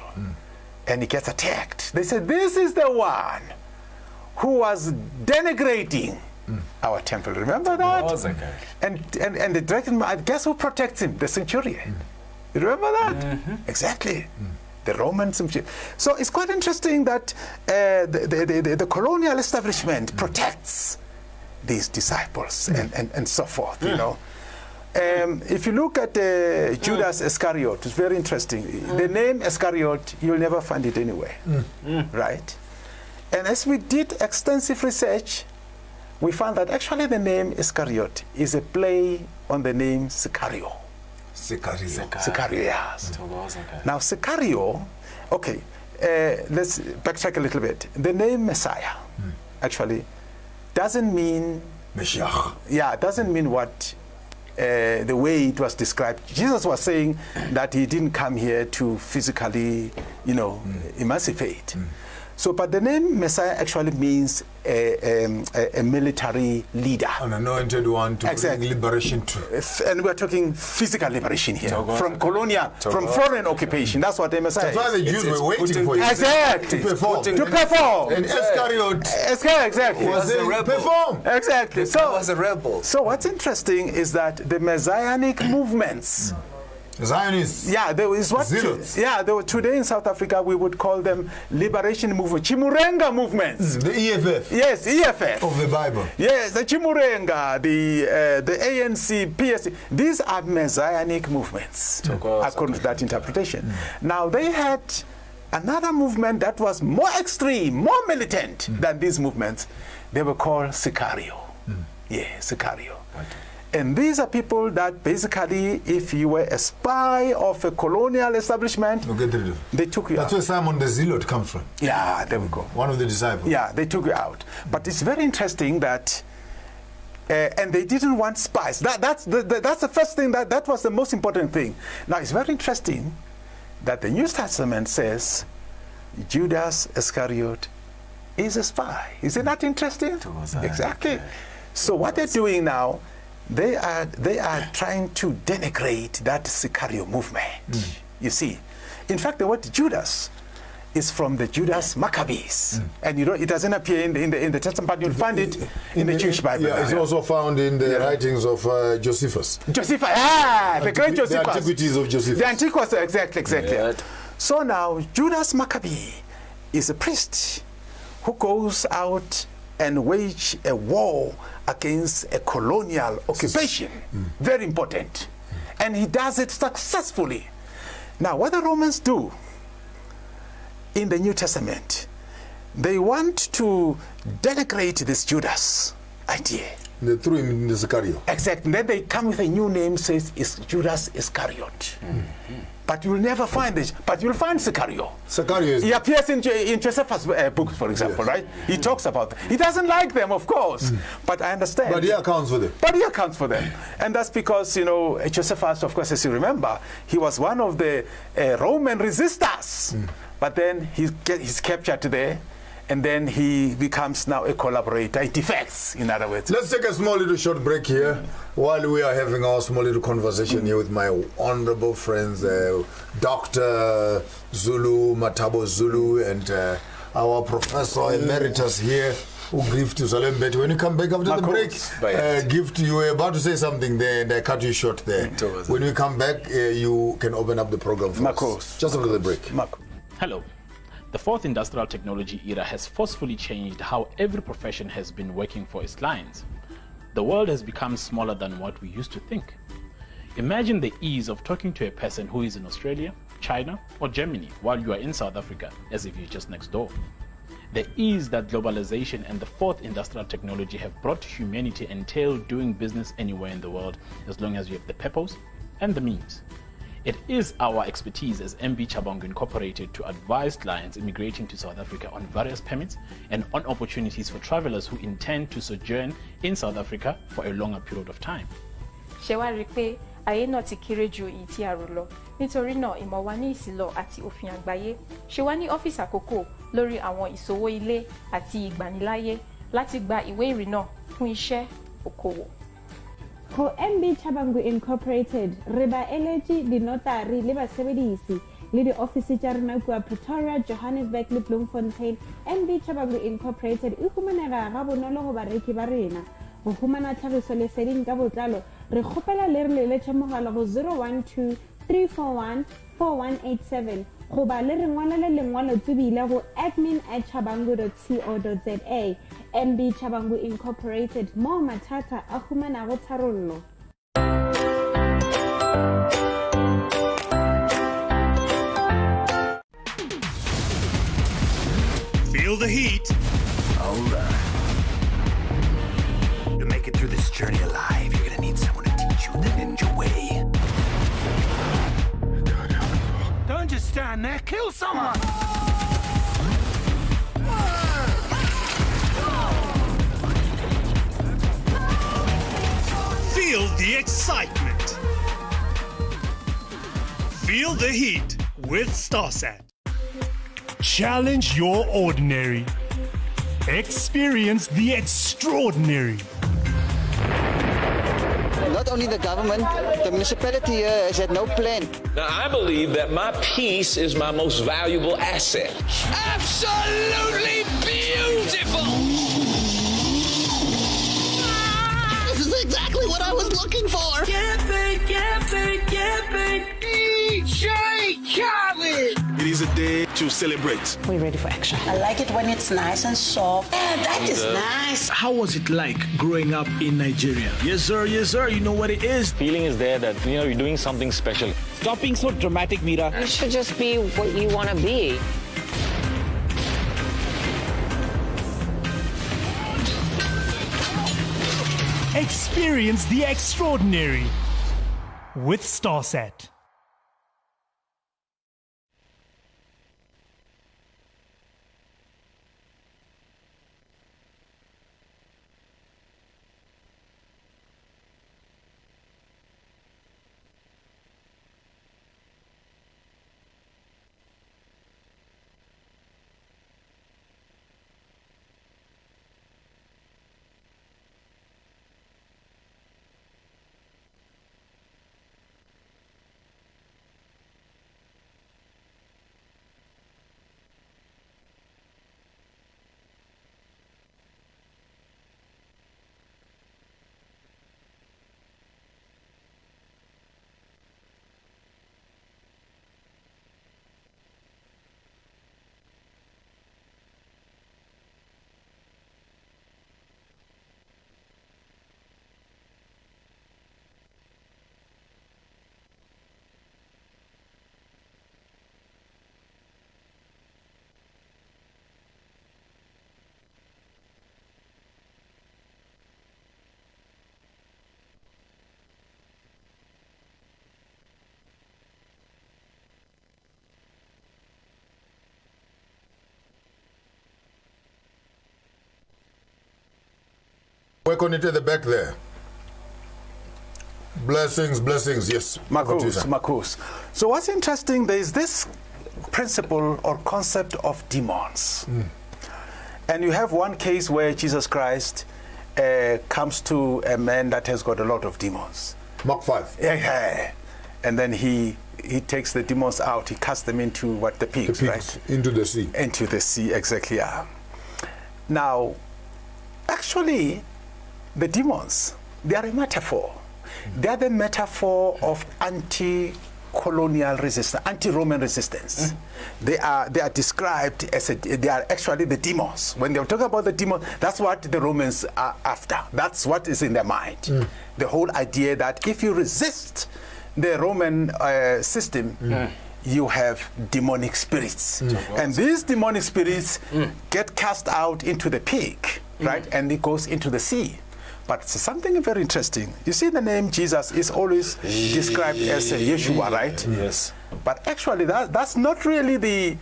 and he gets attacked. They said, "This is the one who was denigrating our temple." Remember that? And the dragon, guess who protects him? The centurion. You remember that? Exactly. The Roman centurion. So it's quite interesting that the colonial establishment protects these disciples and so forth, you know. If you look at Judas Iscariot, it's very interesting. The name Iscariot, you'll never find it anywhere, right? And as we did extensive research, we found that actually the name Iscariot is a play on the name Sicario. Sicario, yes. Now Sicario, okay, let's backtrack a little bit. The name Messiah actually doesn't mean Messiah. Yeah, doesn't mean what the way it was described. Jesus was saying that he didn't come here to physically, you know, emancipate. So, but the name Messiah actually means a military leader. An anointed one to bring liberation to. And we're talking physical liberation here. From colonial, from foreign occupation. That's what the Messiah is. That's why the Jews were waiting for you. Exactly. To perform. To perform. And Iscariot exactly. was a rebel. Perform. Exactly. So was a rebel. So what's interesting is that the Messianic movements, Zionists. Yeah, there is what. There were today in South Africa we would call them liberation movement, Chimurenga movements. The EFF. Yes, EFF of the Bible. Yes, the Chimurenga, the ANC, PSC. These are messianic movements, according to that interpretation. Now they had another movement that was more extreme, more militant than these movements. They were called Sicario. Yeah, Sicario. And these are people that basically, if you were a spy of a colonial establishment, they took you out. That's where Simon the Zealot comes from. Yeah, there we go. One of the disciples. Yeah, they took you out. But it's very interesting that, and they didn't want spies. That's the first thing, that was the most important thing. Now, it's very interesting that the New Testament says Judas Iscariot is a spy. Is it not interesting? Exactly. So what they're doing now, they are trying to denigrate that Sicario movement. You see, in fact, the word Judas is from the Judas Maccabees, and you know it doesn't appear in the Testament, but you'll find it in the Jewish Bible. Yeah, it's also found in the writings of Josephus. Josephus, the great Josephus. The Antiquities of Josephus. The Antiquities, exactly. Yeah. So now Judas Maccabee is a priest who goes out and wage a war against a colonial occupation. Very important. And he does it successfully. Now, what the Romans do in the New Testament, they want to denigrate this Judas idea. They threw him in the Sicario. Exactly. Then they come with a new name, says it's Judas Iscariot. But you'll never find it. But you'll find Sicario. Sicario is... He appears in Josephus' books, for example, right? He talks about them. He doesn't like them, of course. But I understand. But he accounts for them. But he accounts for them. And that's because, you know, Josephus, of course, as you remember, he was one of the Roman resistors. But then he's captured there. And then he becomes now a collaborator. He defects, in other words. Let's take a small little short break here while we are having our small little conversation here with my honorable friends, Dr. ZuluMathabo Zulu and our Professor Emeritus here, who give to Salembet. When you come back after the break, you were about to say something there and I cut you short there. When we come back, you can open up the program for us. Just after the break. Hello. The fourth industrial technology era has forcefully changed how every profession has been working for its clients. The world has become smaller than what we used to think. Imagine the ease of talking to a person who is in Australia, China, or Germany while you are in South Africa, as if you're just next door. The ease that globalization and the fourth industrial technology have brought to humanity entail doing business anywhere in the world as long as you have the peppos and the means. It is our expertise as MB Chabangu Incorporated to advise clients immigrating to South Africa on various permits and on opportunities for travelers who intend to sojourn in South Africa for a longer period of time. Ṣé ayé náà ti kéré ju èyí tí a rò lọ. Nítorí náà ìmọ̀ wa ní ìsìlọ̀ àti òfin àgbáyé ṣe wá ní ọ́fíìsì àkókò lórí àwọn ìṣòwò ilé àti ìgbaniláyé láti gba ìwé ìrìnnà fún iṣẹ́ okòwò. Go MB Chabangu Incorporated, Reba Elegy, the Notary, Liba Sebedisi, Lady Office Jarnakua, Pretoria, Johannesburg, Bloemfontein, MB Chabangu Incorporated, Ukumanera, Rabonolo, Bareki Barina, Uhumana Chavisole Sedin Gabotalo, Rehopela Lerle Lechamogala 012 341 4187. Hoba Lerwala Lengwala to be level admin@chabangu.co.za. MB Chabangu Incorporated, Mo Matata, Ahumana Rotarolo. Feel the heat. Alright. To make it through this journey alive, you're gonna need someone to teach you the ninja way. Don't just stand there, kill someone! Feel the excitement. Feel the heat with StarSat. Challenge your ordinary. Experience the extraordinary. Not only the government, the municipality here has had no plan. Now, I believe that my peace is my most valuable asset. Absolutely beautiful! This is exactly what I was looking for! DJ Khaled! It is a day to celebrate. We're ready for action. I like it when it's nice and soft. Yeah, that is nice. How was it like growing up in Nigeria? Yes, sir, you know what it is. Feeling is there that, you know, you're doing something special. Stop being so dramatic, Mira. You should just be what you want to be. Experience the extraordinary with StarSat. Work on it at the back there. Blessings, blessings, yes. Marcos. So what's interesting, there is this principle or concept of demons. And you have one case where Jesus Christ comes to a man that has got a lot of demons. Mark 5. Yeah. And then he takes the demons out, he casts them into the pigs, right? Into the sea. Into the sea, exactly, yeah. Now, actually, the demons, they are a metaphor. They are the metaphor of anti-colonial resistance, anti-Roman resistance. They are described as they are actually the demons. When they talk about the demons, that's what the Romans are after. That's what is in their mind. The whole idea that if you resist the Roman system, you have demonic spirits. And these demonic spirits get cast out into the pig, right? And it goes into the sea. But something very interesting. You see, the name Jesus is always described as Yeshua, right? Yes. But actually, that's not really the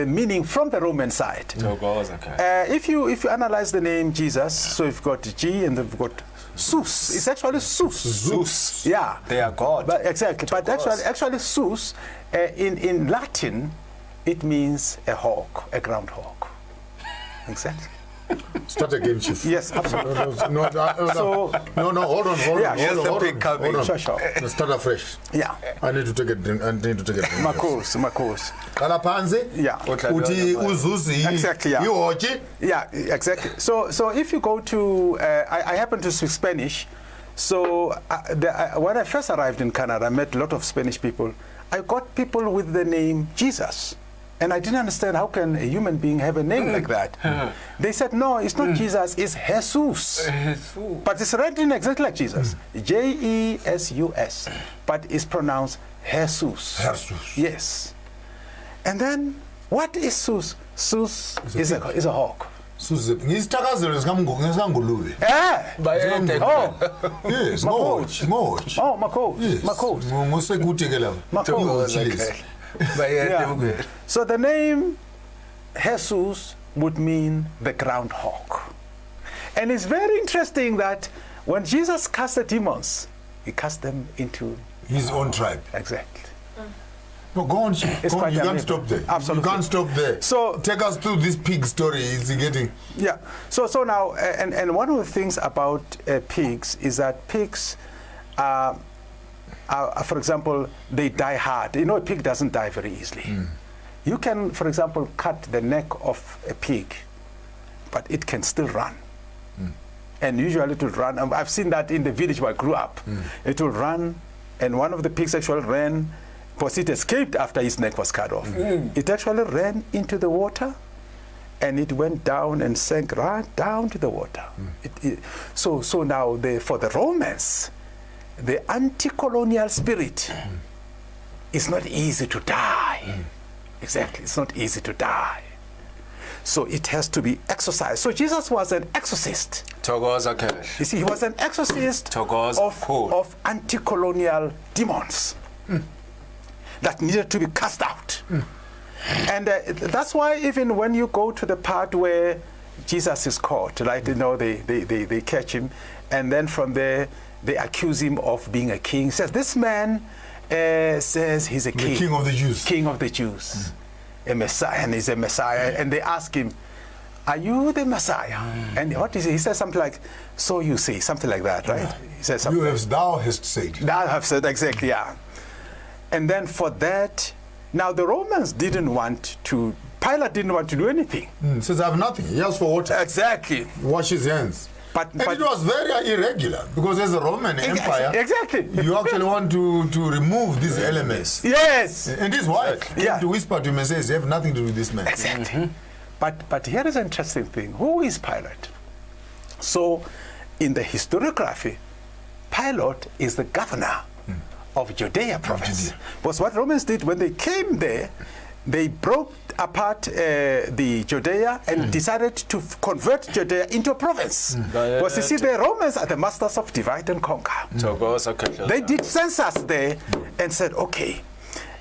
meaning from the Roman side. If you analyze the name Jesus, so you've got G and you've got Zeus. It's actually Zeus. Zeus. Yeah. They are God. But exactly. But actually Zeus, in Latin, it means a hawk, a groundhog. Exactly. Start again, Chief. Yes, absolutely. No, hold on. Sure. Start afresh. Yeah. I need to take a drink. Marcos. Kalapanze? Yeah. Uti uzuzi. Exactly, yeah. You yeah, exactly. So if you go to, I happen to speak Spanish, so when I first arrived in Canada, I met a lot of Spanish people. I got people with the name Jesus. And I didn't understand how can a human being have a name like that. They said, no, it's not Jesus, it's Jesus. But it's written exactly like Jesus. J-E-S-U-S. But it's pronounced Jesus. Yes. And then, what is Zeus? Zeus is a hawk. Yes, Yeah. So the name Jesus would mean the groundhog. And it's very interesting that when Jesus cast the demons, he cast them into his own tribe. Exactly. No, go on, you can't stop there. Absolutely. You can't stop there. So take us through this pig story. It's getting. Yeah. So now, and one of the things about pigs is that pigs for example, they die hard. You know, a pig doesn't die very easily. You can, for example, cut the neck of a pig, but it can still run. And usually it will run. I've seen that in the village where I grew up. It will run, and one of the pigs actually ran, because it escaped after his neck was cut off. It actually ran into the water, and it went down and sank right down to the water. So now, for the Romans, the anti-colonial spirit is not easy to die. Exactly, it's not easy to die. So it has to be exorcised. So Jesus was an exorcist. You see, he was an exorcist of anti-colonial demons that needed to be cast out. And that's why even when you go to the part where Jesus is caught, right? You know, they catch him, and then from there, they accuse him of being a king. Says this man says he's a king. The king of the Jews. King of the Jews. A Messiah, and he's a Messiah. And they ask him, are you the Messiah? And what is he? He says something like, so you say, something like that, right? He says something. Thou hast said. Thou hast said, exactly, yeah. And then for that, now the Romans didn't want to, Pilate didn't want to do anything. Says, I have nothing. He asked for water. Exactly. Wash his hands. But it was very irregular, because as a Roman Empire, you actually want to remove these elements. Yes. And his wife came to whisper to him and says, you have nothing to do with this man. Exactly. But here is an interesting thing. Who is Pilate? So in the historiography, Pilate is the governor of Judea province. Because what Romans did when they came there, they broke apart the Judea and decided to convert Judea into a province. Because you see, the Romans are the masters of divide and conquer. They did census there and said, okay,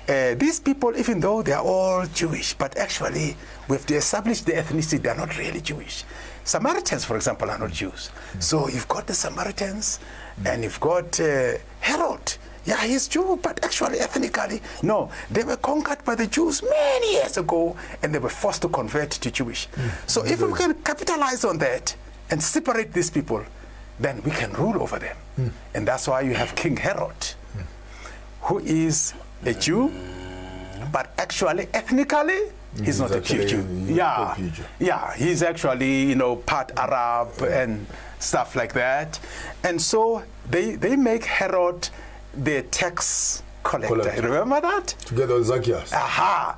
these people, even though they are all Jewish, but actually we have to establish the ethnicity, they are not really Jewish. Samaritans, for example, are not Jews. So you've got the Samaritans, and you've got Herod. Yeah, he's Jew, but actually, ethnically, no. They were conquered by the Jews many years ago, and they were forced to convert to Jewish. So if we can capitalize on that and separate these people, then we can rule over them. And that's why you have King Herod, who is a Jew, but actually, ethnically, he's not a Jew. Yeah, he's actually, part Arab and stuff like that. And so they make Herod the tax collector. Remember that? Together with Zacchaeus.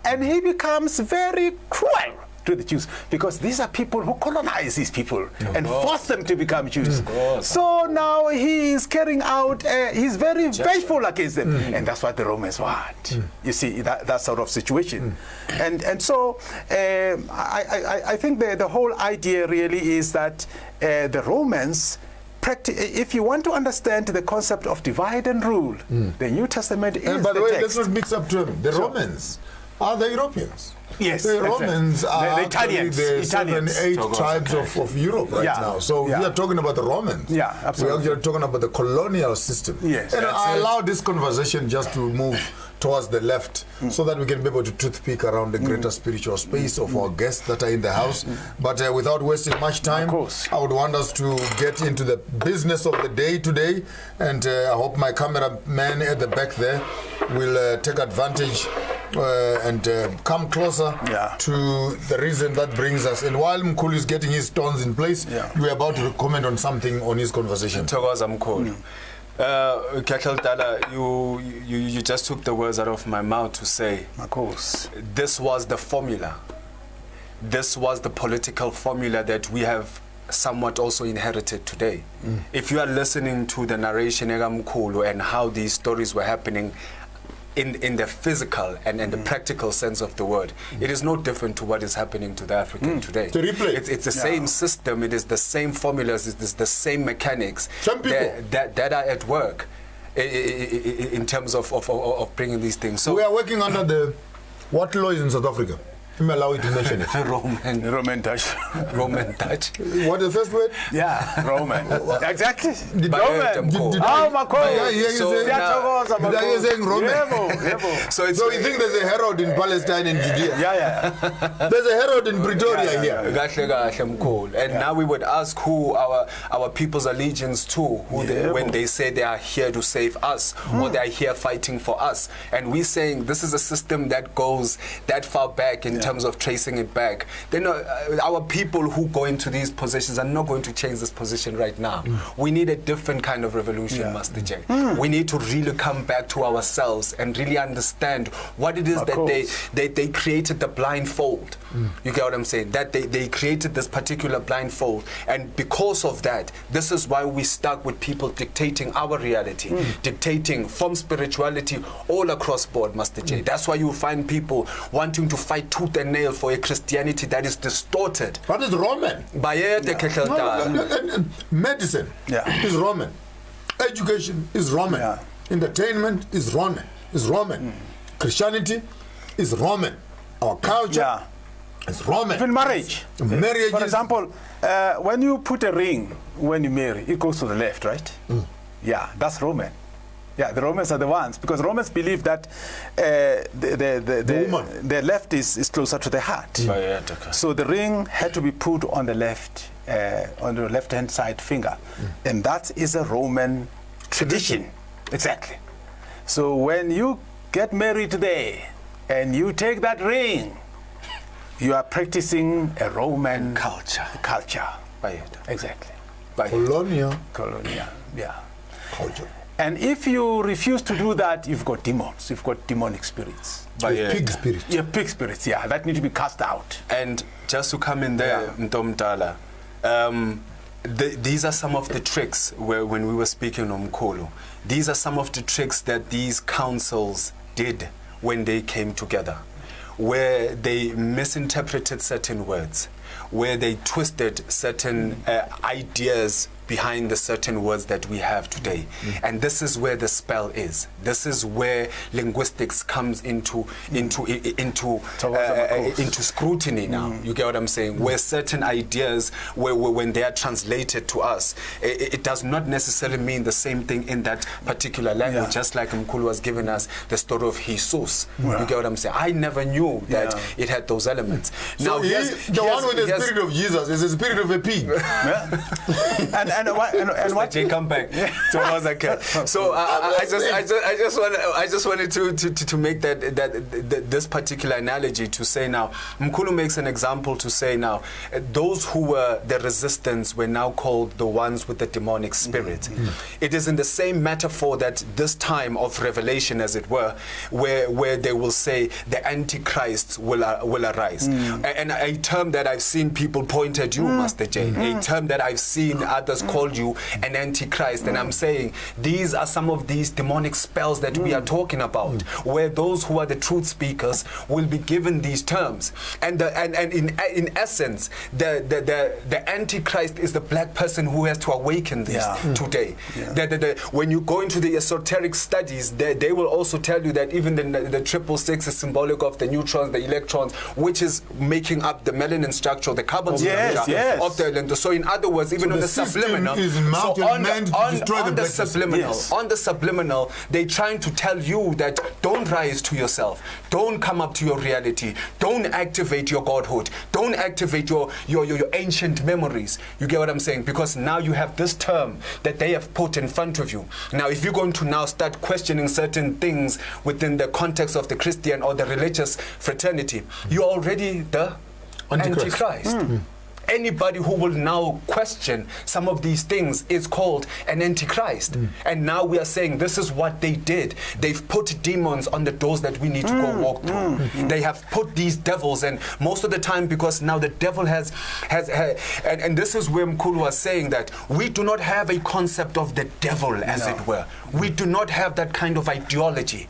And he becomes very cruel to the Jews, because these are people who colonize these people and force them to become Jews. So now he is carrying out, he's very vengeful against them. And that's what the Romans want. You see, that sort of situation. And so I think the whole idea really is that the Romans, if you want to understand the concept of divide and rule, the New Testament is and by the way, text. let's not mix up terms. The Romans are the Europeans. Yes, the Romans are the Italians, the 7, 8 tribes of Europe right now. So we are talking about the Romans. Yeah, absolutely. We are talking about the colonial system. Yes, and I allow this conversation just to move towards the left so that we can be able to toothpick around the greater spiritual space of our guests that are in the house. But without wasting much time, I would want us to get into the business of the day today. And I hope my cameraman at the back there will take advantage and come closer to the reason that brings us. And while Mkhulu is getting his stones in place, we're about to comment on something on his conversation. You just took the words out of my mouth to say, of course, this was the formula. This was the political formula that we have somewhat also inherited today. If you are listening to the narration and how these stories were happening in the physical and the practical sense of the word, it is no different to what is happening to the African today. It's the same system, it is the same formulas, it is the same mechanics that are at work in terms of bringing these things. So we are working under what law is in South Africa? I'm allowed to mention it. Roman touch. Roman touch. What the first word? Yeah, Roman. Exactly. Roman. Did I hear saying Roman? So you think there's a Herod in Palestine and Judea? Yeah. There's a Herod in Pretoria here. And now we would ask who our people's allegiance to, when they say they are here to save us or they are here fighting for us. And we're saying this is a system that goes that far back in terms of tracing it back. Then our people who go into these positions are not going to change this position right now. We need a different kind of revolution, Master J. We need to really come back to ourselves and really understand what it is that they created the blindfold. You get what I'm saying? That they created this particular blindfold, and because of that, this is why we stuck with people dictating our reality, dictating from spirituality all across board, Master J. That's why you find people wanting to fight tooth and nail for a Christianity that is distorted. What is Roman? Medicine is Roman. Education is Roman. Entertainment is Roman. Christianity is Roman. Our culture is Roman. Even marriage. For example, when you put a ring when you marry, it goes to the left, right? Yeah, that's Roman. Yeah, the Romans are the ones, because Romans believe that the left is closer to the heart. So the ring had to be put on the left-hand side finger. And that is a Roman tradition. Exactly. So when you get married today and you take that ring, you are practicing a Roman culture. Exactly. Colonial, yeah. Culture. And if you refuse to do that, you've got demons. You've got demonic spirits. Pig spirits. Yeah, pig spirits, that need to be cast out. And just to come in there, Ntomdala, these are some of the tricks when we were speaking on Mkhulu. These are some of the tricks that these councils did when they came together, where they misinterpreted certain words, where they twisted certain ideas behind the certain words that we have today. And this is where the spell is. This is where linguistics comes into scrutiny now. You get what I'm saying? Where certain ideas, when they are translated to us, it does not necessarily mean the same thing in that particular language. Just like Mkulu was giving us the story of Jesus. You get what I'm saying? I never knew that it had those elements. So now, the one with the spirit of Jesus is the spirit of a pig. and what? Jay, come back. So I was like, so I just wanted to make that this particular analogy to say now, Mkulu makes an example to say now, those who were the resistance were now called the ones with the demonic spirit. It is in the same metaphor that this time of revelation, as it were, where they will say the Antichrist will arise. And a term that I've seen people point at you, Master J, a term that I've seen others call you an Antichrist. And I'm saying these are some of these demonic spells that we are talking about, where those who are the truth speakers will be given these terms. And in essence, the Antichrist is the black person who has to awaken this today. When you go into the esoteric studies, they will also tell you that even the 666 is symbolic of the neutrons, the electrons, which is making up the melanin structure, the carbon structure of the electron. So in other words, even on the subliminal, on the subliminal, they're trying to tell you that don't rise to yourself, don't come up to your reality, don't activate your godhood, don't activate your ancient memories. You get what I'm saying? Because now you have this term that they have put in front of you. Now, if you're going to now start questioning certain things within the context of the Christian or the religious fraternity, you're already the Antichrist. Anybody who will now question some of these things is called an Antichrist. And now we are saying this is what they did. They've put demons on the doors that we need to go walk through. They have put these devils, and most of the time, because now the devil has and this is where Mkulu was saying that we do not have a concept of the devil, as it were. We do not have that kind of ideology.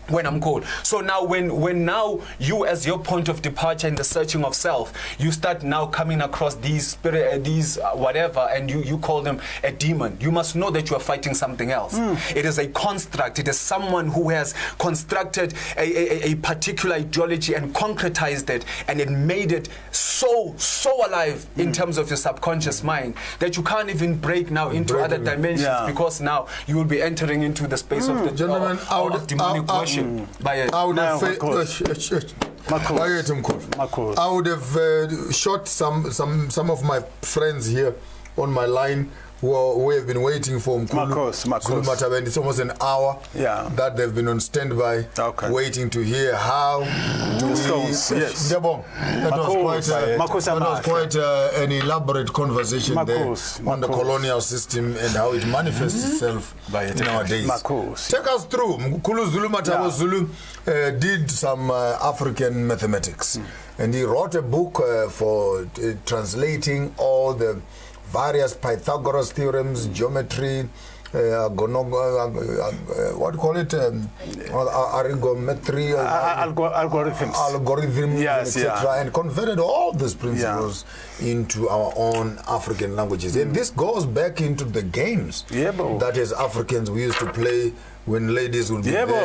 When I'm called. So now when now you, as your point of departure in the searching of self, you start now coming across these spirit, whatever, and you call them a demon, you must know that you are fighting something else. It is a construct. It is someone who has constructed a particular ideology and concretized it, and it made it so alive in terms of your subconscious mind that you can't even break now into other dimensions, because now you will be entering into the space of the gentlemen, of demonic worship. I would have shot some of my friends here on my line who have been waiting for Mocholoko ZuluMathabo, and it's almost an hour that they've been on standby, waiting to hear how do we... That was quite an elaborate conversation there on the colonial system and how it manifests itself nowadays. Take us through. Mocholoko ZuluMathabo Zulu did some African mathematics, and he wrote a book for translating all the various Pythagoras theorems, geometry, what do you call it? Argometry, algorithms, etc., and converted all these principles into our own African languages. And this goes back into the games that as Africans we used to play when ladies would be there, the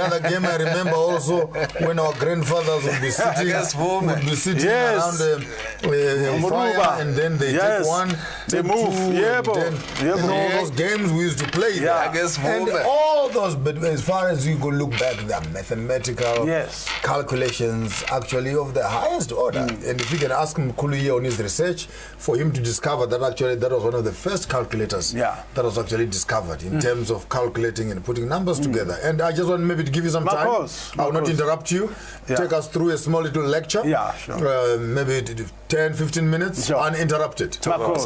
other game I remember also when our grandfathers would be sitting around the fire, and then they take one, they move, and all those games we used to play there. And all those, but as far as you go look back, they are mathematical calculations actually of the highest order. And if you can ask Mkulu here on his research, for him to discover that actually that was one of the first calculators that was actually discovered in terms of calculating and putting numbers together. And I just want maybe to give you some time. I will not interrupt you. Take us through a small little lecture. Maybe 10-15 minutes uninterrupted.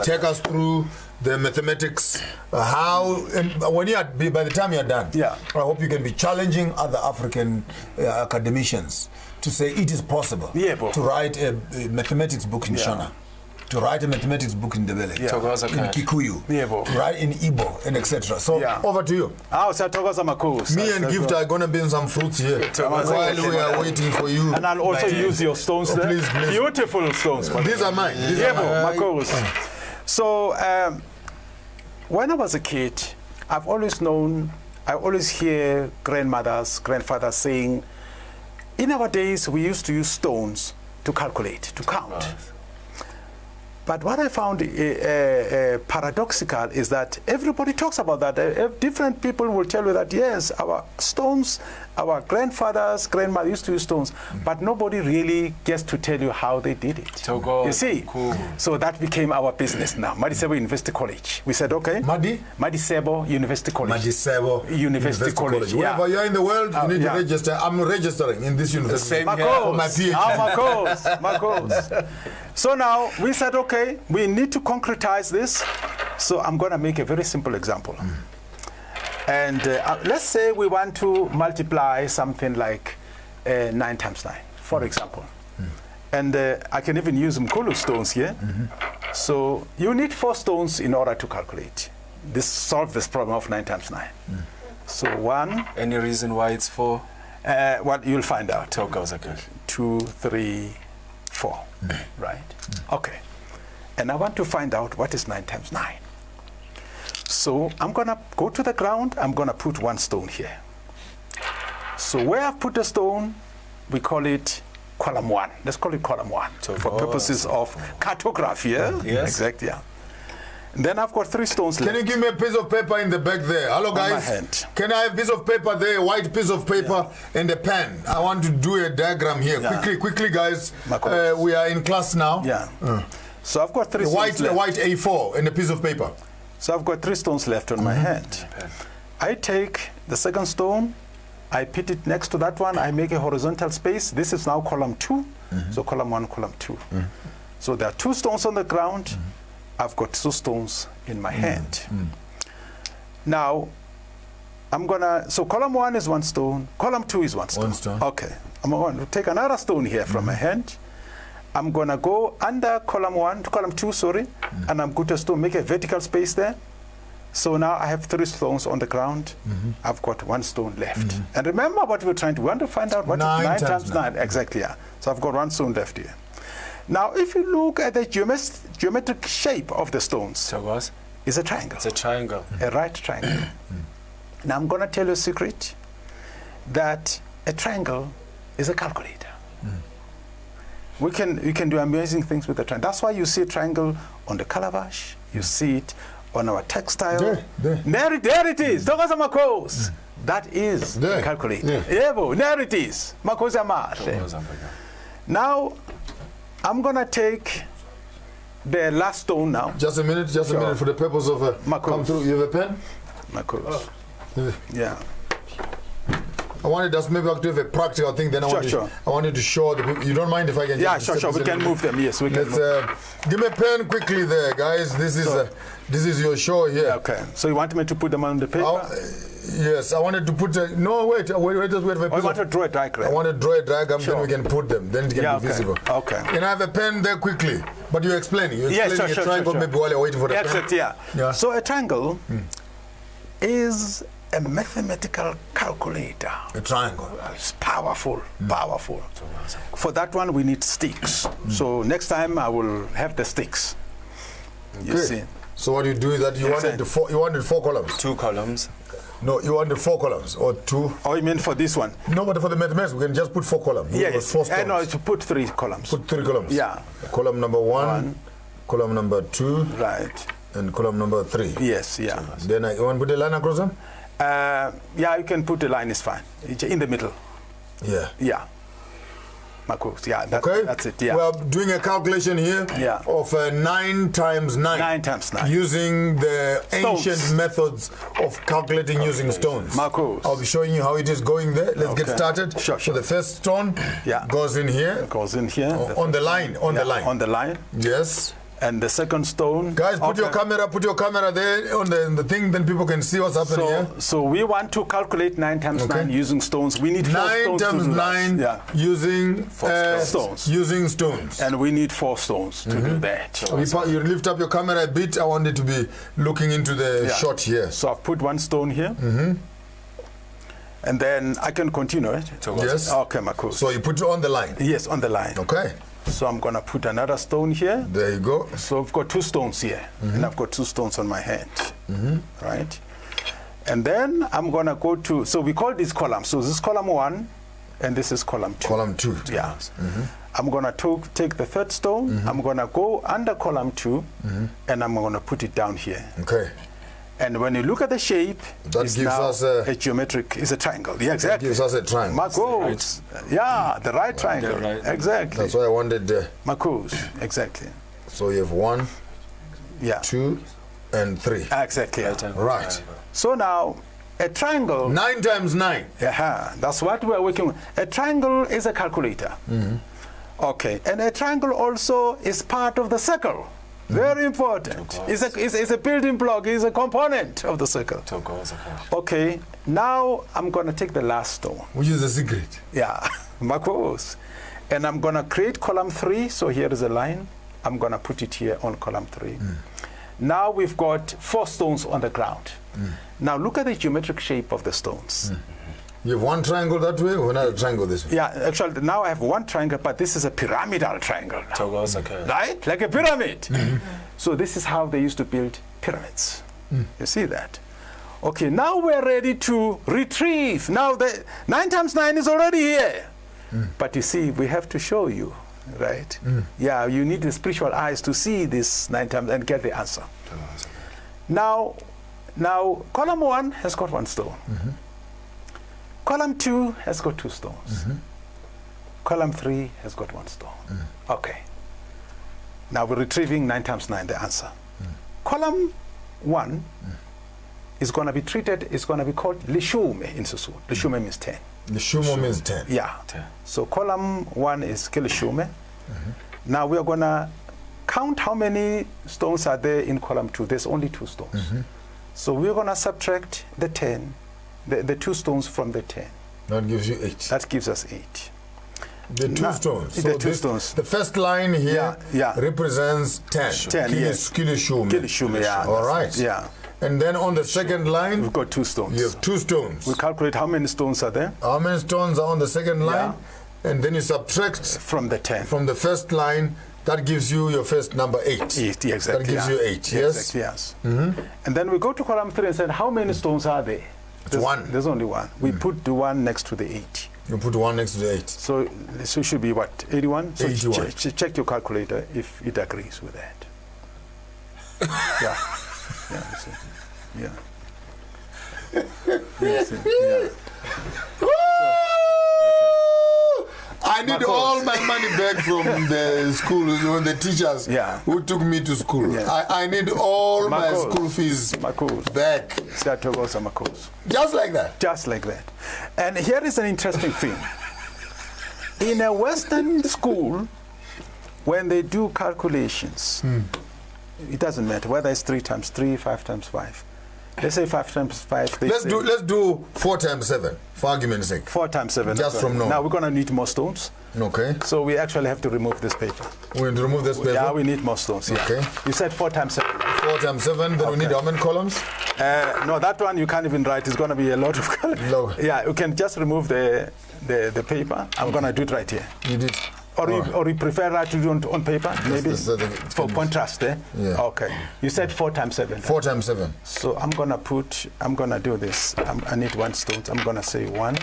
Take us through the mathematics, how, and when you are, by the time you are done, I hope you can be challenging other African academicians to say it is possible to write a mathematics book in Shona. to write a mathematics book in Ndebele, in Kikuyu, to write in Igbo, and etc. So over to you. Me and Gift are going to bring some fruits here while we are waiting for you. And I'll also use your stones there. Please. Beautiful stones. These are mine. So when I was a kid, I always hear grandmothers, grandfathers saying, in our days, we used to use stones to calculate, to count. But what I found paradoxical is that everybody talks about that. Different people will tell you that, yes, our stones, our grandfathers, grandmothers used to use stones, but nobody really gets to tell you how they did it. You see? Cool. So that became our business now. Madisebo University College. We said, okay. Madisebo University College. Madisebo University College. Wherever you're in the world, you need to register. I'm registering in this university. For my PhD. Marcos. So now we said, okay, we need to concretize this. So I'm going to make a very simple example. And let's say we want to multiply something like 9 times 9, for example. And I can even use Mkulu stones here. So you need 4 stones in order to calculate. Solve this problem of 9 times 9. So 1. Any reason why it's 4? Well, you'll find out. 2, 3, 4. Right? Okay. And I want to find out what is 9 times 9. So I'm going to go to the ground. I'm going to put 1 stone here. So where I've put the stone, we call it column 1. Let's call it column 1 for purposes of cartography. Yeah? Yes. Exactly. Yeah. And then I've got 3 stones left. Can you give me a piece of paper in the back there? Hello, guys. On my hand. Can I have a piece of paper there, a white piece of paper, and a pen? I want to do a diagram here. Quickly, guys. We are in class now. So I've got 3 stones left. A white A4 and a piece of paper. So I've got 3 stones left on my hand. I take the second stone, I put it next to that one, I make a horizontal space. This is now column 2. So column 1, column 2. So there are 2 stones on the ground. I've got 2 stones in my hand. Now, I'm gonna, so column 1 is 1 stone, column 2 is 1 stone. 1 stone. Okay, I'm going to take another stone here from my hand. I'm gonna go under column 1 to column 2, sorry, and I'm going to make a vertical space there. So now I have 3 stones on the ground. I've got 1 stone left. And remember what we're trying to, we want to find out what is 9 times 9. Exactly, yeah. So I've got 1 stone left here. Now, if you look at the geometric shape of the stones, it's a triangle. It's a triangle. A right triangle. Now, I'm going to tell you a secret that a triangle is a calculator. We can do amazing things with the triangle. That's why you see a triangle on the calabash. You see it on our textile. There it is. That is the calculator. There it is. Now, I'm going to take the last stone now. Just a minute for the purpose of come through. You have a pen? Yeah. I wanted us maybe to have a practical thing. Then I wanted to show the people. You don't mind if I can? Yeah, sure. We can move them. Yes, we can. Give me a pen quickly, there, guys. This is your show here. Okay. So you want me to put them on the paper? Yes, I wanted to put. No, wait. Just wait for a piece. I want to draw a diagram. I want to draw a diagram. Then we can put them. Then it can be visible. Okay. Can I have a pen there quickly? But you're explaining. You're explaining a triangle. Maybe while you're waiting for the pen. Yeah. So a triangle is a mathematical calculator. A triangle. It's powerful, powerful. For that one, we need sticks. So next time, I will have the sticks. You see. So what you do is that you wanted 4 columns. 2 columns. No, you wanted 4 columns or 2. Oh, you mean for this one? No, but for the mathematics, we can just put 4 columns. Yes. 4 stones. No, to put 3 columns. Put 3 columns. Yeah. Column number 1, column number 2. Right. And column number 3. Yes, yeah. So then you want to put a line across them? Yeah, you can put a line, is fine. In the middle. Yeah. Yeah. Marcos, yeah, that's it, yeah. We are doing a calculation here of 9 times 9. 9 times 9. Using the ancient methods of calculating using stones. Marcos. I'll be showing you how it is going there. Let's get started. Sure. So the first stone goes in here. Goes in here. On the line. On the line. On the line. Yes. And the second stone. Guys, put your camera there on the thing, then people can see what's happening here. So we want to calculate 9 times 9 using stones. We need 4 stones. 9 times 9 using stones. Using stones. And we need 4 stones to do that. You lift up your camera a bit. I want it to be looking into the shot here. So I've put 1 stone here. And then I can continue it. Yes. Okay, Marco. So you put it on the line? Yes, on the line. Okay. So I'm going to put another stone here. There you go. So I've got 2 stones here. And I've got 2 stones on my hand. Right? And then I'm going to go to, so we call this column. So this is column 1, and this is column 2. Column 2. Yeah. I'm going to take the 3rd stone. I'm going to go under column 2, and I'm going to put it down here. Okay. And when you look at the shape, that gives us a geometric, it's a triangle. Yeah, exactly. That gives us a triangle. Marcos. Yeah, the right triangle. Exactly. That's why I wanted Marcos, exactly. So you have 1, 2, and 3. Exactly. Right. So now, a triangle. 9 times 9. Yeah, that's what we're working with. A triangle is a calculator. Okay, and a triangle also is part of the circle. Very important. It's a building block, it's a component of the circle. Okay, now I'm going to take the last stone. Which is the secret? Yeah, Marcos. And I'm going to create column 3. So here is a line. I'm going to put it here on column 3. Now we've got 4 stones on the ground. Now look at the geometric shape of the stones. You have 1 triangle that way, or another triangle this way? Yeah, actually now I have 1 triangle, but this is a pyramidal triangle now. Right? Like a pyramid. So this is how they used to build pyramids. You see that? Okay, now we're ready to retrieve. Now the 9 times 9 is already here. But you see, we have to show you, right? Yeah, you need the spiritual eyes to see this 9 times and get the answer. Now column 1 has got 1 stone. Column 2 has got 2 stones. Column 3 has got 1 stone. Okay. Now we're retrieving 9 times 9, the answer. Column 1 is going to be treated, it's going to be called Lishume in Susu. Lishume means 10. Lishume means 10. Yeah. 10. So column 1 is Lishume. Now we are going to count how many stones are there in column 2. There's only 2 stones. So we're going to subtract the 10. The 2 stones from the 10. That gives you 8. That gives us 8. The 2 stones. So the 2 stones. The first line here represents 10. 10, yes. Kilishume. Yeah. All right. Yeah. And then on the second line, we've got 2 stones. You have 2 stones. We calculate how many stones are there. How many stones are on the second line? And then you subtract from the 10. From the first line. That gives you your first number 8. 8, exactly. That gives you 8, yes? Exactly, yes. And then we go to column 3 and say, how many stones are there? There's 1. There's only 1. We put the 1 next to the 8. You put 1 next to the 8. So it should be what? 81? So 81. Check your calculator if it agrees with that. Yeah. I need all my money back from the school, the teachers who took me to school. I need all my school fees back. Just like that? Just like that. And here is an interesting thing. In a Western school, when they do calculations, it doesn't matter whether it's 3 times 3, 5 times 5. Let's say 5 times 5. Let's do 4 times 7, for argument's sake. 4 times 7. Just from now. Now we're going to need more stones. Okay. So we actually have to remove this paper. We need to remove this paper? Yeah, we need more stones. Yeah. Okay. You said 4 times 7. 4 times 7, then we need how many columns? No, that one you can't even write. It's going to be a lot of columns. Yeah, you can just remove the paper. I'm going to do it right here. You did. Or you prefer that to do on paper? Maybe for contrast, eh? Yeah. Okay. You said 4 times 7. 4 times 7. So I'm going to do this. I need 1 stone. I'm going to say 1,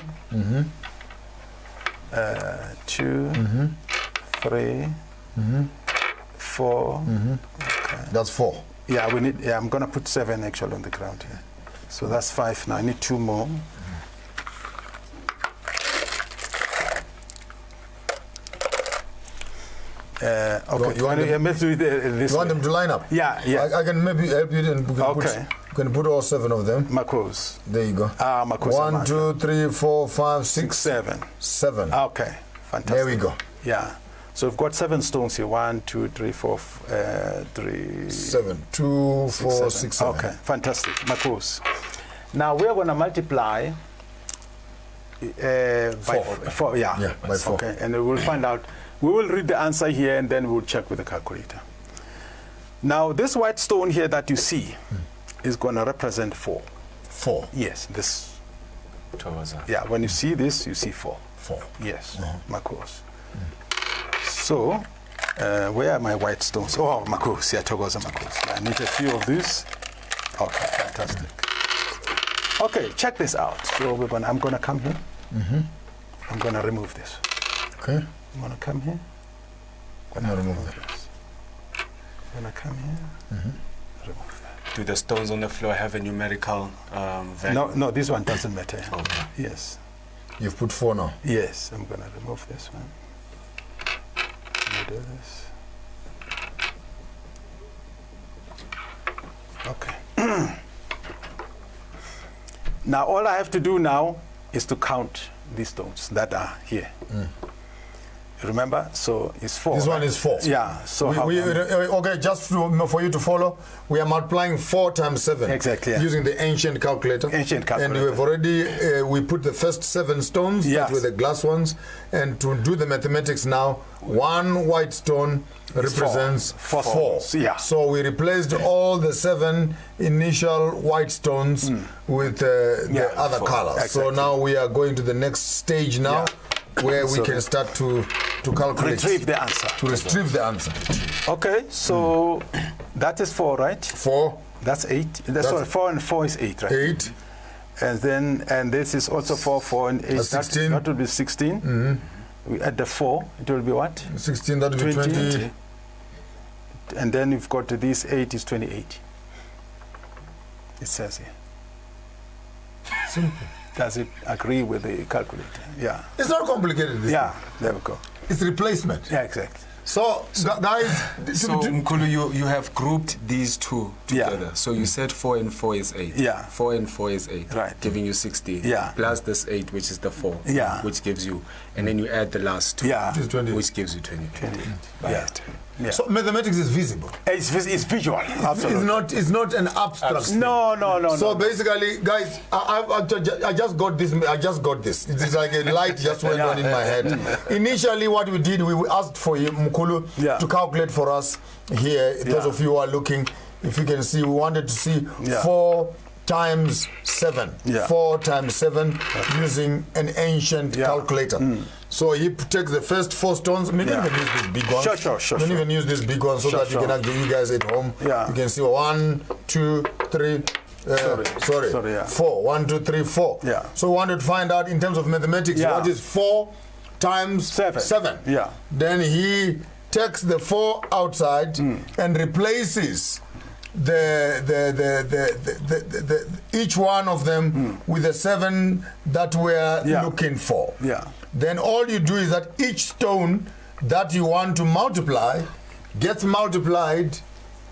2, 3, 4. Okay. That's 4. Yeah, I'm going to put 7 actually on the ground here. So that's 5 now. I need 2 more. Okay. You want them to line up? Yeah. I can maybe help you. And you can put all 7 of them. Marcos. There you go. Marcos. 1, 2, 3, 4, 5, 6, 7. 7. Okay. Fantastic. There we go. Yeah. So we've got 7 stones here. 1, 2, 3, 4, 3, 7. 2, 4, 6, 7. Okay, fantastic. Makos. Now we're going to multiply by 4. Yeah, by 4. Okay, and we'll find out. We will read the answer here, and then we'll check with the calculator. Now, this white stone here that you see is going to represent 4. 4? Yes, this. Yeah, when you see this, you see 4. 4. Yes, Makos. So, where are my white stones? Oh, Makos, yeah, Togoza Makos. I need a few of these. Okay, fantastic. Okay, check this out. So I'm going to come here. I'm going to remove this. Okay. I'm going to come here. I'm going to remove this. I'm going to come here. Remove that. Do the stones on the floor have a numerical value? No, this one doesn't matter. Okay. Yes. You've put 4 now? Yes, I'm going to remove this one. Do this. Okay. Now all I have to do now is to count these stones that are here. Remember? So it's 4. This one is 4. Yeah. So okay, just for you to follow, we are multiplying 4 times 7. Exactly. Yeah. Using the ancient calculator. And we've already we put the first 7 stones. That were the glass ones. And to do the mathematics now, 1 white stone represents 4. Yeah. So we replaced all the 7 initial white stones with the other colors. Exactly. So now we are going to the next stage now. Where we can start to calculate. Retrieve the answer. To retrieve the answer. Okay, so that is 4, right? 4. That's 8. That's 4 and 4 is 8, right? 8. And this is also 4, 4 and 8. 16. That will be 16. We add the 4. It will be what? 16. That will be 20. And then you've got this 8 is 28. It says here. Simple. Does it agree with the calculator? Yeah. It's not complicated. Yeah, there we go. It's replacement. Yeah, exactly. So guys, so Mkhulu, you have grouped these two together. So you said 4 and 4 is 8. Yeah. 4 and 4 is 8. Right. Giving you 60. Yeah. Plus this 8, which is the 4. Yeah. Which gives you, and then you add the last 2. Yeah. Which gives you 20. Yeah. Yeah. So mathematics is visible. It's visual. Absolutely. It's not an abstract. No. So basically, guys, I just got this. It's like a light just went on in my head. Initially, what we did, we asked for you, Mkhulu, to calculate for us here. Those of you who are looking, if you can see, we wanted to see 4 times 7. 4 times 7 using an ancient calculator. So he takes the first 4 stones. We don't even use this big one. Sure. Don't even use this big one so that you can actually, you guys at home, you can see 1, 2, 3. Sorry, 4. 1, 2, 3, 4. Yeah. So we wanted to find out in terms of mathematics what is 4 times 7. Yeah. Then he takes the 4 outside and replaces each one of them with the 7 that we're looking for. Yeah. Then all you do is that each stone that you want to multiply gets multiplied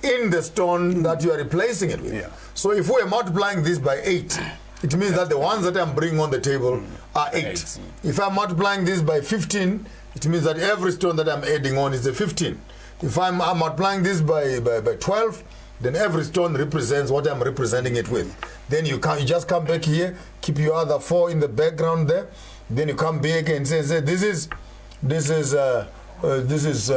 in the stone that you are replacing it with. Yeah. So if we're multiplying this by 8, it means that the ones that I'm bringing on the table are 8. If I'm multiplying this by 15, it means that every stone that I'm adding on is a 15. If I'm multiplying this by 12, then every stone represents what I'm representing it with. Then you just come back here, keep your other 4 in the background there. Then you come back and say this is 8. This is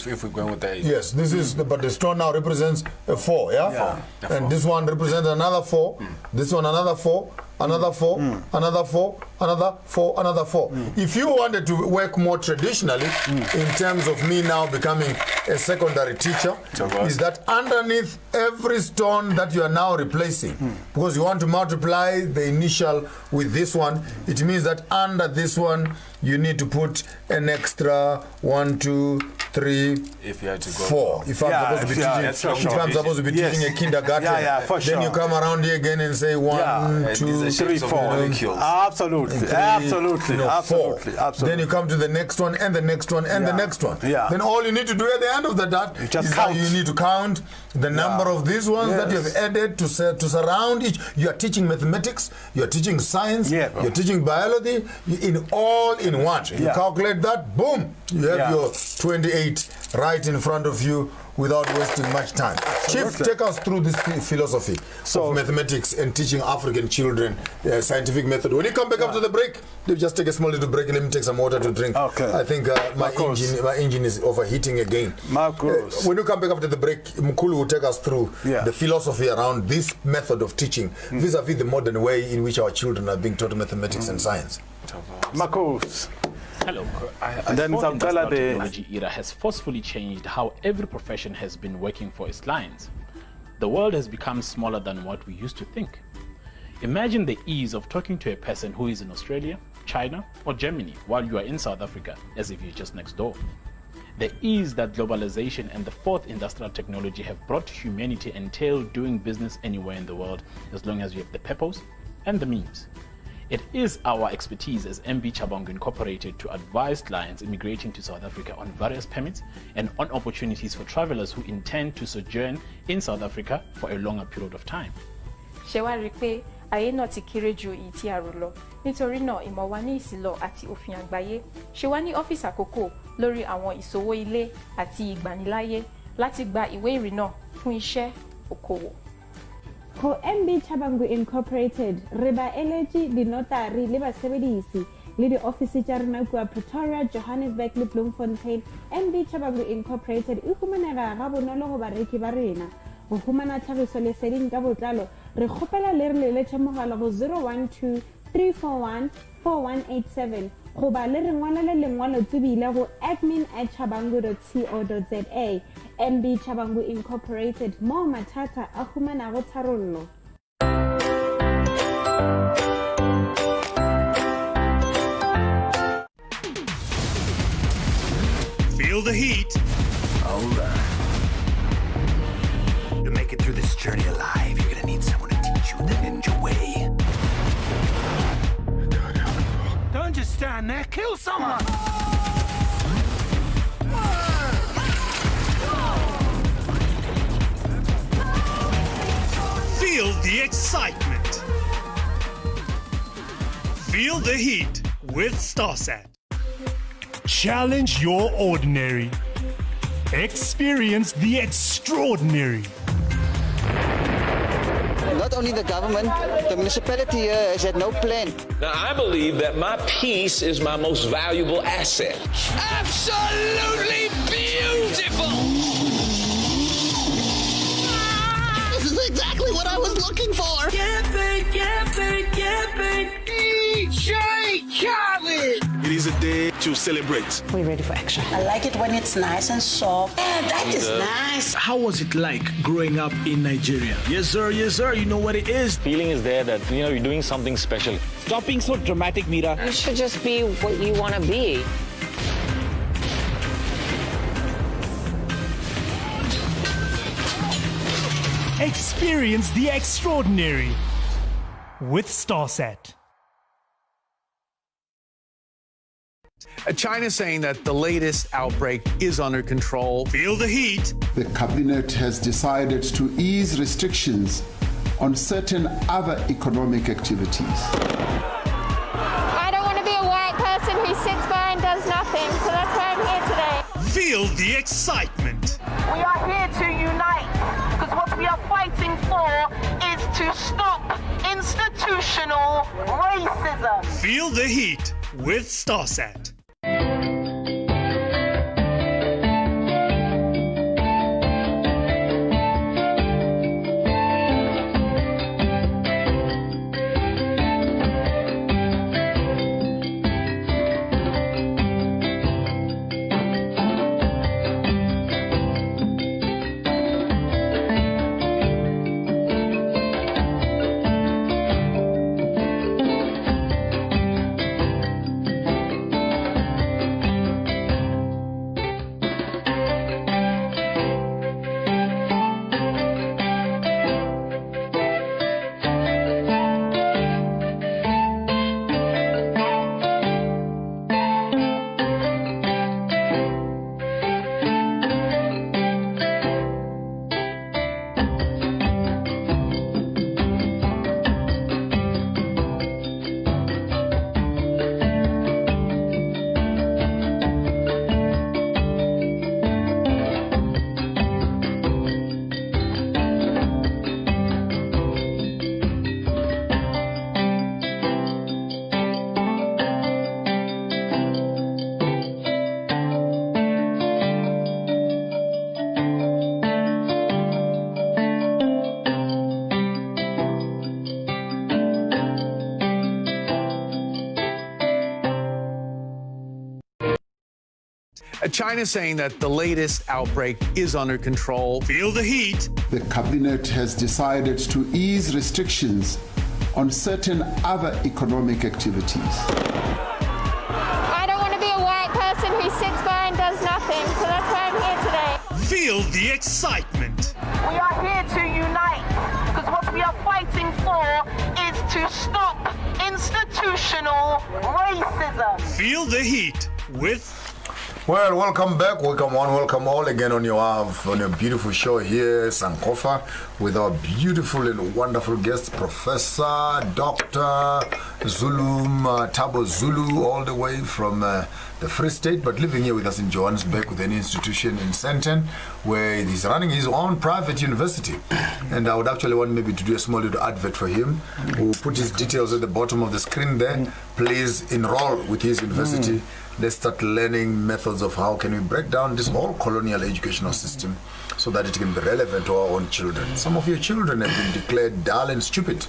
if we're going with the 8. Yes, this is but the stone now represents a 4, yeah? And this one represents another 4. This one another 4, another 4, another 4, another 4, another 4. If you wanted to work more traditionally in terms of me now becoming a secondary teacher, is that underneath every stone that you are now replacing, because you want to multiply the initial with this one, it means that under this one you need to put an extra 1, 2, 3, if you had to go 4. If I'm supposed to be teaching a kindergarten, then you come around here again and say 1, 2, 3, 4. Absolutely. 4. Then you come to the next one and the next one and the next one. Then all you need to do at the end of that is that you need to count the number of these ones that you have added to surround each. You are teaching mathematics, you are teaching science, you are teaching biology. In all in one. You calculate that, boom, you have your 28 right in front of you without wasting much time. Chief, take us through this philosophy of mathematics and teaching African children scientific method. When you come back after the break, just take a small little break and let me take some water to drink. Okay. I think my engine is overheating again. When you come back after the break, Mkulu will take us through the philosophy around this method of teaching vis-a-vis the modern way in which our children are being taught mathematics and science. Marcos. Hello. And then the fourth industrial technology era has forcefully changed how every profession has been working for its clients. The world has become smaller than what we used to think. Imagine the ease of talking to a person who is in Australia, China, or Germany while you are in South Africa, as if you're just next door. The ease that globalization and the fourth industrial technology have brought to humanity entail doing business anywhere in the world as long as you have the peppos and the memes. It is our expertise as MB Chabangu Incorporated to advise clients immigrating to South Africa on various permits and on opportunities for travelers who intend to sojourn in South Africa for a longer period of time. Ayé náà ti kéré ju èyí tí a rò lọ. Nítorí náà, ìmọ̀ wa ní ìsìlọ̀ àti òfin àgbáyé ṣe wá ní ọ́fíìsì àkókò lórí àwọn ìṣòwò ilé àti ìgbaniláyé láti gba ìwé ìrìnnà fún iṣẹ́ okòwò. Go MB Chabangu Incorporated, Reba Elegy, the notary, le basebedisi, le di office tsa rena kwa Pretoria, Johannesburg le Bloemfontein. MB Chabangu Incorporated e humanega ga bonolo go bareki ba rena. Go humana tlhagiso leseding ka botlalo, re kgopela le re leletša mogala go 012 341 4187 goba le re ngwalele lengwalo tsebile go admin@chabangu.co.za. MB Chabangu Incorporated, mo mathata a humanago tharollo. Feel the heat. All right. To make it through this journey alive, you're gonna need someone to teach you the ninja way. Don't just stand there, kill someone! Feel the excitement. Feel the heat with StarSat. Challenge your ordinary. Experience the extraordinary. Not only the government, the municipality here has had no plan. Now, I believe that my peace is my most valuable asset. Absolutely beautiful! This is exactly what I was looking for! DJ Khaled! It is a day to celebrate. We're ready for action. I like it when it's nice and soft. Yeah, that is nice. How was it like growing up in Nigeria? Yes, sir, you know what it is. Feeling is there that, you're doing something special. Stop being so dramatic, Mira. You should just be what you want to be. Experience the extraordinary with StarSat. China saying that the latest outbreak is under control. Feel the heat. The cabinet has decided to ease restrictions on certain other economic activities. I don't want to be a white person who sits by and does nothing, so that's why I'm here today. Feel the excitement. We are here to unite, because what we are fighting for is to stop institutional racism. Feel the heat with StarSat. China's saying that the latest outbreak is under control. Feel the heat. The cabinet has decided to ease restrictions on certain other economic activities. I don't want to be a white person who sits by and does nothing, so that's why I'm here today. Feel the excitement. We are here to unite, because what we are fighting for is to stop institutional racism. Feel the heat with... Well, welcome back, welcome one, welcome all again on your beautiful show here, Sankofa, with our beautiful and wonderful guest, Professor Dr. ZuluMathabo Zulu, all the way from the Free State, but living here with us in Johannesburg with an institution in Sandton, where he's running his own private university. And I would actually want maybe to do a small little advert for him. We'll put his details at the bottom of the screen there. Please enroll with his university. Let's start learning methods of how can we break down this whole colonial educational system so that it can be relevant to our own children. Some of your children have been declared dull and stupid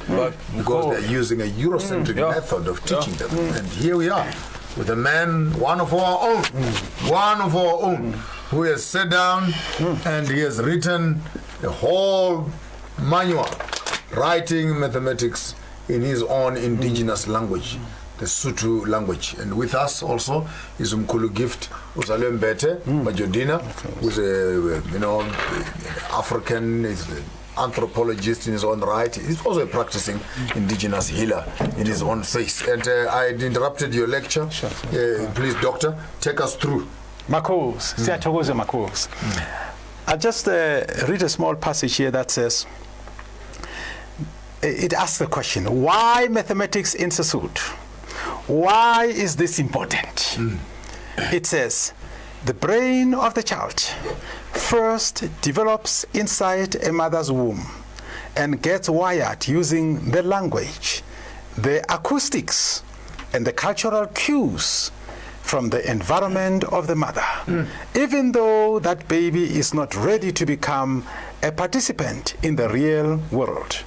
because they're using a Eurocentric method of teaching them. And here we are with a man, one of our own, who has sat down and he has written a whole manual, writing mathematics in his own indigenous language, the Sotho language. And with us also is Mkulu Gift Uzalembete Majodina, who's a African, is an anthropologist in his own right. He's also a practicing indigenous healer in his own face. And I interrupted your lecture. Please, doctor, take us through. Makos, Makos. I'll just read a small passage here that says, it asks the question, why mathematics in Sesotho? Why is this important? It says, the brain of the child first develops inside a mother's womb and gets wired using the language, the acoustics, and the cultural cues from the environment of the mother, even though that baby is not ready to become a participant in the real world.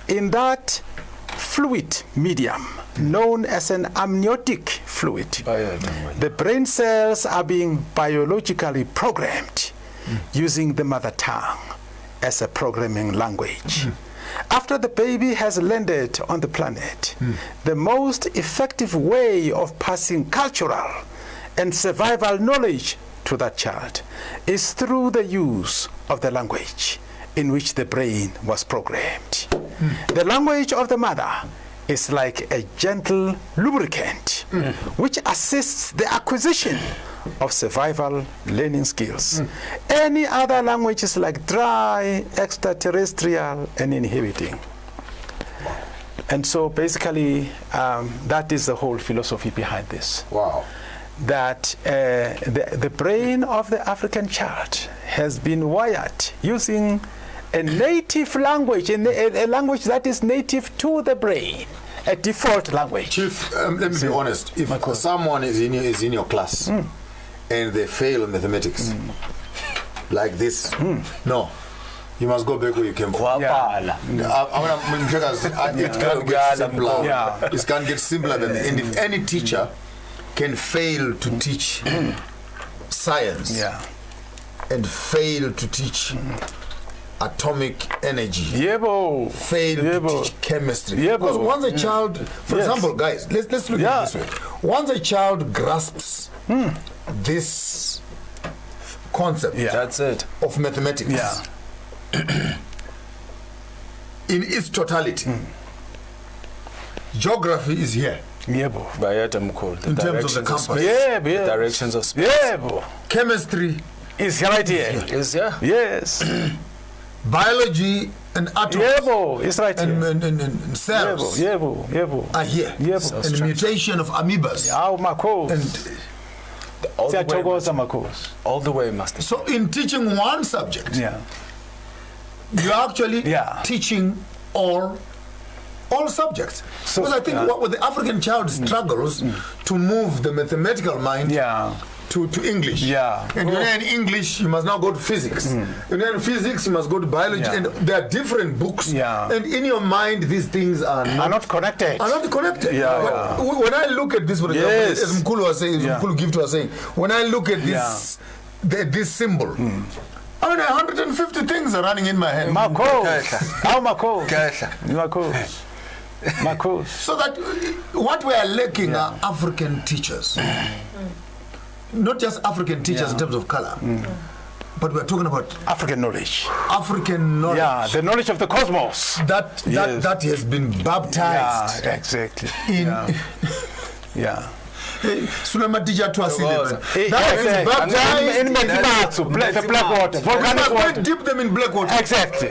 In that fluid medium, known as an amniotic fluid, the brain cells are being biologically programmed using the mother tongue as a programming language. After the baby has landed on the planet, the most effective way of passing cultural and survival knowledge to that child is through the use of the language in which the brain was programmed. The language of the mother is like a gentle lubricant which assists the acquisition of survival learning skills. Any other language is like dry, extraterrestrial, and inhibiting. And so basically, that is the whole philosophy behind this. Wow. That the brain of the African child has been wired using a native language, a language that is native to the brain, a default language. Chief, let me be honest. If someone is in your class and they fail in mathematics like this, no, you must go back where you came from. It can't get simpler than that. And if any teacher can fail to teach science and fail to teach atomic energy, fail to teach chemistry. Because once a child, for example, guys, let's look at it this way. Once a child grasps this concept that's it. of mathematics in its totality, geography is here. In terms of the compass. The directions of space. Chemistry is right here. Is here. Yes. Biology and atoms is right here. And cells are here. And the mutation of amoebas. All the way, Master. So in teaching one subject, you're actually teaching all subjects. So, because I think what the African child struggles to move the mathematical mind to English. Yeah. And when you're in English, you must now go to physics. When you're in physics, you must go to biology. And there are different books. Yeah. And in your mind, these things are not connected. Are not connected. Yeah. When I look at this, for example, as Mkulu was saying, Mkulu Gift was saying, when I look at this, this symbol, I mean, 150 things are running in my head. So that what we are lacking are African teachers. Not just African teachers in terms of color, but we're talking about African knowledge. African knowledge. Yeah, the knowledge of the cosmos. That has been baptized. Yeah, exactly. Sulema teacher to us. That is baptized in the black water. Volcanic water. Dip them in black water. Exactly.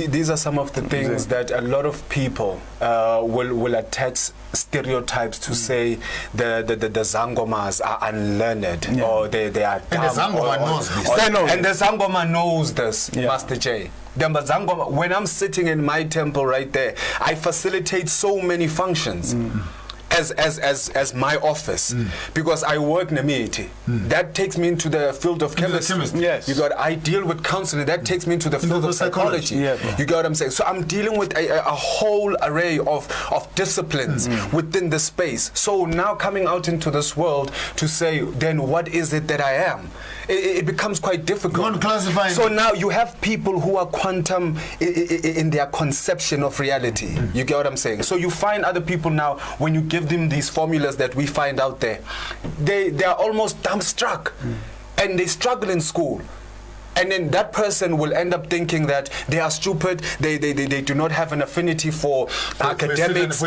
These are some of the things that a lot of people will attach stereotypes to say the Zangomas are unlearned or they are dumb. And the Zangoma knows this. And the Zangoma knows this, Master J. When I'm sitting in my temple right there, I facilitate so many functions. As my office, because I work Nemiti. That takes me into the field of chemistry. Yes. You got, I deal with counseling. That takes me into the field of psychology. You got what I'm saying? So I'm dealing with a whole array of disciplines within the space. So now coming out into this world to say, then what is it that I am? It becomes quite difficult. You want to classify. So now you have people who are quantum in their conception of reality. You get what I'm saying? So you find other people now, when you give them these formulas that we find out there, they are almost dumbstruck, and they struggle in school. And then that person will end up thinking that they are stupid, they do not have an affinity for academics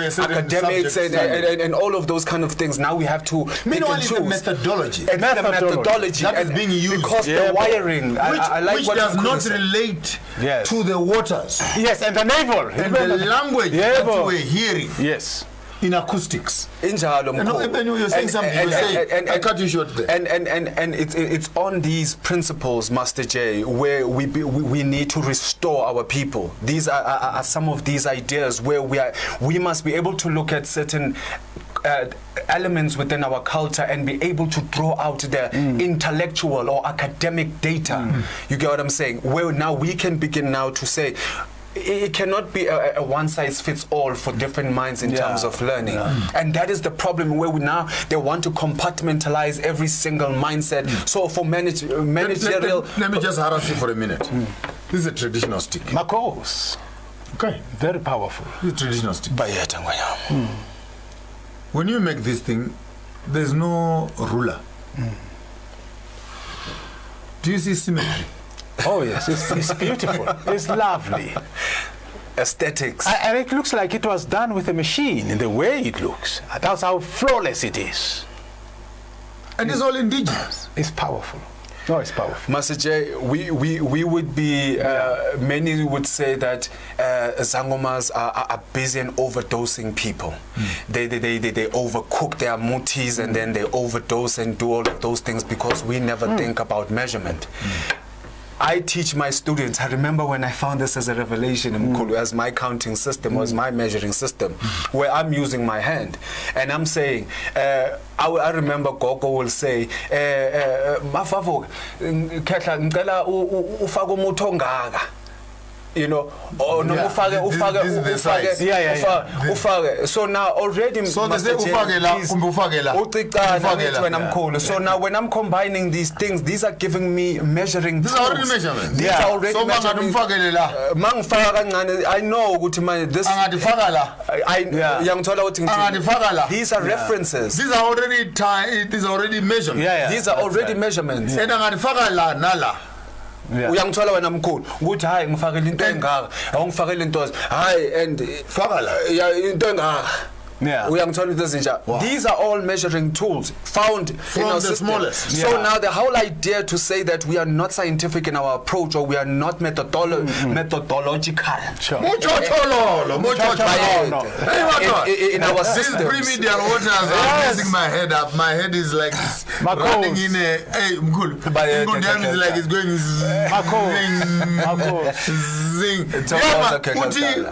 and all of those kind of things. Now we have to meanwhile it's the methodology. It's the methodology that is being used. Because the wiring, which does not relate to the waters. Yes, and the naval. And the language that we're hearing. Yes. In acoustics. You're saying something. I cut you short there. And it's on these principles, Master J, where we need to restore our people. These are some of these ideas where we must be able to look at certain elements within our culture and be able to draw out the intellectual or academic data. You get what I'm saying? Where now we can begin now to say, it cannot be a one-size-fits-all for different minds in terms of learning. And that is the problem where they want to compartmentalize every single mindset. So for managerial... Let me just harass you for a minute. This is a traditional stick. Makos. Okay. Very powerful. This is a traditional stick. When you make this thing, there's no ruler. Do you see symmetry? Oh yes, it's beautiful. It's lovely. Aesthetics. And it looks like it was done with a machine in the way it looks. That's how flawless it is. And it's all indigenous. It's powerful. No, it's powerful. Master J, we would be, many would say that Zangomas are busy and overdosing people. They overcook their mutis and then they overdose and do all of those things because we never think about measurement. I teach my students, I remember when I found this as a revelation as my counting system, was my measuring system, where I'm using my hand. And I'm saying, I remember Gogo will say, Mafavo, ngicela ufake umuthi ongaka. You know, or no, ufake. So now already, so they say when I'm cool. So now when I'm combining these things, these are giving me measuring. These are already measurements. These are already measurements. I know this. These are references. These are already these are already measurements. These are already measurements. Uyangithola wena mkhulu ukuthi hayi ngifakele into engaka awungifakele into hayi and fakala into engaka uyangithola into ezinja. These are all measuring tools found from in our the system. Smallest. So now the whole idea to say that we are not scientific in our approach or we are not methodological. In our system. These remedial waters are messing my head up. My head is like running in a is like it's going zing.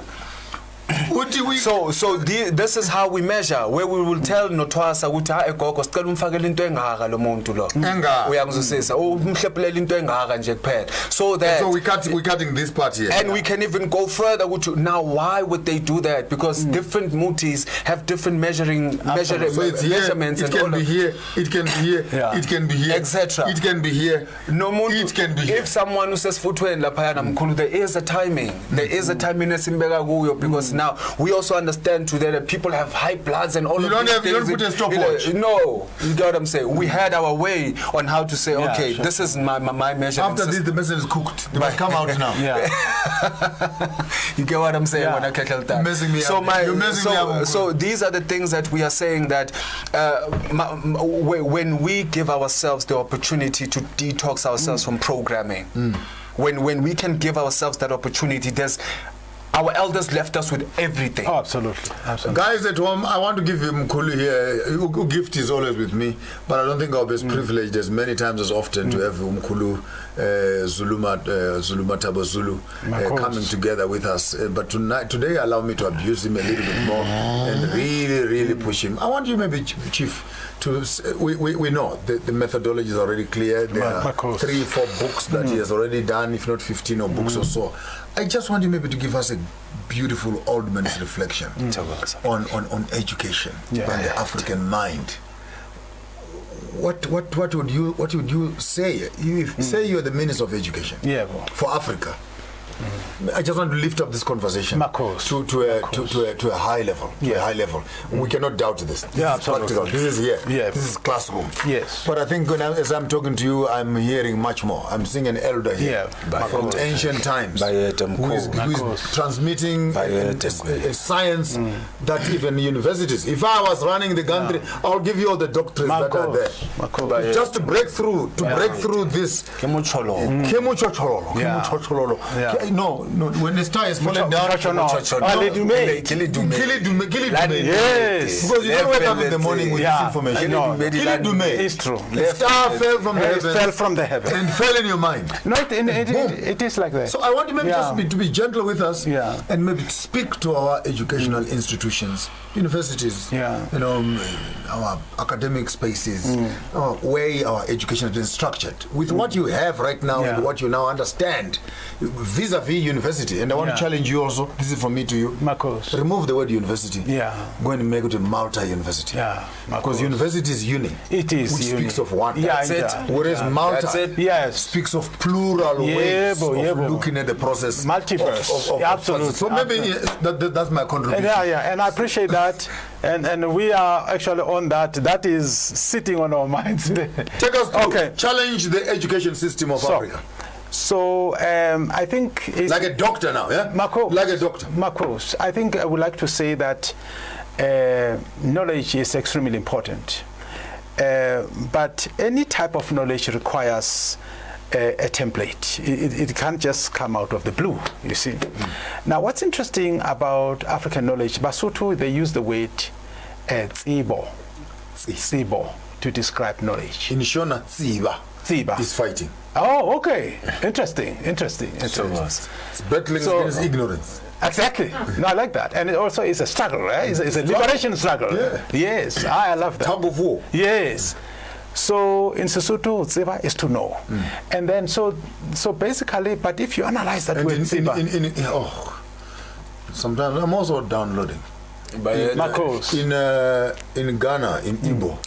This is how we measure, where we will tell Notwasa ukuthi egogo sicela umfakele into engaka lo muntu lo. Uyangizwisisa umhlephelela into engaka nje kuphela. So we're cutting this part here. And we can even go further ukuthi now why would they do that? Because different mutis have different measurements it can be here, it can be here, it can be here, etc. It can be here. No muntu, it can be here. If someone who says footwear laphaya namkhulu, there is a timing. There is a timing esimbeka kuyo because now we also understand today that people have high bloods and all of these things. You don't put a stopwatch. No, you get what I'm saying. We had our way on how to say, okay, this is my measurement. After this, the message is cooked. They must come out now. You get what I'm saying when I kettle that. Messing me up. So these are the things that we are saying that when we give ourselves the opportunity to detox ourselves from programming, when we can give ourselves that opportunity, our elders left us with everything. Oh, absolutely. Guys at home, I want to give him Mkhulu here. Gift is always with me, but I don't think I'll be as privileged as many times as often to have Mkhulu ZuluMathabo Zulu coming together with us. But today, allow me to abuse him a little bit more and really push him. I want you, maybe, Chief, we know the methodology is already clear. There are 3-4 books that he has already done, if not 15 or books or so. I just want you maybe to give us a beautiful old man's reflection on education and the African mind. What would you say? Say you're the Minister of Education for Africa. I just want to lift up this conversation to a high level. To a high level. We cannot doubt this. This is practical. This is here. This is classroom. Yes. But I think as I'm talking to you, I'm hearing much more. I'm seeing an elder here from ancient times who is transmitting a science that even universities. If I was running the country, I'll give you all the doctrines that are there. Just to break through this. No, when the star is falling down, yes, because you don't wake up in the morning with this information. It's true. The star fell from the heavens. And fell in your mind. No, it is like that. So I want you maybe just to be gentle with us and maybe speak to our educational institutions, universities, our academic spaces, our way our education has been structured with what you have right now and what you now understand vis-a-vis university. And I want to challenge you also. This is from me to you. Remove the word university. Go and make it a multi-university. Because university is uni. It is. Which speaks of one. That's it. Whereas multi speaks of plural ways of looking at the process. Multiverse. Absolutely. So maybe that's my contribution. And I appreciate that. And we are actually on that. That is sitting on our minds. Take us through. Challenge the education system of Africa. So I think it's like a doctor now, like a doctor. Marcos, I think I would like to say that knowledge is extremely important, but any type of knowledge requires a template. It can't just come out of the blue, you see. Now, what's interesting about African knowledge, Basotho, they use the word tsibo to describe knowledge. In Shona, tsiba is fighting. Oh, okay. Interesting. It's battling against ignorance. Exactly. No, I like that. And it also is a struggle, right? It's a liberation struggle. Yes, I love that. Tug of war. Yes. So in Sesotho, tsiba is to know. And then so basically, but if you analyze that word tsiba, sometimes I'm also downloading. In Ghana, in Igbo.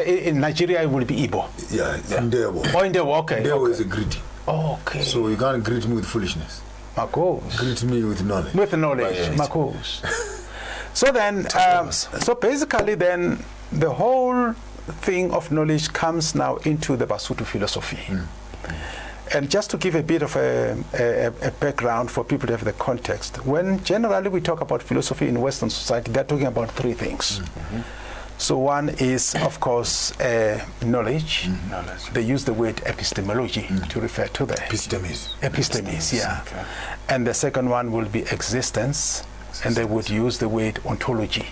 In Nigeria, it will be Igbo. Yeah, it's Ndebo. Oh, Ndebo, okay. Ndebo is a greeting. Okay. So you can't greet me with foolishness. Marcos. Greet me with knowledge. With knowledge, Marcos. So then, so basically then, the whole thing of knowledge comes now into the Basotho philosophy. And just to give a bit of a background for people to have the context, when generally we talk about philosophy in Western society, they're talking about 3 things. So one is, of course, knowledge. They use the word epistemology to refer to that. Epistemes, yeah. Okay. And the second one will be existence, and they would use the word ontology,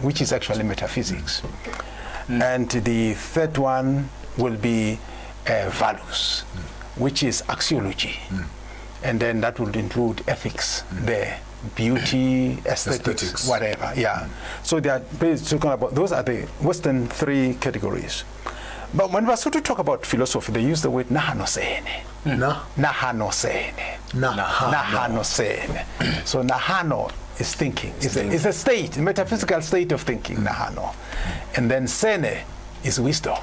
which is actually metaphysics. And the third one will be which is axiology. And then that would include ethics there beauty, aesthetics, whatever. Yeah. So they are basically talking about, those are the Western 3 categories. But when Basotho talk about philosophy, they use the word nahanosene. Nahanosene. Nahanosene. So nahano is thinking. It's a state, a metaphysical state of thinking, nahano. And then sene is wisdom.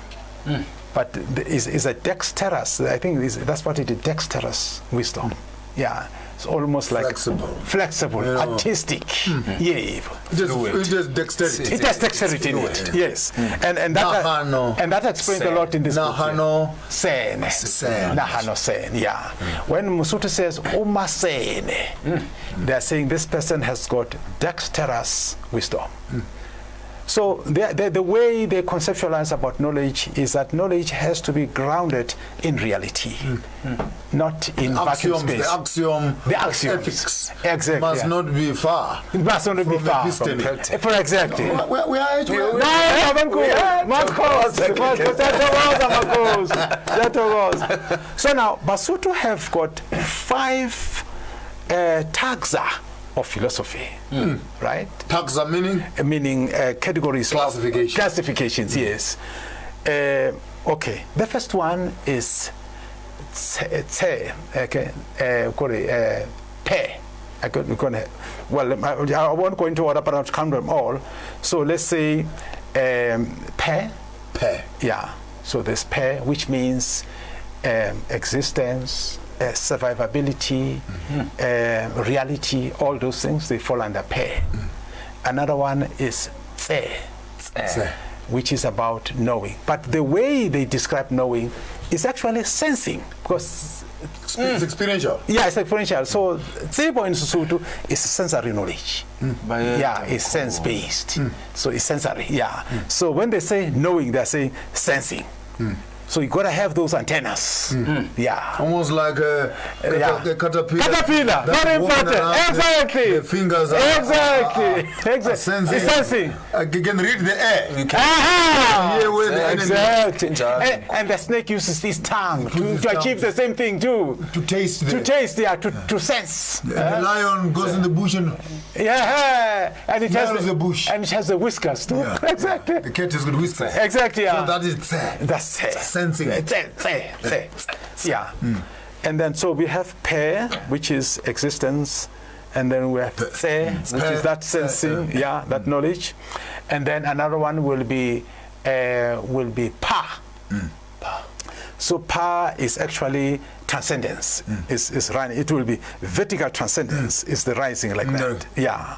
But is a dexterous, I think that's what it is, dexterous wisdom. Yeah. It's almost like flexible, artistic. Yeah. It has dexterity. It has dexterity in it. Yes. And that explains a lot in this book. Nahano sen. Yeah. When Mosotho says Omasene, they are saying this person has got dexterous wisdom. So the way they conceptualize about knowledge is that knowledge has to be grounded in reality, not in vacuum space. The axioms. Ethics exactly. Must not be far. It must not be far. For exactly. We are So now Basotho have got 5 taxa of philosophy, right? Taxa meaning? Meaning categories. Classifications, yes. Okay, the first one is pe. Well, I won't go into order, but I'll count them all. So let's say pe. Yeah. So there's pe, which means existence, survivability, reality, all those things, they fall under pe. Another one is tse, which is about knowing. But the way they describe knowing is actually sensing, because it's experiential. Yeah, it's experiential. So Tsebo in Sesotho is sensory knowledge. Yeah, it's sense-based. So it's sensory, yeah. So when they say knowing, they're saying sensing. So you gotta have those antennas. Yeah. Almost like a caterpillar. Caterpillar, very important. Exactly. The fingers are exactly. Sensing. You can read the air. You can hear where the enemy. And the snake uses his tongue to achieve the same thing too. To taste. Yeah. To sense. The lion goes in the bush and and it has the bush. And it has the whiskers too. Yeah. Exactly. The cat has got whiskers. Exactly. Yeah. So that is that's sensing. Yeah. And then so we have pe, which is existence, and then we have tse, which is that sensing, that knowledge, and then another one will be pa. So pa is actually transcendence. Is running. It will be vertical transcendence. Is the rising like that. Yeah.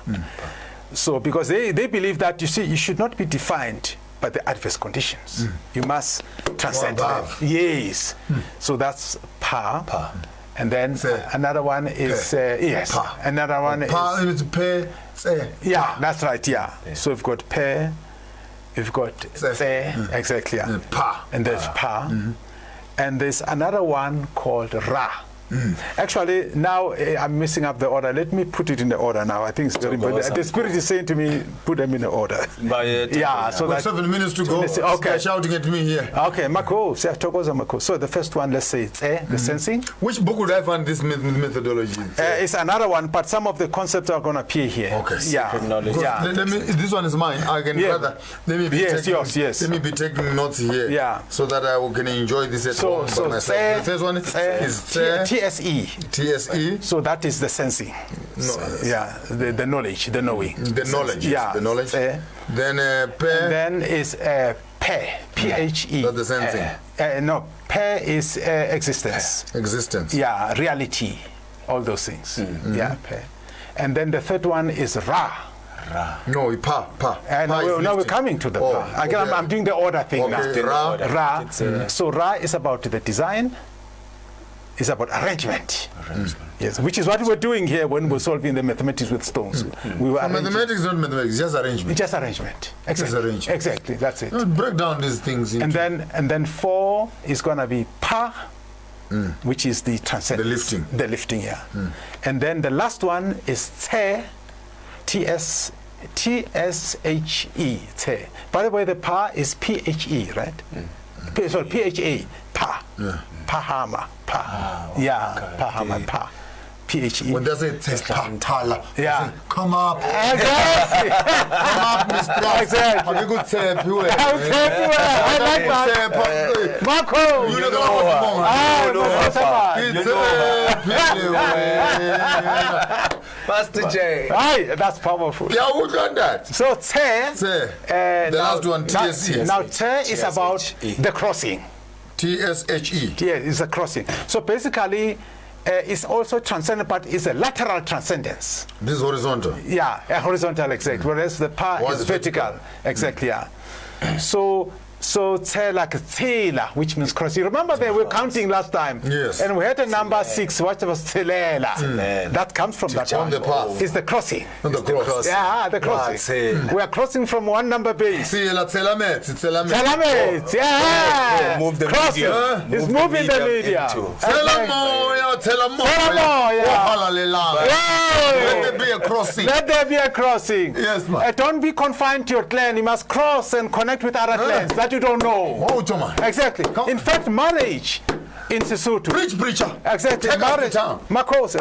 So because they believe that you should not be defined by the adverse conditions. You must transcend them. Yes. So that's pa. And then another one is yes. Pa. Another one is pe. Yeah, that's right. Yeah. So we've got pe, we've got tse, exactly. Yeah. Pa. And there's pa. And there's another one called ra. Actually, now I'm messing up the order. Let me put it in the order now. I think it's very important. The Spirit is saying to me, put them in the order. So that's 7 minutes to go. Okay. They're shouting at me here. Okay, Mako. So the first one, let's say, the sensing. Which book would I find this methodology? It's another one, but some of the concepts are going to appear here. Okay. Yeah. This one is mine. I can rather. Let me be yours. Let me be taking notes here. Yeah. So that I can enjoy this at home by myself. The first one is TSE. So that is the sensing. The knowledge, the knowing. The knowledge. Yeah. The knowledge. Then pe. And then is pe. P-H-E. That's the sensing. No, pe is existence. Existence. Yeah, reality. All those things. Yeah, pe. And then the third one is ra. No, pa. Now we're coming to the pa. Again, I'm doing the order thing now. Ra. So ra is about the design. It's about arrangement. Yes, which is what we were doing here when we were solving the mathematics with stones. We were mathematics, not mathematics, just arrangement. It's just arrangement. Exactly. Exactly. That's it. Break down these things. And then 4 is going to be pa, which is the transcendence. The lifting. Yeah. And then the last one is tse, T-S-H-E. Tse. By the way, the pa is P-H-E, right? Sorry, P-H-A. Pa. Pahama. Pa. Pahama. Pa. PHE. When they say Tala, yeah. Come up. Exactly. Come up, Mr. Exactly. Have a good tap. I like that. Marco. You know Pastor J. Right, that's powerful. Yeah, who done that? So Te. The last one, TSE. Now Te is about the crossing. TSHE. Yeah, it's a crossing. So basically, it's also transcendent, but it's a lateral transcendence. This is horizontal. Yeah, a horizontal, exactly. Whereas the pa is vertical. Exactly, yeah. So Te like Tela, which means cross. You remember they were counting last time? Yes. And we had a number 6, what was Telela. That comes from that one. The path. It's the crossing. The cross. Yeah, the crossing. We are crossing from one number base. Telamet, yeah. Move the crossing. media. It's moving the media. Let there be a crossing. Let there be a crossing. Yes, man. Don't be confined to your clan. You must cross and connect with other clans that you don't know. Exactly. In fact, marriage in Sesotho. Preacher. Exactly.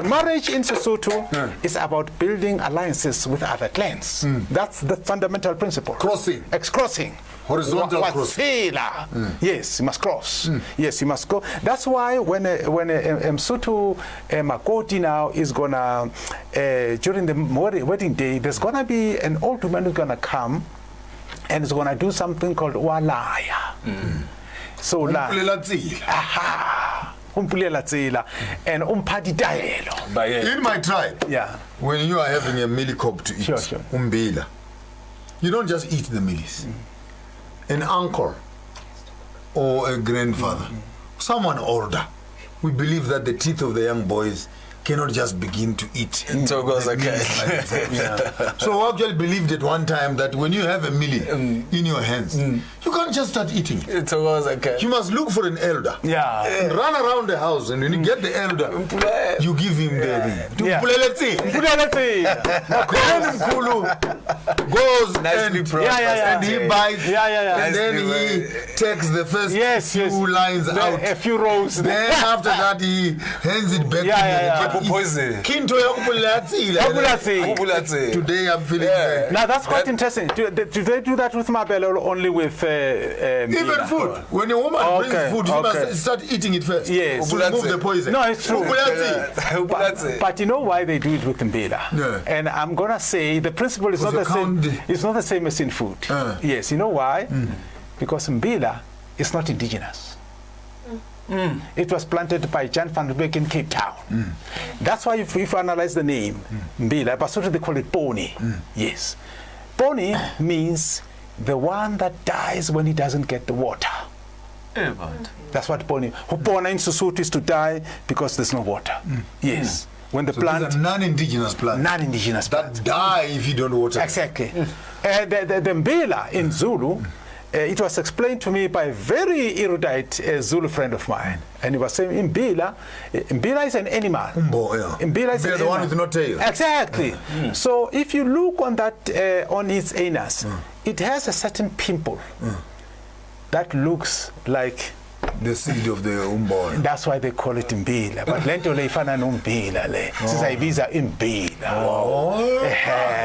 Marriage in Sesotho is about building alliances with other clans. That's the fundamental principle. Crossing. Crossing. Horizontal crossing. Yes, you must cross. Yes, you must go. That's why when Msotho Makoti now is gonna during the wedding day, there's gonna be an old woman who's gonna come and is gonna do something called walaya. So and in my tribe, when you are having a mealie cob to eat, umbila, you don't just eat the mealies. An uncle or a grandfather, someone older, we believe that the teeth of the young boys cannot just begin to eat. So goes okay. So I actually believed at one time that when you have a mealie in your hands, you can't just start eating it. It goes okay. You must look for an elder. Yeah. And run around the house, and when you get the elder, you give him the goes and he bites, and then he takes the first few lines out. A few rows. Then after that he hands it back to the poison. Today I'm feeling now that's quite interesting. Do they do that with Mabel or only with even food? When a woman brings food, you must start eating it first. Yes. To remove the poison. No, it's true. But you know why they do it with Mbila? And I'm gonna say the principle is not the same. It's not the same as in food. Yes, you know why? Because Mbila is not indigenous. It was planted by Jan van Riebeeck in Cape Town. That's why if you analyze the name, Mbila, but they call it Pony. Yes. Pony means the one that dies when he doesn't get the water. That's what Pony. Hupona in Sesotho is to die because there's no water. Yes. When the plant. These are non-indigenous plants. Non-indigenous plants. That die if you don't water. Exactly. The Mbila in Zulu. It was explained to me by a very erudite Zulu friend of mine, and he was saying, Mbila is an animal. Mbila is the one with no tail. Exactly. So if you look on that, on its anus, it has a certain pimple that looks like the seed of the umboy. That's why they call it Mbila. But lento le ifana no Mbila le. Sizayibiza Mbila.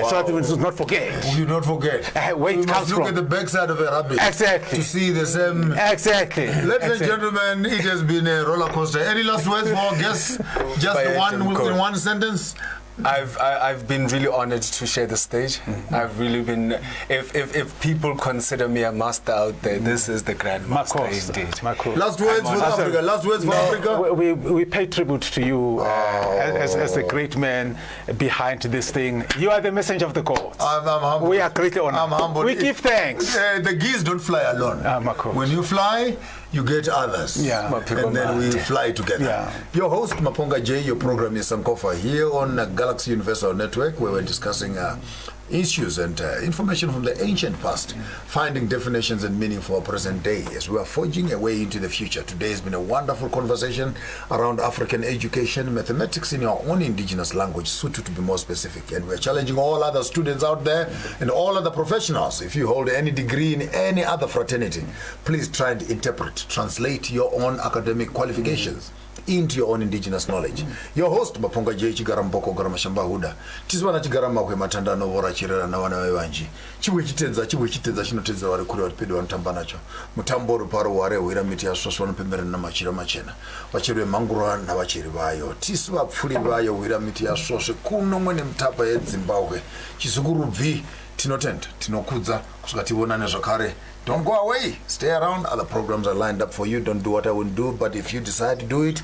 So that we should not forget. We do not forget. Where it comes from. Look at the backside of a rabbit. Exactly. To see the same. Exactly. Ladies and gentlemen, it has been a roller coaster. Any last words for our guests? Just one in one sentence. I've been really honored to share the stage. I've really been. If people consider me a master out there, this is the grand master indeed. Last words for Africa. Last words for Africa. We pay tribute to you as the great man behind this thing. You are the messenger of the gods. I'm humble. We are greatly honored. I'm humble. We give thanks. The geese don't fly alone. When you fly, you get others. And then we fly together. Your host, Maponga J, your program is Sankofa here on Galaxy Universal Network, where we're discussing issues and information from the ancient past, finding definitions and meaning for our present day as we are forging a way into the future. Today has been a wonderful conversation around African education, mathematics in our own indigenous language, Sotho to be more specific. And we're challenging all other students out there and all other professionals. If you hold any degree in any other fraternity, please try and interpret, translate your own academic qualifications into your own indigenous knowledge. Your host Maponga J Chigara Mboko Gara Mashamba Huda. Tiswana Chigara Makwe Matanda no Wora Chirera na wana wewanji. Chibwe chitenza shinoteza wale kule walipedo wanatambanacho. Mutambo ruparo ware wira miti ya soso wanapembere na machira machena. Wachirwe mangura na wachiri bayo. Tiswa pfuli bayo wira miti ya soso kuno mwene mtapa ya Zimbabwe. Chisuguru V tinotenda tinokudza kusvika tivonane zvakare. Don't go away, stay around. Other programs are lined up for you. Don't do what I would do, but if you decide to do it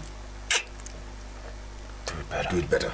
better.